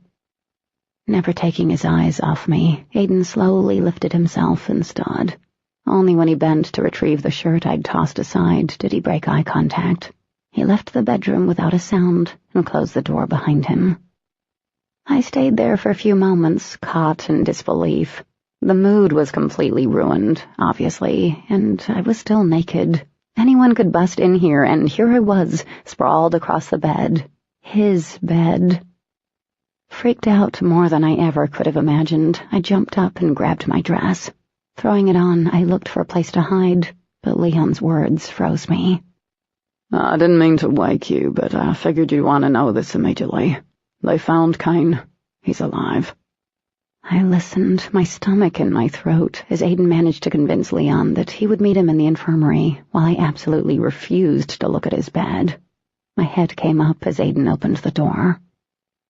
Never taking his eyes off me, Aiden slowly lifted himself and stood. Only when he bent to retrieve the shirt I'd tossed aside did he break eye contact. He left the bedroom without a sound and closed the door behind him. I stayed there for a few moments, caught in disbelief. The mood was completely ruined, obviously, and I was still naked. Anyone could bust in here, and here I was, sprawled across the bed. His bed. Freaked out more than I ever could have imagined, I jumped up and grabbed my dress. Throwing it on, I looked for a place to hide, but Leon's words froze me. "I didn't mean to wake you, but I figured you'd want to know this immediately. They found Kane. He's alive." I listened, my stomach in my throat, as Aiden managed to convince Leon that he would meet him in the infirmary, while I absolutely refused to look at his bed. My head came up as Aiden opened the door.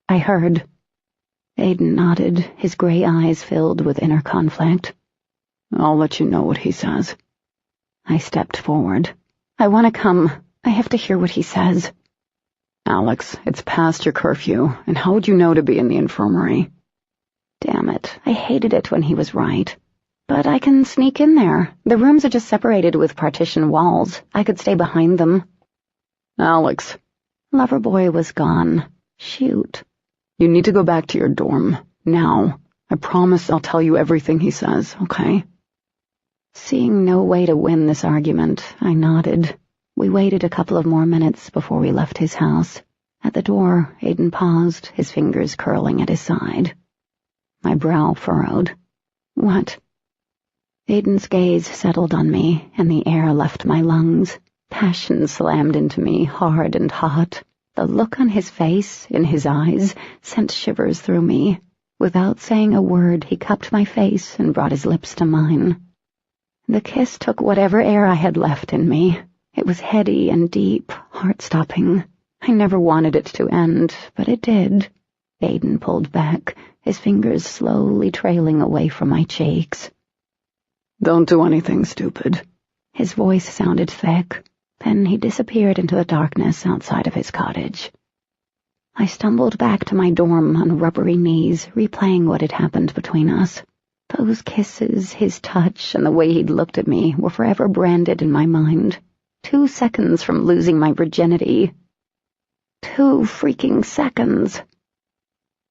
"I heard." Aiden nodded, his gray eyes filled with inner conflict. "I'll let you know what he says." I stepped forward. "I want to come. I have to hear what he says." "Alex, it's past your curfew, and how would you know to be in the infirmary?" Damn it, I hated it when he was right. But I can sneak in there. The rooms are just separated with partition walls. I could stay behind them. "Alex." Loverboy was gone. Shoot. "You need to go back to your dorm. Now. I promise I'll tell you everything he says, okay?" Seeing no way to win this argument, I nodded. We waited a couple of more minutes before we left his house. At the door, Aiden paused, his fingers curling at his side. My brow furrowed. "What?" Aiden's gaze settled on me, and the air left my lungs. Passion slammed into me, hard and hot. The look on his face, in his eyes, sent shivers through me. Without saying a word, he cupped my face and brought his lips to mine. The kiss took whatever air I had left in me. It was heady and deep, heart-stopping. I never wanted it to end, but it did. Aiden pulled back, his fingers slowly trailing away from my cheeks. Don't do anything stupid. His voice sounded thick. Then he disappeared into the darkness outside of his cottage. I stumbled back to my dorm on rubbery knees, replaying what had happened between us. Those kisses, his touch, and the way he'd looked at me were forever branded in my mind. 2 seconds from losing my virginity. 2 freaking seconds.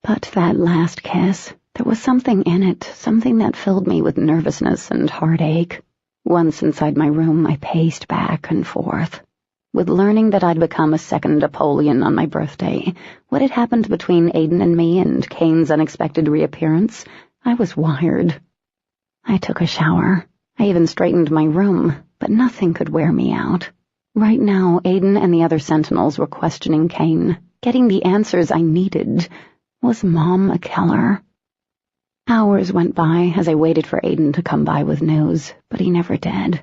But that last kiss, there was something in it, something that filled me with nervousness and heartache. Once inside my room, I paced back and forth. With learning that I'd become a second Napoleon on my birthday, what had happened between Aiden and me and Kane's unexpected reappearance, I was wired. I took a shower. I even straightened my room, but nothing could wear me out. Right now, Aiden and the other Sentinels were questioning Kane, getting the answers I needed. Was Mom a killer? Hours went by as I waited for Aiden to come by with news, but he never did.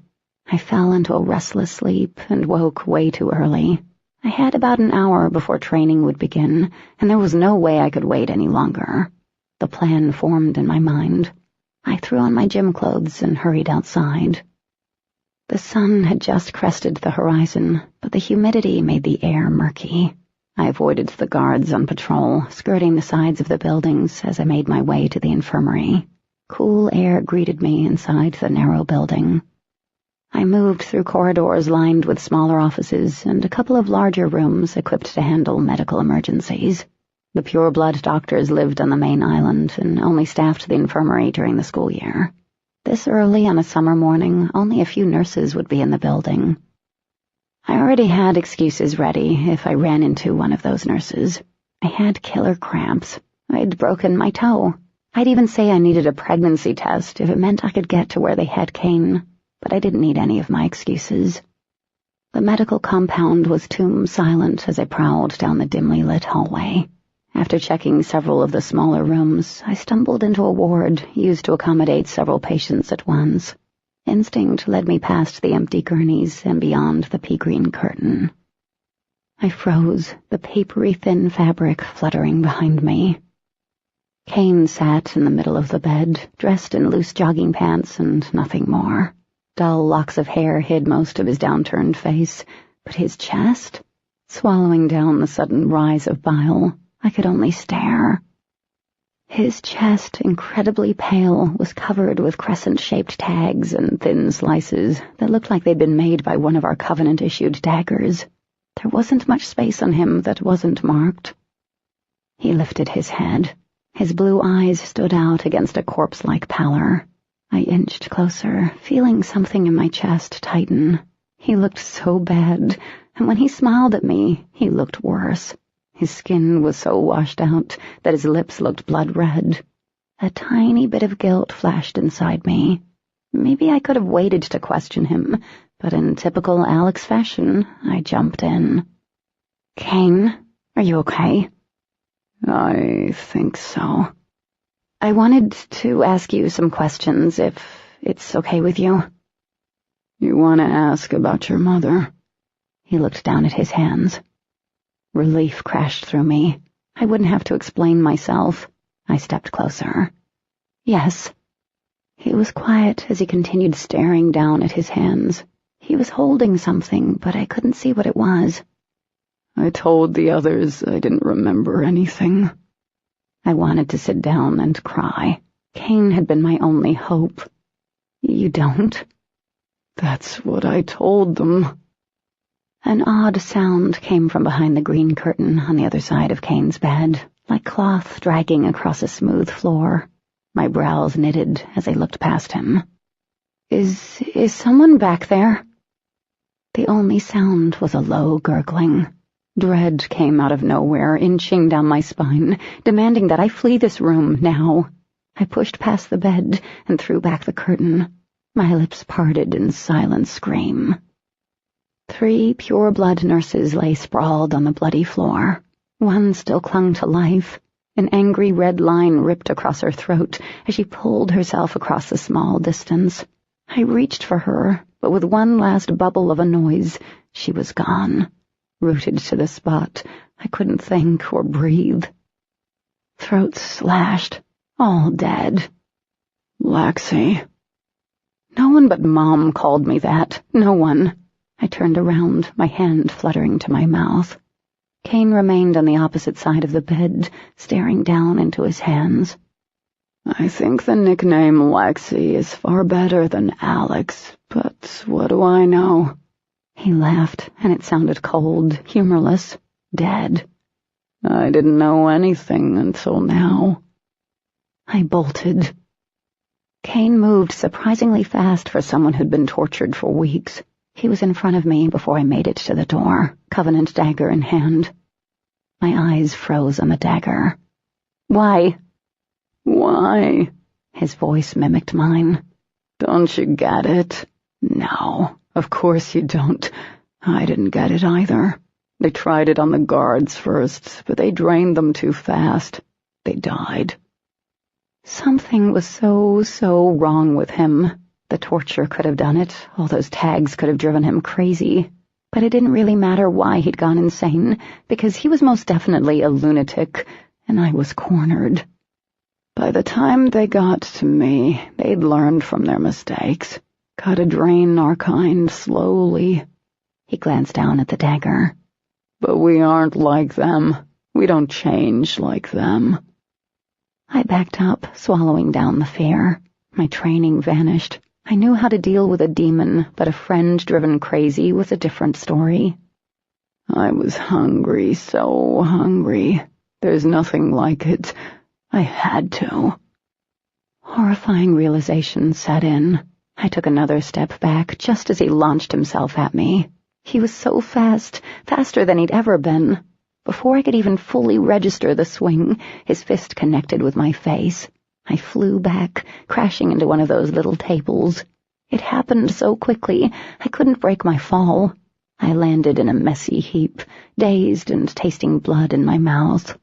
I fell into a restless sleep and woke way too early. I had about an hour before training would begin, and there was no way I could wait any longer. The plan formed in my mind. I threw on my gym clothes and hurried outside. The sun had just crested the horizon, but the humidity made the air murky. I avoided the guards on patrol, skirting the sides of the buildings as I made my way to the infirmary. Cool air greeted me inside the narrow building. I moved through corridors lined with smaller offices and a couple of larger rooms equipped to handle medical emergencies. The pure-blood doctors lived on the main island and only staffed the infirmary during the school year. This early on a summer morning, only a few nurses would be in the building. I already had excuses ready if I ran into one of those nurses. I had killer cramps. I'd broken my toe. I'd even say I needed a pregnancy test if it meant I could get to where they had Kane, but I didn't need any of my excuses. The medical compound was tomb silent as I prowled down the dimly lit hallway. After checking several of the smaller rooms, I stumbled into a ward used to accommodate several patients at once. Instinct led me past the empty gurneys and beyond the pea-green curtain. I froze, the papery thin fabric fluttering behind me. Kane sat in the middle of the bed, dressed in loose jogging pants and nothing more. Dull locks of hair hid most of his downturned face, but his chest? Swallowing down the sudden rise of bile, I could only stare. His chest, incredibly pale, was covered with crescent-shaped tags and thin slices that looked like they'd been made by one of our Covenant-issued daggers. There wasn't much space on him that wasn't marked. He lifted his head. His blue eyes stood out against a corpse-like pallor. I inched closer, feeling something in my chest tighten. He looked so bad, and when he smiled at me, he looked worse. His skin was so washed out that his lips looked blood-red. A tiny bit of guilt flashed inside me. Maybe I could have waited to question him, but in typical Alex fashion, I jumped in. "Kane, are you okay?" I think so. "I wanted to ask you some questions, if it's okay with you." You want to ask about your mother? He looked down at his hands. Relief crashed through me. I wouldn't have to explain myself. I stepped closer. "Yes." He was quiet as he continued staring down at his hands. He was holding something, but I couldn't see what it was. I told the others I didn't remember anything. I wanted to sit down and cry. Kane had been my only hope. "You don't?" That's what I told them. An odd sound came from behind the green curtain on the other side of Kane's bed, like cloth dragging across a smooth floor. My brows knitted as I looked past him. Is someone back there?" The only sound was a low gurgling. Dread came out of nowhere, inching down my spine, demanding that I flee this room now. I pushed past the bed and threw back the curtain. My lips parted in silent scream. 3 pure-blood nurses lay sprawled on the bloody floor. One still clung to life. An angry red line ripped across her throat as she pulled herself across the small distance. I reached for her, but with one last bubble of a noise, she was gone. Rooted to the spot, I couldn't think or breathe. Throats slashed, all dead. Lexi. No one but Mom called me that. No one. I turned around, my hand fluttering to my mouth. Kane remained on the opposite side of the bed, staring down into his hands. I think the nickname Lexi is far better than Alex, but what do I know? He laughed, and it sounded cold, humorless, dead. I didn't know anything until now. I bolted. Kane moved surprisingly fast for someone who'd been tortured for weeks. He was in front of me before I made it to the door, Covenant dagger in hand. My eyes froze on the dagger. Why? Why? His voice mimicked mine. Don't you get it? No, of course you don't. I didn't get it either. They tried it on the guards first, but they drained them too fast. They died. Something was so wrong with him. The torture could have done it. All those tags could have driven him crazy. But it didn't really matter why he'd gone insane, because he was most definitely a lunatic, and I was cornered. By the time they got to me, they'd learned from their mistakes. Gotta drain our kind slowly. He glanced down at the dagger. But we aren't like them. We don't change like them. I backed up, swallowing down the fear. My training vanished. I knew how to deal with a demon, but a friend driven crazy was a different story. I was hungry, so hungry. There's nothing like it. I had to. Horrifying realization set in. I took another step back just as he launched himself at me. He was so fast, faster than he'd ever been. Before I could even fully register the swing, his fist connected with my face. I flew back, crashing into one of those little tables. It happened so quickly, I couldn't break my fall. I landed in a messy heap, dazed and tasting blood in my mouth.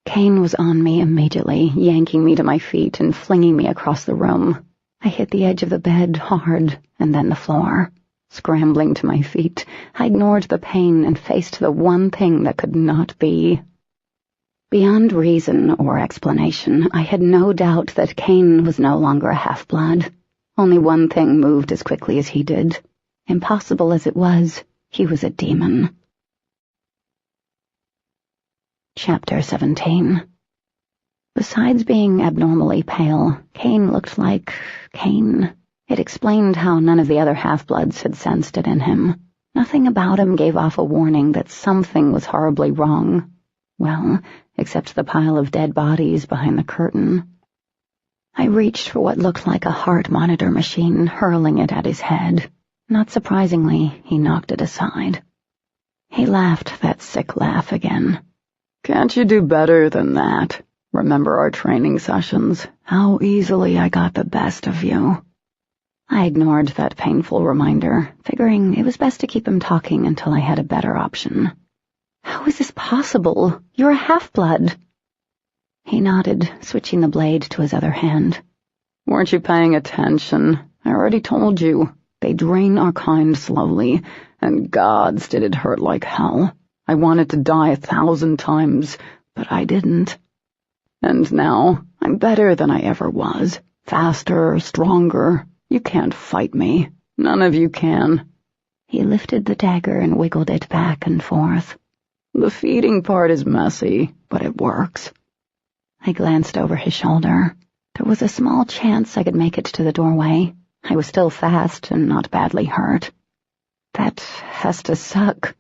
Kane was on me immediately, yanking me to my feet and flinging me across the room. I hit the edge of the bed hard, and then the floor. Scrambling to my feet, I ignored the pain and faced the one thing that could not be. Beyond reason or explanation, I had no doubt that Kane was no longer a half-blood. Only one thing moved as quickly as he did. Impossible as it was, he was a demon. Chapter 17. Besides being abnormally pale, Kane looked like Kane. It explained how none of the other half-bloods had sensed it in him. Nothing about him gave off a warning that something was horribly wrong. Well, except the pile of dead bodies behind the curtain. I reached for what looked like a heart monitor machine, hurling it at his head. Not surprisingly, he knocked it aside. He laughed that sick laugh again. Can't you do better than that? Remember our training sessions? How easily I got the best of you. I ignored that painful reminder, figuring it was best to keep him talking until I had a better option. How is this possible? You're a half-blood. He nodded, switching the blade to his other hand. Weren't you paying attention? I already told you. They drain our kind slowly, and gods did it hurt like hell. I wanted to die 1,000 times, but I didn't. And now, I'm better than I ever was. Faster, stronger. You can't fight me. None of you can. He lifted the dagger and wiggled it back and forth. The feeding part is messy, but it works. I glanced over his shoulder. There was a small chance I could make it to the doorway. I was still fast and not badly hurt. That has to suck.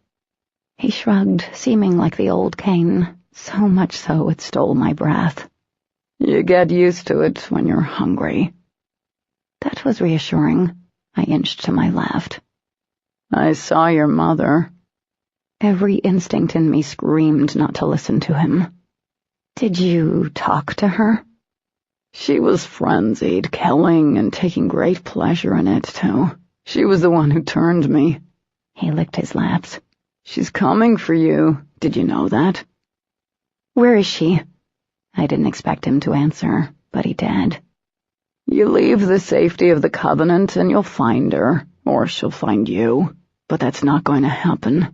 He shrugged, seeming like the old Kane, so much so it stole my breath. You get used to it when you're hungry. That was reassuring. I inched to my left. I saw your mother. Every instinct in me screamed not to listen to him. Did you talk to her? She was frenzied, killing and taking great pleasure in it, too. She was the one who turned me. He licked his lips. She's coming for you. Did you know that? Where is she? I didn't expect him to answer, but he did. You leave the safety of the Covenant and you'll find her, or she'll find you. But that's not going to happen.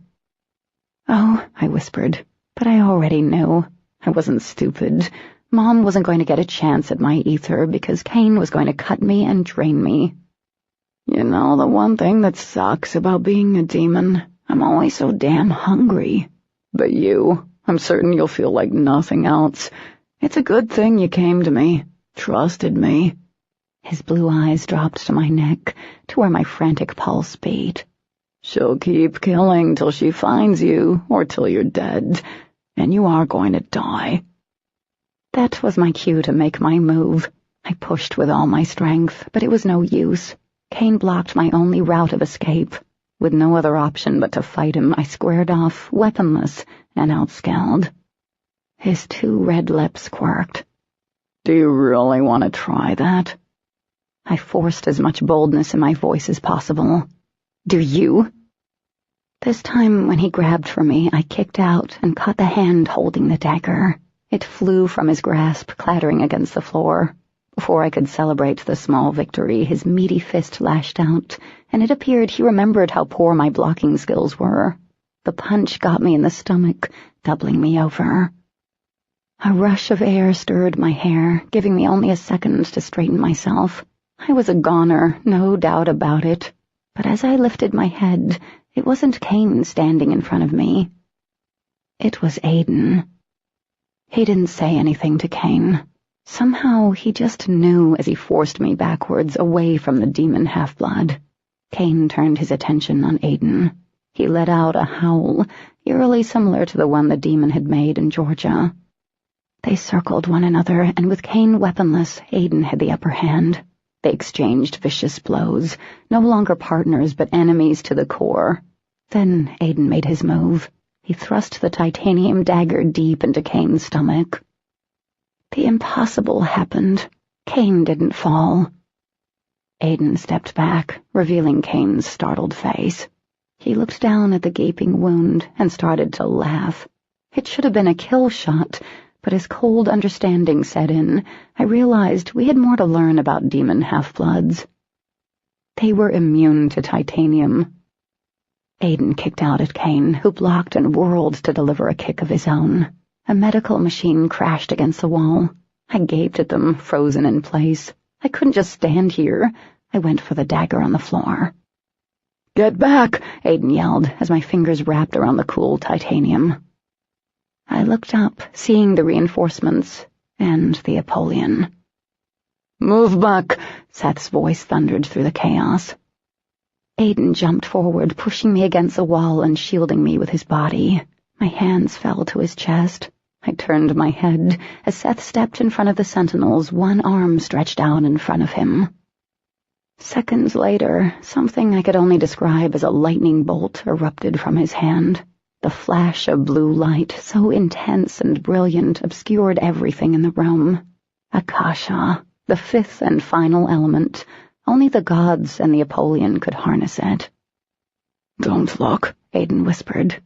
Oh, I whispered, but I already knew. I wasn't stupid. Mom wasn't going to get a chance at my ether because Kane was going to cut me and drain me. You know, the one thing that sucks about being a demon, I'm always so damn hungry. But I'm certain you'll feel like nothing else. It's a good thing you came to me, trusted me. His blue eyes dropped to my neck, to where my frantic pulse beat. She'll keep killing till she finds you, or till you're dead, and you are going to die. That was my cue to make my move. I pushed with all my strength, but it was no use. Kane blocked my only route of escape. With no other option but to fight him, I squared off, weaponless, and outscaled. His 2 red lips quirked. Do you really want to try that? I forced as much boldness in my voice as possible. Do you? This time, when he grabbed for me, I kicked out and caught the hand holding the dagger. It flew from his grasp, clattering against the floor. Before I could celebrate the small victory, his meaty fist lashed out, and it appeared he remembered how poor my blocking skills were. The punch got me in the stomach, doubling me over. A rush of air stirred my hair, giving me only a second to straighten myself. I was a goner, no doubt about it. But as I lifted my head, it wasn't Kane standing in front of me. It was Aiden. He didn't say anything to Kane. Somehow he just knew as he forced me backwards away from the demon half-blood. Kane turned his attention on Aiden. He let out a howl, eerily similar to the one the demon had made in Georgia. They circled one another, and with Kane weaponless, Aiden had the upper hand. They exchanged vicious blows, no longer partners but enemies to the core. Then Aiden made his move. He thrust the titanium dagger deep into Kane's stomach. The impossible happened. Kane didn't fall. Aiden stepped back, revealing Kane's startled face. He looked down at the gaping wound and started to laugh. It should have been a kill shot, but as cold understanding set in, I realized we had more to learn about demon half-bloods. They were immune to titanium. Aiden kicked out at Kane, who blocked and whirled to deliver a kick of his own. A medical machine crashed against the wall. I gaped at them, frozen in place. I couldn't just stand here. I went for the dagger on the floor. Get back, Aiden yelled as my fingers wrapped around the cool titanium. I looked up, seeing the reinforcements and the Apollyon. Move back, Seth's voice thundered through the chaos. Aiden jumped forward, pushing me against the wall and shielding me with his body. My hands fell to his chest. I turned my head as Seth stepped in front of the sentinels, one arm stretched out in front of him. Seconds later, something I could only describe as a lightning bolt erupted from his hand. The flash of blue light, so intense and brilliant, obscured everything in the room. Akasha, the 5th and final element. Only the gods and the Apollyon could harness it. Don't look, Aiden whispered.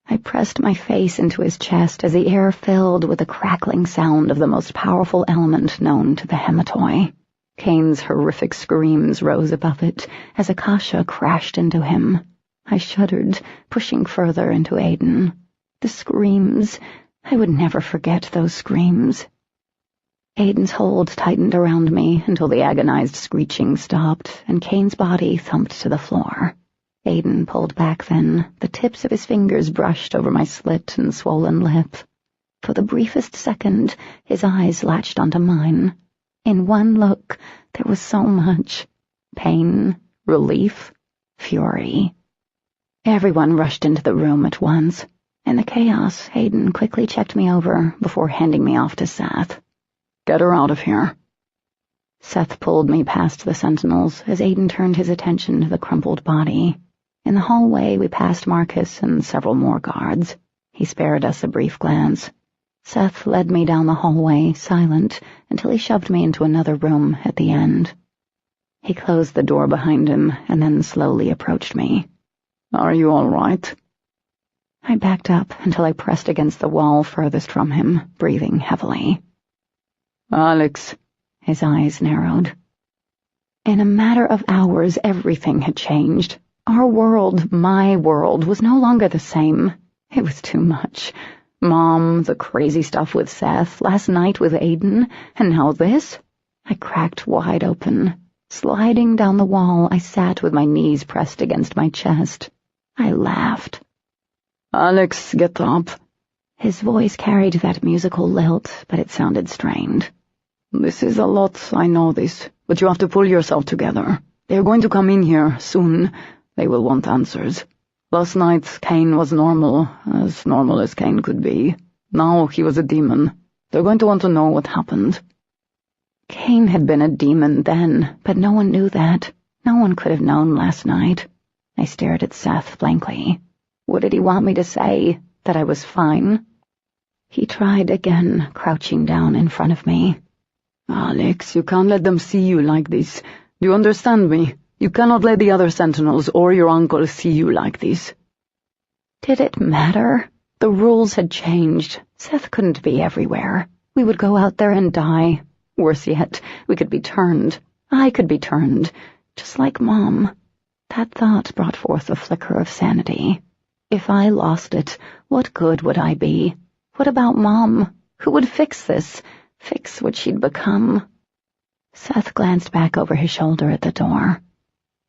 I pressed my face into his chest as the air filled with the crackling sound of the most powerful element known to the Hematoi. Kane's horrific screams rose above it as Akasha crashed into him. I shuddered, pushing further into Aiden. The screams. I would never forget those screams. Aiden's hold tightened around me until the agonized screeching stopped and Kane's body thumped to the floor. Aiden pulled back then. The tips of his fingers brushed over my slit and swollen lip. For the briefest second, his eyes latched onto mine. In one look, there was so much. Pain, relief, fury. Everyone rushed into the room at once. In the chaos, Aiden quickly checked me over before handing me off to Seth. Get her out of here. Seth pulled me past the sentinels as Aiden turned his attention to the crumpled body. In the hallway, we passed Marcus and several more guards. He spared us a brief glance. Seth led me down the hallway, silent, until he shoved me into another room at the end. He closed the door behind him and then slowly approached me. Are you all right? I backed up until I pressed against the wall furthest from him, breathing heavily. Alex. His eyes narrowed. In a matter of hours, everything had changed. Our world, my world, was no longer the same. It was too much. Mom, the crazy stuff with Seth, last night with Aiden, and now this? I cracked wide open. Sliding down the wall, I sat with my knees pressed against my chest. I laughed. Alex, get up. His voice carried that musical lilt, but it sounded strained. This is a lot, I know this, but you have to pull yourself together. They're going to come in here, soon. They will want answers. Last night, Kane was normal as Kane could be. Now he was a demon. They're going to want to know what happened. Kane had been a demon then, but no one knew that. No one could have known last night. I stared at Seth blankly. What did he want me to say? That I was fine? He tried again, crouching down in front of me. Alex, you can't let them see you like this. Do you understand me? You cannot let the other sentinels or your uncle see you like this. Did it matter? The rules had changed. Seth couldn't be everywhere. We would go out there and die. Worse yet, we could be turned. I could be turned, just like Mom. That thought brought forth a flicker of sanity. If I lost it, what good would I be? What about Mom? Who would fix this? Fix what she'd become? Seth glanced back over his shoulder at the door.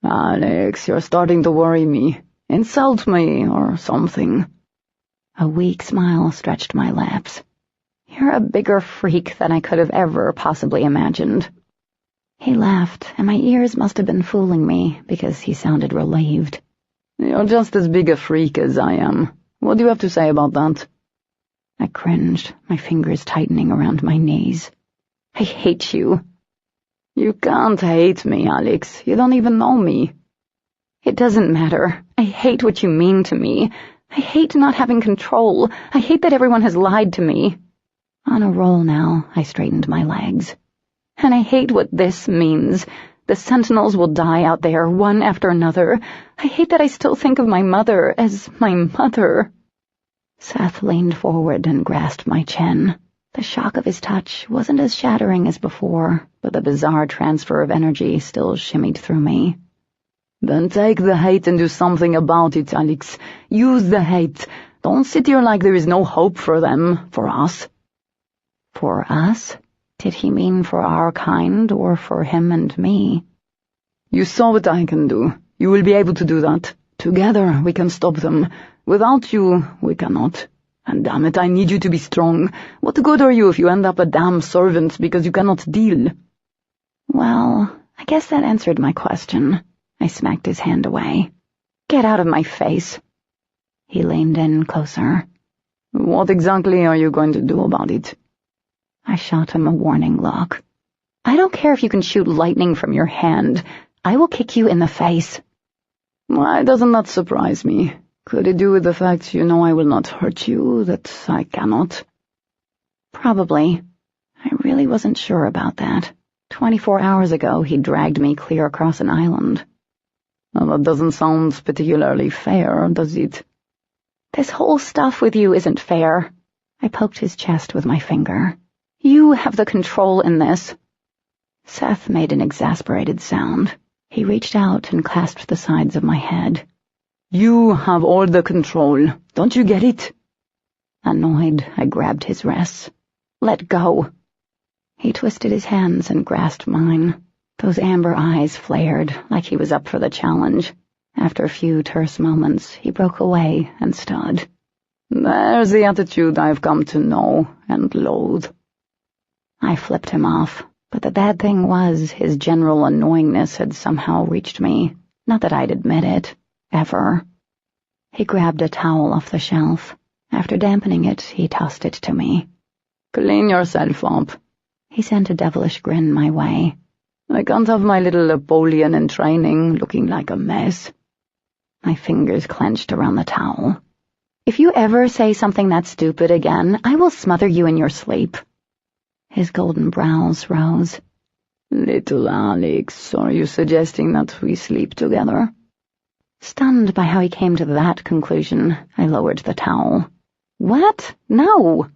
Alex, you're starting to worry me. Insult me, or something. A weak smile stretched my lips. You're a bigger freak than I could have ever possibly imagined. He laughed, and my ears must have been fooling me, because he sounded relieved. You're just as big a freak as I am. What do you have to say about that? I cringed, my fingers tightening around my knees. I hate you. You can't hate me, Alex. You don't even know me. It doesn't matter. I hate what you mean to me. I hate not having control. I hate that everyone has lied to me. On a roll now, I straightened my legs. And I hate what this means. The sentinels will die out there, one after another. I hate that I still think of my mother as my mother. Seth leaned forward and grasped my chin. The shock of his touch wasn't as shattering as before, but the bizarre transfer of energy still shimmied through me. Then take the hate and do something about it, Alex. Use the hate. Don't sit here like there is no hope for them, for us. For us? Did he mean for our kind, or for him and me? You saw what I can do. You will be able to do that. Together we can stop them. Without you, we cannot. And damn it, I need you to be strong. What good are you if you end up a damn servant because you cannot deal? Well, I guess that answered my question. I smacked his hand away. Get out of my face. He leaned in closer. What exactly are you going to do about it? I shot him a warning look. I don't care if you can shoot lightning from your hand. I will kick you in the face. Why doesn't that surprise me? Could it do with the fact you know I will not hurt you, that I cannot? Probably. I really wasn't sure about that. 24 hours ago, he dragged me clear across an island. Well, that doesn't sound particularly fair, does it? This whole stuff with you isn't fair. I poked his chest with my finger. You have the control in this. Seth made an exasperated sound. He reached out and clasped the sides of my head. You have all the control. Don't you get it? Annoyed, I grabbed his wrists. Let go. He twisted his hands and grasped mine. Those amber eyes flared like he was up for the challenge. After a few terse moments, he broke away and stood. There's the attitude I've come to know and loathe. I flipped him off, but the bad thing was his general annoyingness had somehow reached me. Not that I'd admit it. Ever. He grabbed a towel off the shelf. After dampening it, he tossed it to me. Clean yourself up. He sent a devilish grin my way. I can't have my little Napoleon in training looking like a mess. My fingers clenched around the towel. If you ever say something that stupid again, I will smother you in your sleep." His golden brows rose. "Little Alex, are you suggesting that we sleep together?" Stunned by how he came to that conclusion, I lowered the towel. "What? No!"